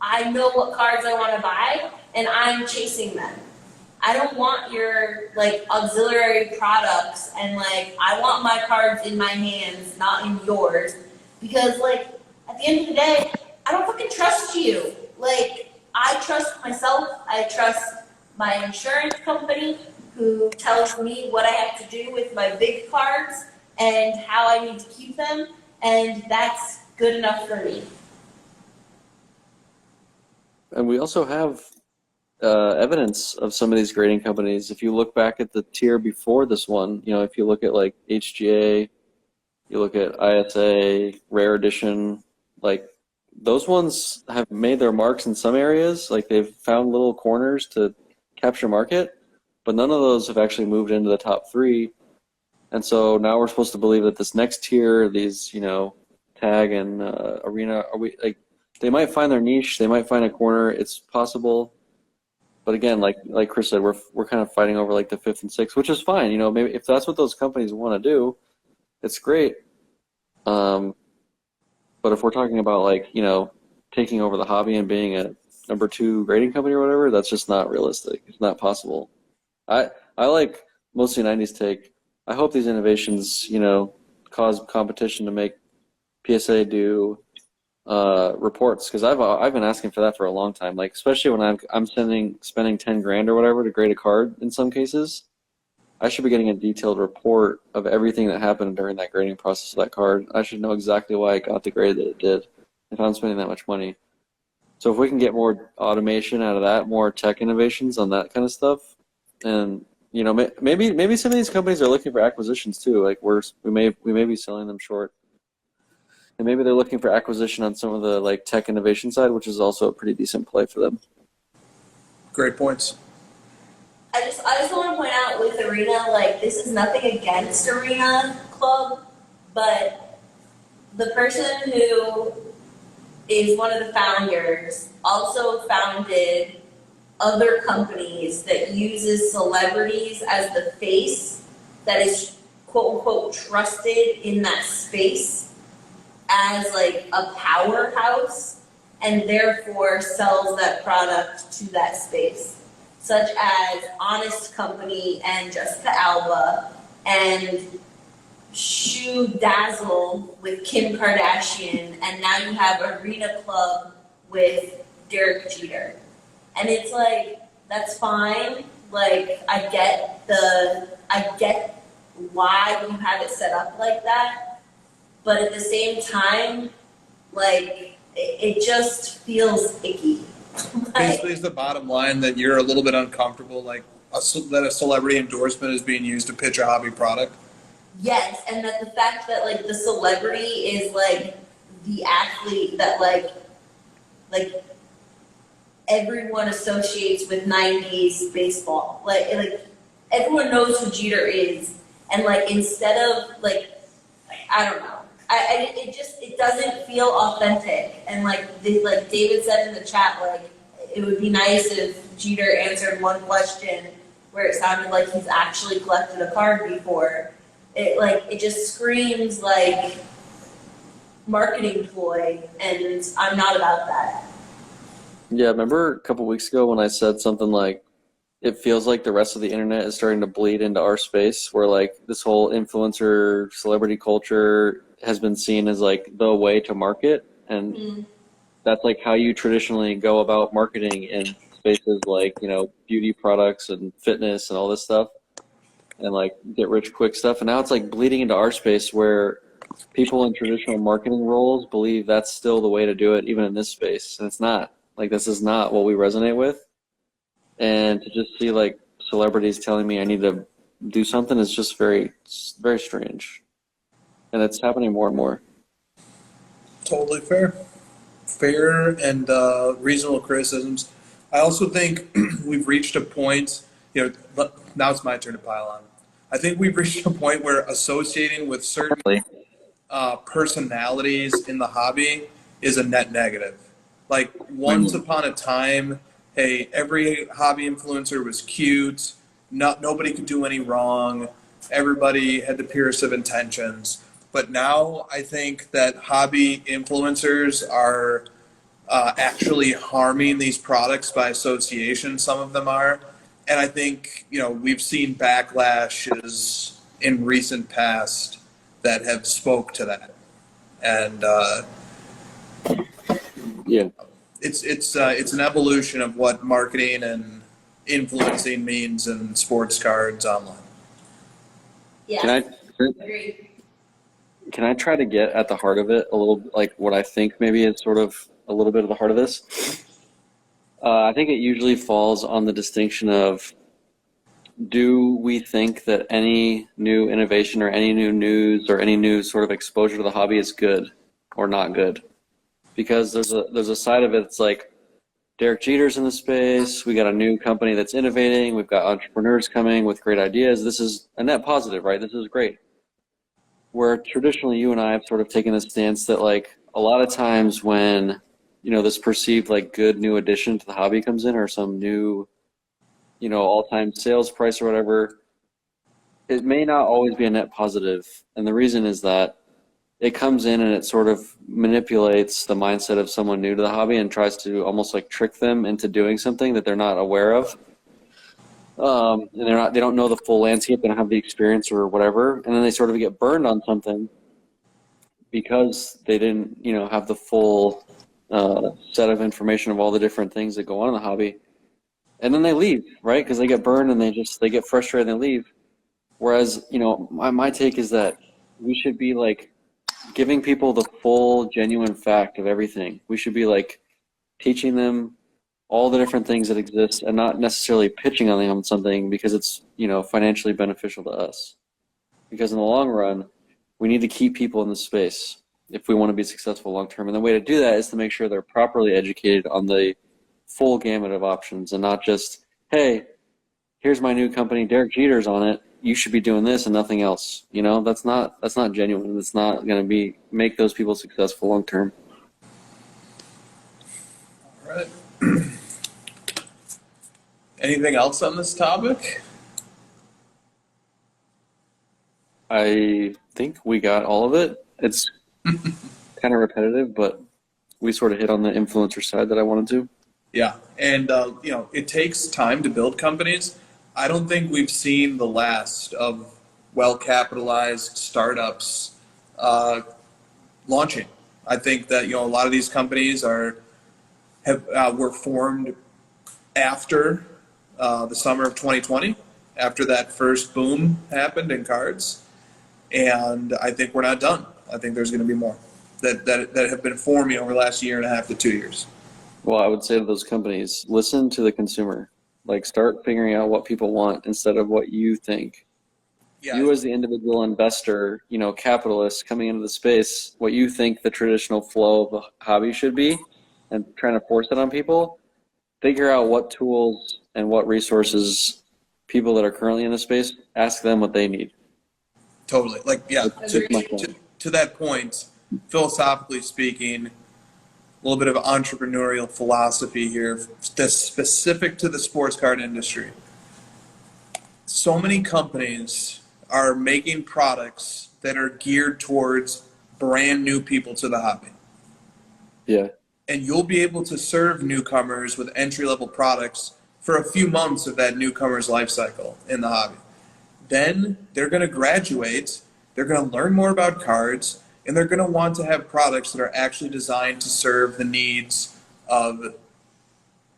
Speaker 4: I know what cards I want to buy, and I'm chasing them. I don't want your like auxiliary products, and like I want my cards in my hands, not in yours, because like at the end of the day, I don't fucking trust you. Like I trust myself. I trust my insurance company, who tells me what I have to do with my big cards and how I need to keep them, and that's good enough for me.
Speaker 3: And we also have evidence of some of these grading companies. If you look back at the tier before this one, you know, if you look at like HGA, you look at ISA, Rare Edition, like those ones have made their marks in some areas. Like they've found little corners to capture market, but none of those have actually moved into the top 3. And so now we're supposed to believe that this next tier, these, you know, Tag and Arena, are we like they might find their niche, they might find a corner. It's possible, but again, like Chris said, we're kind of fighting over like the 5th and 6th, which is fine. You know, maybe if that's what those companies want to do, it's great. But if we're talking about like, you know, taking over the hobby and being a number 2 grading company or whatever, that's just not realistic. It's not possible. I like mostly 90s take. I hope these innovations, you know, cause competition to make PSA do reports, because I've been asking for that for a long time. Like especially when I'm spending $10,000 or whatever to grade a card. In some cases, I should be getting a detailed report of everything that happened during that grading process of that card. I should know exactly why it got the grade that it did if I'm spending that much money. So if we can get more automation out of that, more tech innovations on that kind of stuff, and you know, maybe some of these companies are looking for acquisitions too. Like we may be selling them short. And maybe they're looking for acquisition on some of the like tech innovation side, which is also a pretty decent play for them.
Speaker 2: Great points.
Speaker 4: I just want to point out with Arena, like this is nothing against Arena Club, but the person who is one of the founders also founded other companies that uses celebrities as the face that is quote unquote trusted in that space as like a powerhouse, and therefore sells that product to that space, such as Honest Company and Jessica Alba, and Shoe Dazzle with Kim Kardashian, and now you have Arena Club with Derek Jeter. And it's like, that's fine. Like, I get why you have it set up like that. But at the same time, like, it just feels icky.
Speaker 2: Basically, is the bottom line that you're a little bit uncomfortable, like that a celebrity endorsement is being used to pitch a hobby product?
Speaker 4: Yes, and that the fact that like the celebrity is like the athlete that like everyone associates with 90s baseball. Like everyone knows who Jeter is, and like instead of like I don't know. It doesn't feel authentic, and like David said in the chat, like it would be nice if Jeter answered one question where it sounded like he's actually collected a card before. It just screams like marketing ploy, and I'm not about that.
Speaker 3: Yeah, remember a couple weeks ago when I said something like, it feels like the rest of the internet is starting to bleed into our space, where like this whole influencer celebrity culture has been seen as like the way to market, and that's like how you traditionally go about marketing in spaces like, you know, beauty products and fitness and all this stuff, and like get rich quick stuff. And now it's like bleeding into our space where people in traditional marketing roles believe that's still the way to do it, even in this space, and it's not. Like, this is not what we resonate with. And to just see like celebrities telling me I need to do something is just very, very strange. And it's happening more and more.
Speaker 2: Totally fair. Fair and reasonable criticisms. I also think we've reached a point, you know, now it's my turn to pile on. I think we've reached a point where associating with certain personalities in the hobby is a net negative. Like, once upon a time, hey, every hobby influencer was cute, nobody could do any wrong, everybody had the purest of intentions. But now I think that hobby influencers are actually harming these products by association. Some of them are. And I think, we've seen backlashes in recent past that have spoke to that. And
Speaker 3: Yeah.
Speaker 2: it's an evolution of what marketing and influencing means in sports cards online.
Speaker 4: Yeah.
Speaker 3: Can I
Speaker 4: Agreed.
Speaker 3: can I try to get at the heart of it a little, like what I think maybe is sort of a little bit of the heart of this? I think it usually falls on the distinction of, do we think that any new innovation or any new news or any new sort of exposure to the hobby is good or not good? Because there's a side of it. It's like Derek Jeter's in the space. We got a new company that's innovating. We've got entrepreneurs coming with great ideas. This is a net positive, right? This is great. Where traditionally you and I have sort of taken this stance that, like, a lot of times when this perceived like good new addition to the hobby comes in, or some new all-time sales price or whatever, it may not always be a net positive. And the reason is that it comes in and it sort of manipulates the mindset of someone new to the hobby and tries to almost like trick them into doing something that they're not aware of. And they don't know the full landscape, they don't have the experience or whatever, and then they sort of get burned on something because they didn't have the full set of information of all the different things that go on in the hobby. And then they leave, right? Because they get burned and they get frustrated and they leave. Whereas, my take is that we should be like giving people the full, genuine fact of everything. We should be like teaching them all the different things that exist and not necessarily pitching on them on something because it's, financially beneficial to us. Because in the long run, we need to keep people in the space if we want to be successful long term. And the way to do that is to make sure they're properly educated on the full gamut of options and not just, hey, here's my new company, Derek Jeter's on it, you should be doing this and nothing else. That's not genuine. It's not going to make those people successful long term.
Speaker 2: All right. Anything else on this topic?
Speaker 3: I think we got all of it. It's kind of repetitive, but we sort of hit on the influencer side that I wanted to.
Speaker 2: Yeah, and it takes time to build companies. I don't think we've seen the last of well-capitalized startups launching. I think that a lot of these companies were formed after the summer of 2020, after that first boom happened in cards, and I think we're not done. I think there's going to be more that have been forming over the last year and a half to 2 years.
Speaker 3: Well, I would say to those companies, listen to the consumer. Like, start figuring out what people want instead of what you think. Yeah. You as the individual investor, capitalist coming into the space, what you think the traditional flow of a hobby should be and trying to force it on people, figure out what tools and what resources people that are currently in the space, ask them what they need.
Speaker 2: Totally. To that point, philosophically speaking, a little bit of entrepreneurial philosophy here that's specific to the sports card industry. So many companies are making products that are geared towards brand new people to the hobby.
Speaker 3: Yeah.
Speaker 2: And you'll be able to serve newcomers with entry-level products for a few months of that newcomer's life cycle in the hobby. Then they're going to graduate, they're going to learn more about cards, and they're going to want to have products that are actually designed to serve the needs of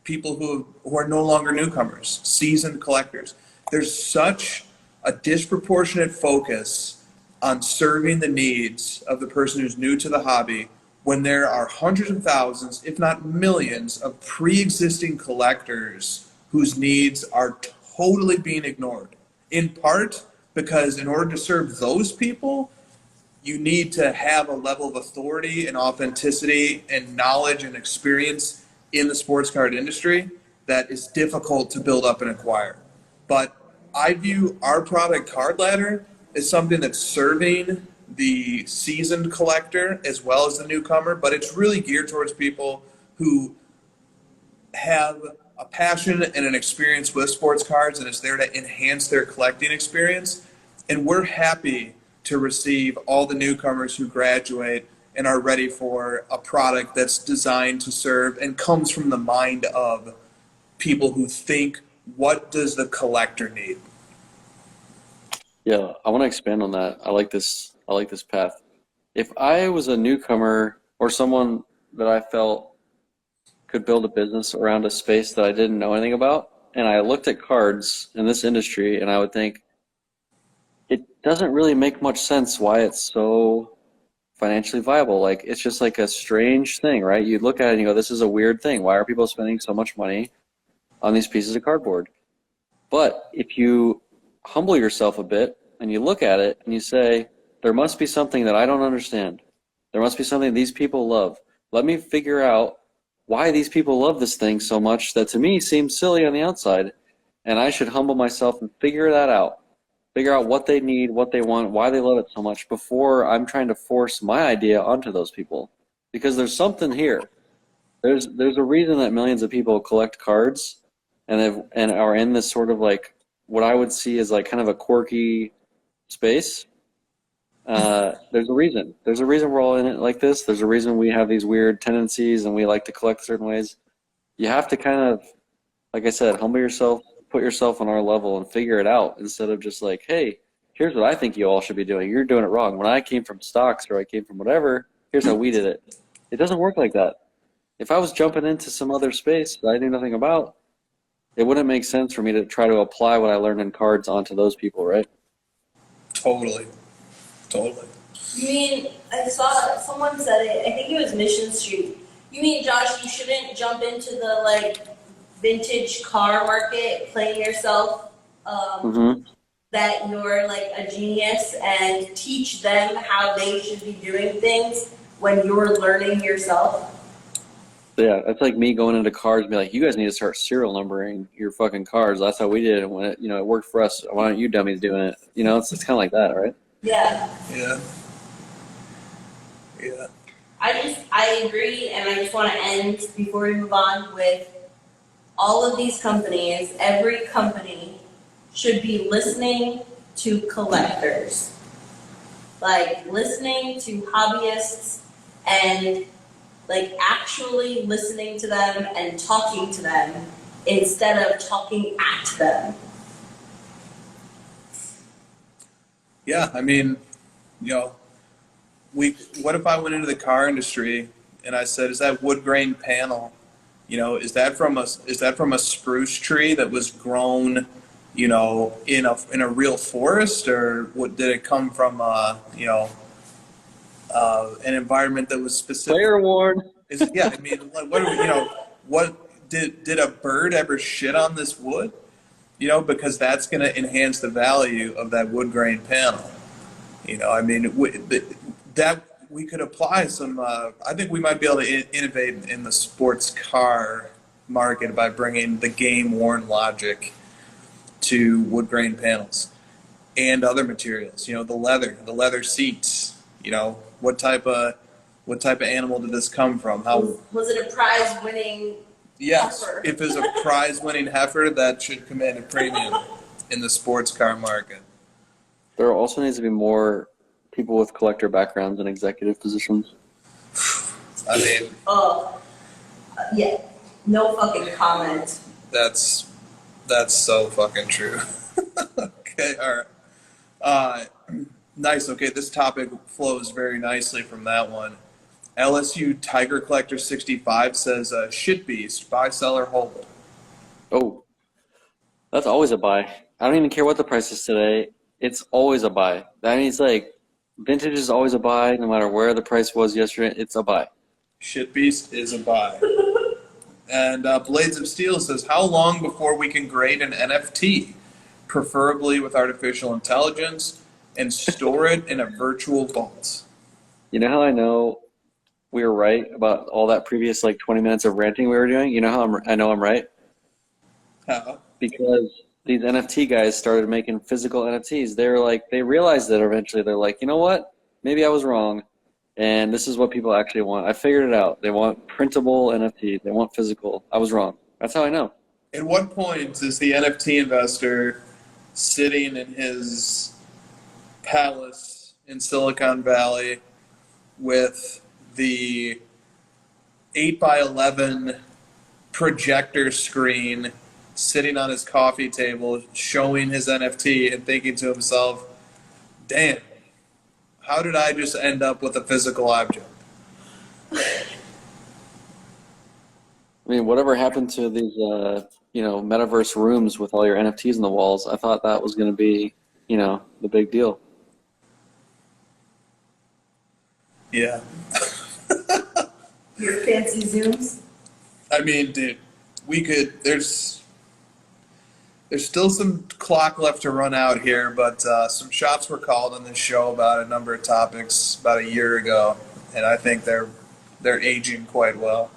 Speaker 2: people who are no longer newcomers, seasoned collectors. There's such a disproportionate focus on serving the needs of the person who's new to the hobby when there are hundreds of thousands, if not millions, of pre-existing collectors whose needs are totally being ignored. In part because in order to serve those people, you need to have a level of authority and authenticity and knowledge and experience in the sports card industry that is difficult to build up and acquire. But I view our product, Card Ladder, as something that's serving the seasoned collector as well as the newcomer, but it's really geared towards people who have a passion and an experience with sports cards, and it's there to enhance their collecting experience. And we're happy to receive all the newcomers who graduate and are ready for a product that's designed to serve and comes from the mind of people who think, what does the collector need?
Speaker 3: Yeah, I want to expand on that. I like this. I like this path. If I was a newcomer or someone that I felt could build a business around a space that I didn't know anything about, and I looked at cards in this industry, and I would think it doesn't really make much sense why it's so financially viable. Like, it's just like a strange thing, right? You look at it and you go, this is a weird thing. Why are people spending so much money on these pieces of cardboard? But if you humble yourself a bit and you look at it and you say, there must be something that I don't understand. There must be something these people love. Let me figure out why these people love this thing so much that to me seems silly on the outside, and I should humble myself and figure that out. Figure out what they need, what they want, why they love it so much before I'm trying to force my idea onto those people. Because there's something here. There's a reason that millions of people collect cards and are in this sort of like what I would see as like kind of a quirky space. There's a reason. There's a reason we're all in it like this. There's a reason we have these weird tendencies and we like to collect certain ways. You have to kind of, like I said, humble yourself, put yourself on our level and figure it out instead of just like, hey, here's what I think you all should be doing. You're doing it wrong. When I came from stocks or I came from whatever, here's how we did it. It doesn't work like that. If I was jumping into some other space that I knew nothing about, it wouldn't make sense for me to try to apply what I learned in cards onto those people, right?
Speaker 2: Totally.
Speaker 4: You mean, I saw someone said it, I think it was Mission Street. You mean, Josh, you shouldn't jump into the, like, vintage car market, playing yourself, that you're, like, a genius, and teach them how they should be doing things when you're learning yourself?
Speaker 3: Yeah, that's like me going into cars and be like, you guys need to start serial numbering your fucking cars. That's how we did it when it worked for us. Why aren't you dummies doing it? It's kind of like that, right?
Speaker 4: Yeah.
Speaker 2: Yeah.
Speaker 4: I agree, and I just want to end before we move on with all of these companies. Every company should be listening to collectors, like listening to hobbyists and like actually listening to them and talking to them instead of talking at them.
Speaker 2: Yeah, I mean, what if I went into the car industry and I said, is that wood grain panel, is that from a spruce tree that was grown, in a real forest, or did it come from an environment that was specific?
Speaker 3: Player warned.
Speaker 2: Yeah, I mean, like, what did a bird ever shit on this wood? Because that's going to enhance the value of that wood grain panel. I mean, that we could apply some. I think we might be able to innovate in the sports car market by bringing the game worn logic to wood grain panels and other materials. The leather seats. What type of animal did this come from? How
Speaker 4: was it a prize-winning?
Speaker 2: Yes,
Speaker 4: heifer?
Speaker 2: if it's a prize-winning heifer, that should command a premium in the sports car market.
Speaker 3: There also needs to be more people with collector backgrounds in executive positions.
Speaker 2: I mean,
Speaker 4: yeah, no fucking comment.
Speaker 2: that's so fucking true. Okay, all right. Nice. Okay, this topic flows very nicely from that one. LSU Tiger Collector 65 says, shit beast, buy, sell, or hold.
Speaker 3: Oh, that's always a buy. I don't even care what the price is today. It's always a buy. That means like vintage is always a buy, no matter where the price was yesterday. It's a buy.
Speaker 2: Shit beast is a buy. And Blades of Steel says, how long before we can grade an NFT, preferably with artificial intelligence, and store it in a virtual vault?
Speaker 3: You know how I know we were right about all that previous 20 minutes of ranting we were doing? You know how I know I'm right?
Speaker 2: How?
Speaker 3: Because these NFT guys started making physical NFTs. They realized that eventually. They're like, you know what? Maybe I was wrong. And this is what people actually want. I figured it out. They want printable NFTs. They want physical. I was wrong. That's how I know.
Speaker 2: At what point is the NFT investor sitting in his palace in Silicon Valley with the 8x11 projector screen sitting on his coffee table showing his NFT and thinking to himself, damn, how did I just end up with a physical object?
Speaker 3: I mean, whatever happened to these, metaverse rooms with all your NFTs on the walls? I thought that was going to be, the big deal.
Speaker 2: Yeah.
Speaker 4: Your fancy Zooms.
Speaker 2: I mean, dude, there's still some clock left to run out here, but some shots were called on this show about a number of topics about a year ago, and I think they're aging quite well.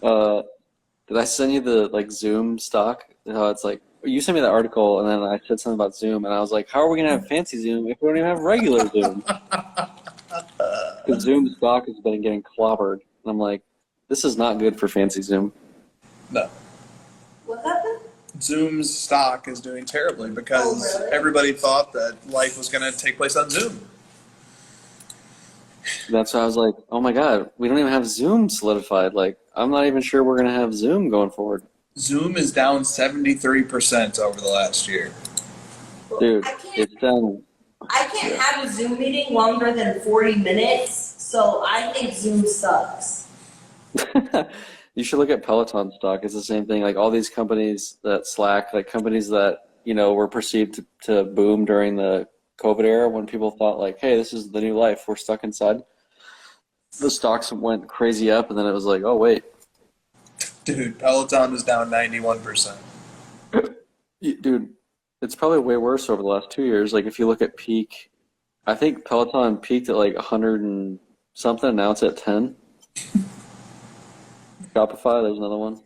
Speaker 3: Did I send you the Zoom stock? How it's like you sent me that article, and then I said something about Zoom, and I was like, "How are we gonna have fancy Zoom if we don't even have regular Zoom?" The Zoom stock has been getting clobbered, and I'm like, "This is not good for fancy Zoom."
Speaker 2: No.
Speaker 4: What happened?
Speaker 2: Zoom's stock is doing terribly because everybody thought that life was going to take place on Zoom.
Speaker 3: That's why I was like, "Oh my God, we don't even have Zoom solidified. Like, I'm not even sure we're gonna have Zoom going forward."
Speaker 2: Zoom is down 73% over the last year.
Speaker 3: Dude, it's down.
Speaker 4: I can't have a Zoom meeting longer than 40 minutes, so I think Zoom sucks.
Speaker 3: You should look at Peloton stock. It's the same thing. Like all these companies that Slack, like companies that, were perceived to boom during the COVID era when people thought like, hey, this is the new life. We're stuck inside. The stocks went crazy up and then it was like, oh, wait.
Speaker 2: Dude, Peloton is down 91%.
Speaker 3: Dude, it's probably way worse over the last 2 years. Like if you look at peak, I think Peloton peaked at like 100 and something. Now it's at 10. Shopify, there's another one.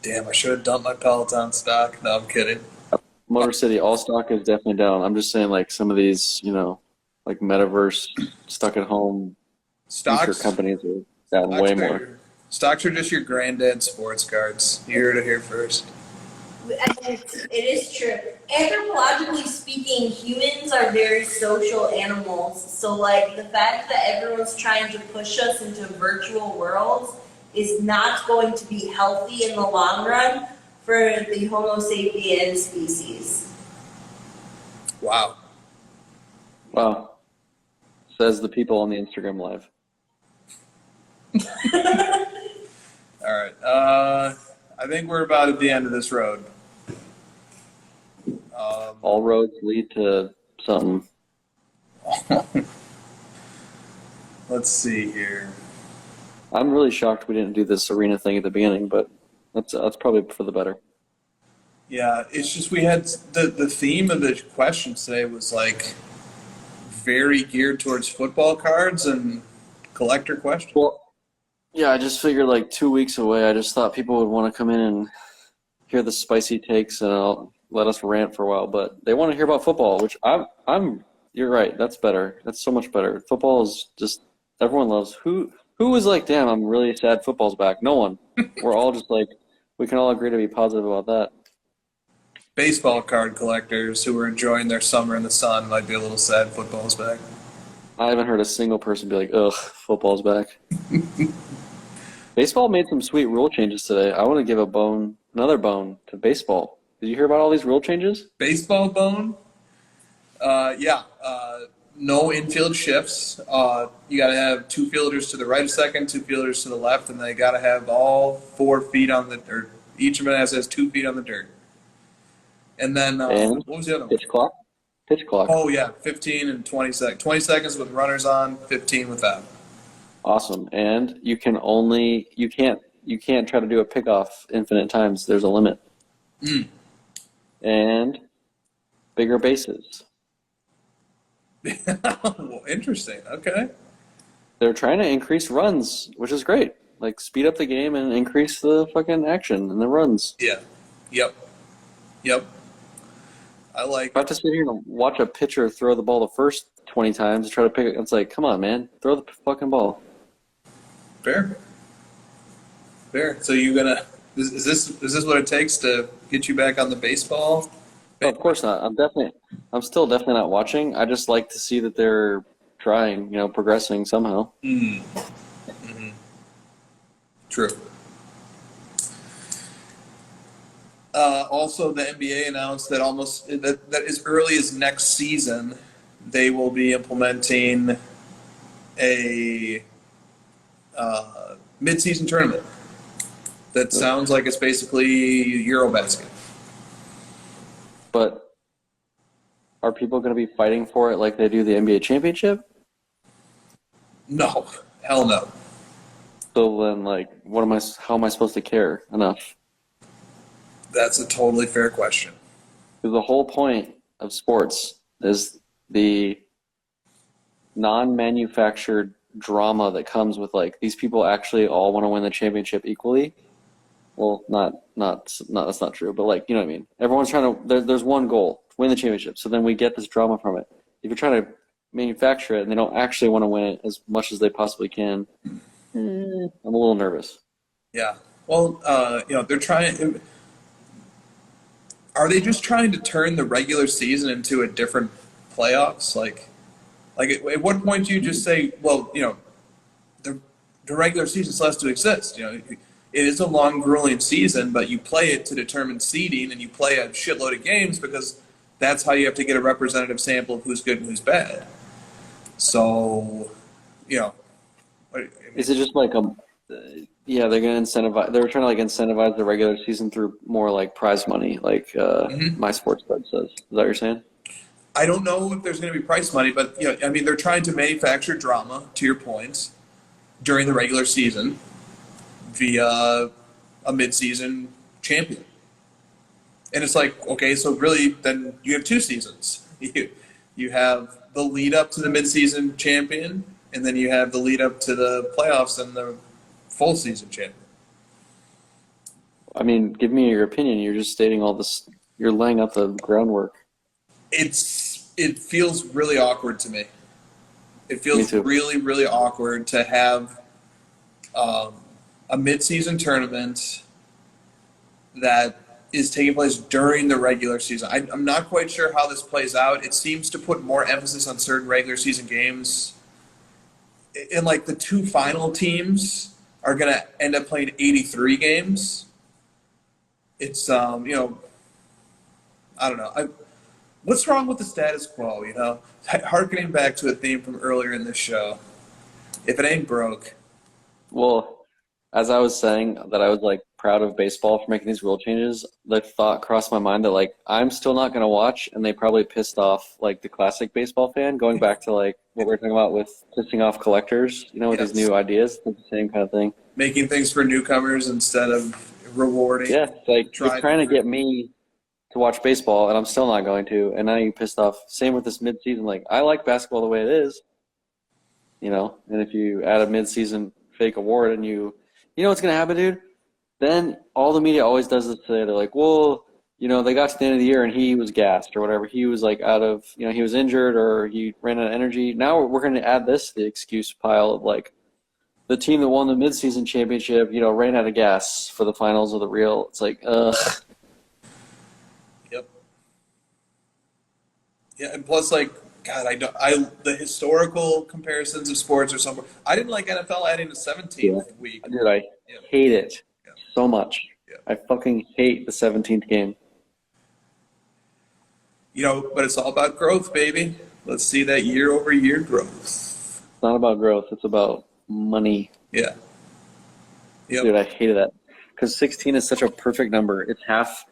Speaker 2: Damn, I should have dumped my Peloton stock. No, I'm kidding.
Speaker 3: Motor City, all stock is definitely down. I'm just saying like some of these, like metaverse, stuck at home
Speaker 2: Stocks,
Speaker 3: companies are down way more.
Speaker 2: Stocks are just your granddad's sports cards. You heard it here first.
Speaker 4: It is true. Anthropologically speaking, humans are very social animals. So, like, the fact that everyone's trying to push us into virtual worlds is not going to be healthy in the long run for the Homo sapiens species.
Speaker 2: Wow.
Speaker 3: Wow. Says the people on the Instagram Live.
Speaker 2: All right. I think we're about at the end of this road.
Speaker 3: All roads lead to something.
Speaker 2: Let's see here.
Speaker 3: I'm really shocked we didn't do this arena thing at the beginning, but that's probably for the better.
Speaker 2: Yeah, it's just we had the theme of the questions today was like very geared towards football cards and collector questions.
Speaker 3: Well, yeah, I just figured like 2 weeks away, I just thought people would want to come in and hear the spicy takes and I'll let us rant for a while, but they want to hear about football, which you're right, that's better. That's so much better. Football is just, everyone loves. Who was like, damn, I'm really sad football's back? No one. We're all just like, we can all agree to be positive about that.
Speaker 2: Baseball card collectors who are enjoying their summer in the sun might be a little sad football's back.
Speaker 3: I haven't heard a single person be like, ugh, football's back. Baseball made some sweet rule changes today. I want to give another bone to baseball. Did you hear about all these rule changes?
Speaker 2: Baseball bone? Yeah. No infield shifts. You got to have two fielders to the right of second, two fielders to the left, and they got to have all 4 feet on the dirt. Each of them has 2 feet on the dirt. And then, what was the other one?
Speaker 3: Pitch clock? Pitch clock.
Speaker 2: Oh, yeah, 15 and 20 seconds. 20 seconds with runners on, 15 without.
Speaker 3: Awesome. And you can't try to do a pickoff infinite times. There's a limit. And bigger bases.
Speaker 2: Well, interesting. Okay.
Speaker 3: They're trying to increase runs, which is great. Like speed up the game and increase the fucking action and the runs.
Speaker 2: Yeah. Yep. I like.
Speaker 3: If I have to sit here and watch a pitcher throw the ball the first 20 times and try to pick it, it's like, come on, man, throw the fucking ball.
Speaker 2: Fair. So you're gonna Is this what it takes to get you back on the baseball?
Speaker 3: Oh, of course not. I'm still definitely not watching. I just like to see that they're trying, progressing somehow.
Speaker 2: True. Also, the NBA announced that that as early as next season, they will be implementing a mid-season tournament. That sounds like it's basically Eurobasket.
Speaker 3: But are people going to be fighting for it like they do the NBA championship?
Speaker 2: No, hell no.
Speaker 3: So then, how am I supposed to care enough?
Speaker 2: That's a totally fair question.
Speaker 3: Because the whole point of sports is the non-manufactured drama that comes with these people actually all want to win the championship equally. Well, that's not true, but you know what I mean. Everyone's trying to. There's one goal: win the championship. So then we get this drama from it. If you're trying to manufacture it and they don't actually want to win it as much as they possibly can, I'm a little nervous.
Speaker 2: Yeah. Well, they're trying. Are they just trying to turn the regular season into a different playoffs? At what point do you just say, well, the regular season still has to exist? It is a long, grueling season, but you play it to determine seeding, and you play a shitload of games because that's how you have to get a representative sample of who's good and who's bad. So,
Speaker 3: Is it just yeah, they're going to incentivize. They were trying to incentivize the regular season through more prize money, My Sports Bet says. Is that what you're saying?
Speaker 2: I don't know if there's going to be prize money, but they're trying to manufacture drama. To your point, during the regular season, via a mid-season champion, and it's okay, so really, then you have two seasons. You have the lead up to the mid-season champion, and then you have the lead up to the playoffs and the full season champion.
Speaker 3: I mean, give me your opinion. You're just stating all this. You're laying out the groundwork.
Speaker 2: It feels really awkward to me. It feels really, really awkward to have a mid-season tournament that is taking place during the regular season. I'm not quite sure how this plays out. It seems to put more emphasis on certain regular season games. And the two final teams are going to end up playing 83 games. It's, I don't know. What's wrong with the status quo, Harkening back to a theme from earlier in this show. If it ain't broke.
Speaker 3: Well, as I was saying that I was proud of baseball for making these rule changes, the thought crossed my mind that I'm still not going to watch, and they probably pissed off the classic baseball fan, going back to what we were talking about with pissing off collectors, with these new ideas. It's the same kind of thing.
Speaker 2: Making things for newcomers instead of rewarding.
Speaker 3: Yeah, you're trying to get me to watch baseball, and I'm still not going to, and now you pissed off. Same with this mid-season. I like basketball the way it is, and if you add a mid-season fake award and you know what's going to happen, dude? Then all the media always does is say, they're well, they got to the end of the year and he was gassed or whatever. He was out of, he was injured or he ran out of energy. Now we're going to add this to the excuse pile of the team that won the midseason championship, ran out of gas for the finals of the real. It's ugh.
Speaker 2: Yep. Yeah, and plus, the historical comparisons of sports are somewhere. I didn't like NFL adding a 17th week.
Speaker 3: Dude, I hate it so much. Yeah. I fucking hate the 17th game.
Speaker 2: But it's all about growth, baby. Let's see that year-over-year growth.
Speaker 3: It's not about growth. It's about money.
Speaker 2: Yeah. Yep.
Speaker 3: Dude, I hated that. Because 16 is such a perfect number. It's half.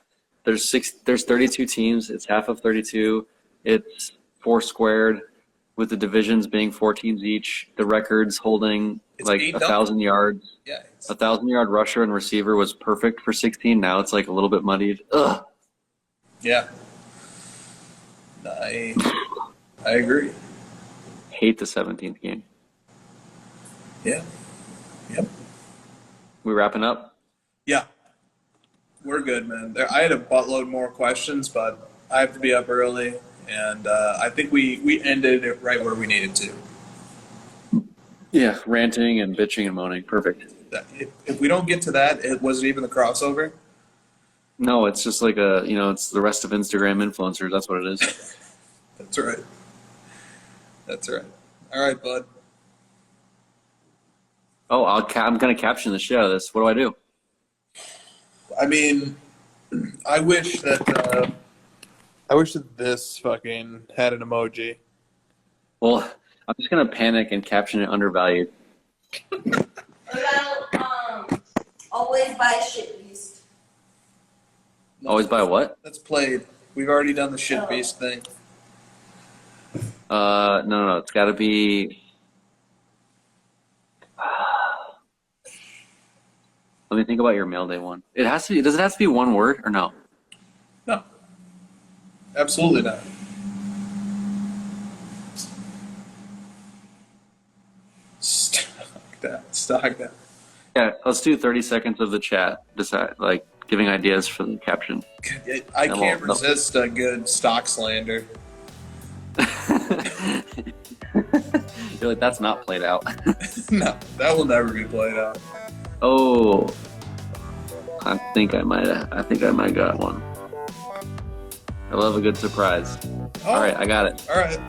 Speaker 3: There's 32 teams. It's half of 32. It's 4 squared, with the divisions being 4 teams each. The records holding 1,000 yards.
Speaker 2: Yeah.
Speaker 3: 1,000-yard rusher and receiver was perfect for 16. Now it's a little bit muddied. Ugh.
Speaker 2: Yeah. I agree.
Speaker 3: Hate the 17th game.
Speaker 2: Yeah. Yep.
Speaker 3: We wrapping up?
Speaker 2: Yeah. We're good, man. I had a buttload more questions, but I have to be up early, and I think we ended it right where we needed to.
Speaker 3: Yeah, ranting and bitching and moaning. Perfect.
Speaker 2: If we don't get to that, it wasn't even the crossover.
Speaker 3: No, it's just like it's the rest of Instagram influencers. That's what it is.
Speaker 2: That's right. That's right. All right, bud.
Speaker 3: Oh, I'm gonna caption the shit out of this. What do I do?
Speaker 2: I mean, I wish that this fucking had an emoji.
Speaker 3: Well, I'm just gonna panic and caption it undervalued.
Speaker 4: What about always buy shit beast?
Speaker 3: Always buy what?
Speaker 2: That's played. We've already done the shit beast thing.
Speaker 3: No, it's got to be. Let me think about your mail day one. It has to be. Does it have to be one word or no?
Speaker 2: No. Absolutely not. Stock that.
Speaker 3: Yeah, let's do 30 seconds of the chat. Decide giving ideas for the caption.
Speaker 2: I can't resist a good stock slander.
Speaker 3: You're like, that's not played out.
Speaker 2: No, that will never be played out.
Speaker 3: Oh, I think I might got one. I love a good surprise.
Speaker 2: Oh,
Speaker 3: All right, I got it.
Speaker 2: All right.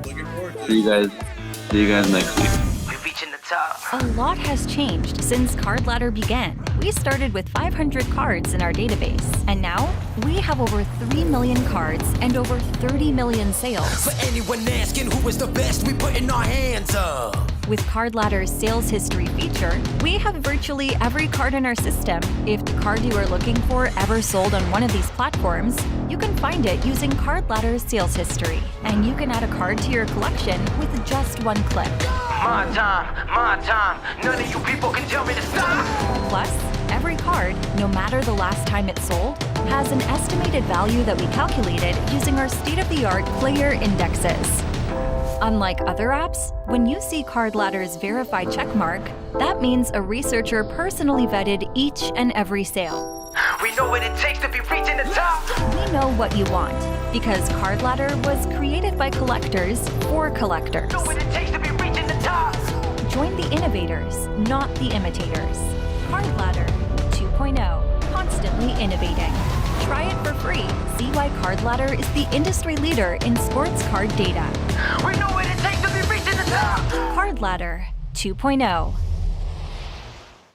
Speaker 2: Looking forward to it.
Speaker 3: See you guys next week.
Speaker 6: We're reaching the top.
Speaker 7: A lot has changed since Card Ladder began. We started with 500 cards in our database, and now we have over 3 million cards and over 30 million sales.
Speaker 6: For anyone asking who is the best, we putting our hands up.
Speaker 7: With Card Ladder's sales history feature, we have virtually every card in our system. If the card you are looking for ever sold on one of these platforms, you can find it using Card Ladder's sales history, and you can add a card to your collection with just one click.
Speaker 6: My time, none of you people can tell me to stop.
Speaker 7: Plus, every card, no matter the last time it sold, has an estimated value that we calculated using our state-of-the-art player indexes. Unlike other apps, when you see Card Ladder's verified checkmark, that means a researcher personally vetted each and every sale.
Speaker 6: We know what it takes to be reaching the top.
Speaker 7: We know what you want, because Card Ladder was created by collectors for collectors.
Speaker 6: Know what it takes to be reaching the top.
Speaker 7: Join the innovators, not the imitators. Card Ladder 2.0, constantly innovating. Try it for free. See why Card Ladder is the industry leader in sports card data.
Speaker 6: We know what it takes to be reaching the top.
Speaker 7: Card Ladder 2.0.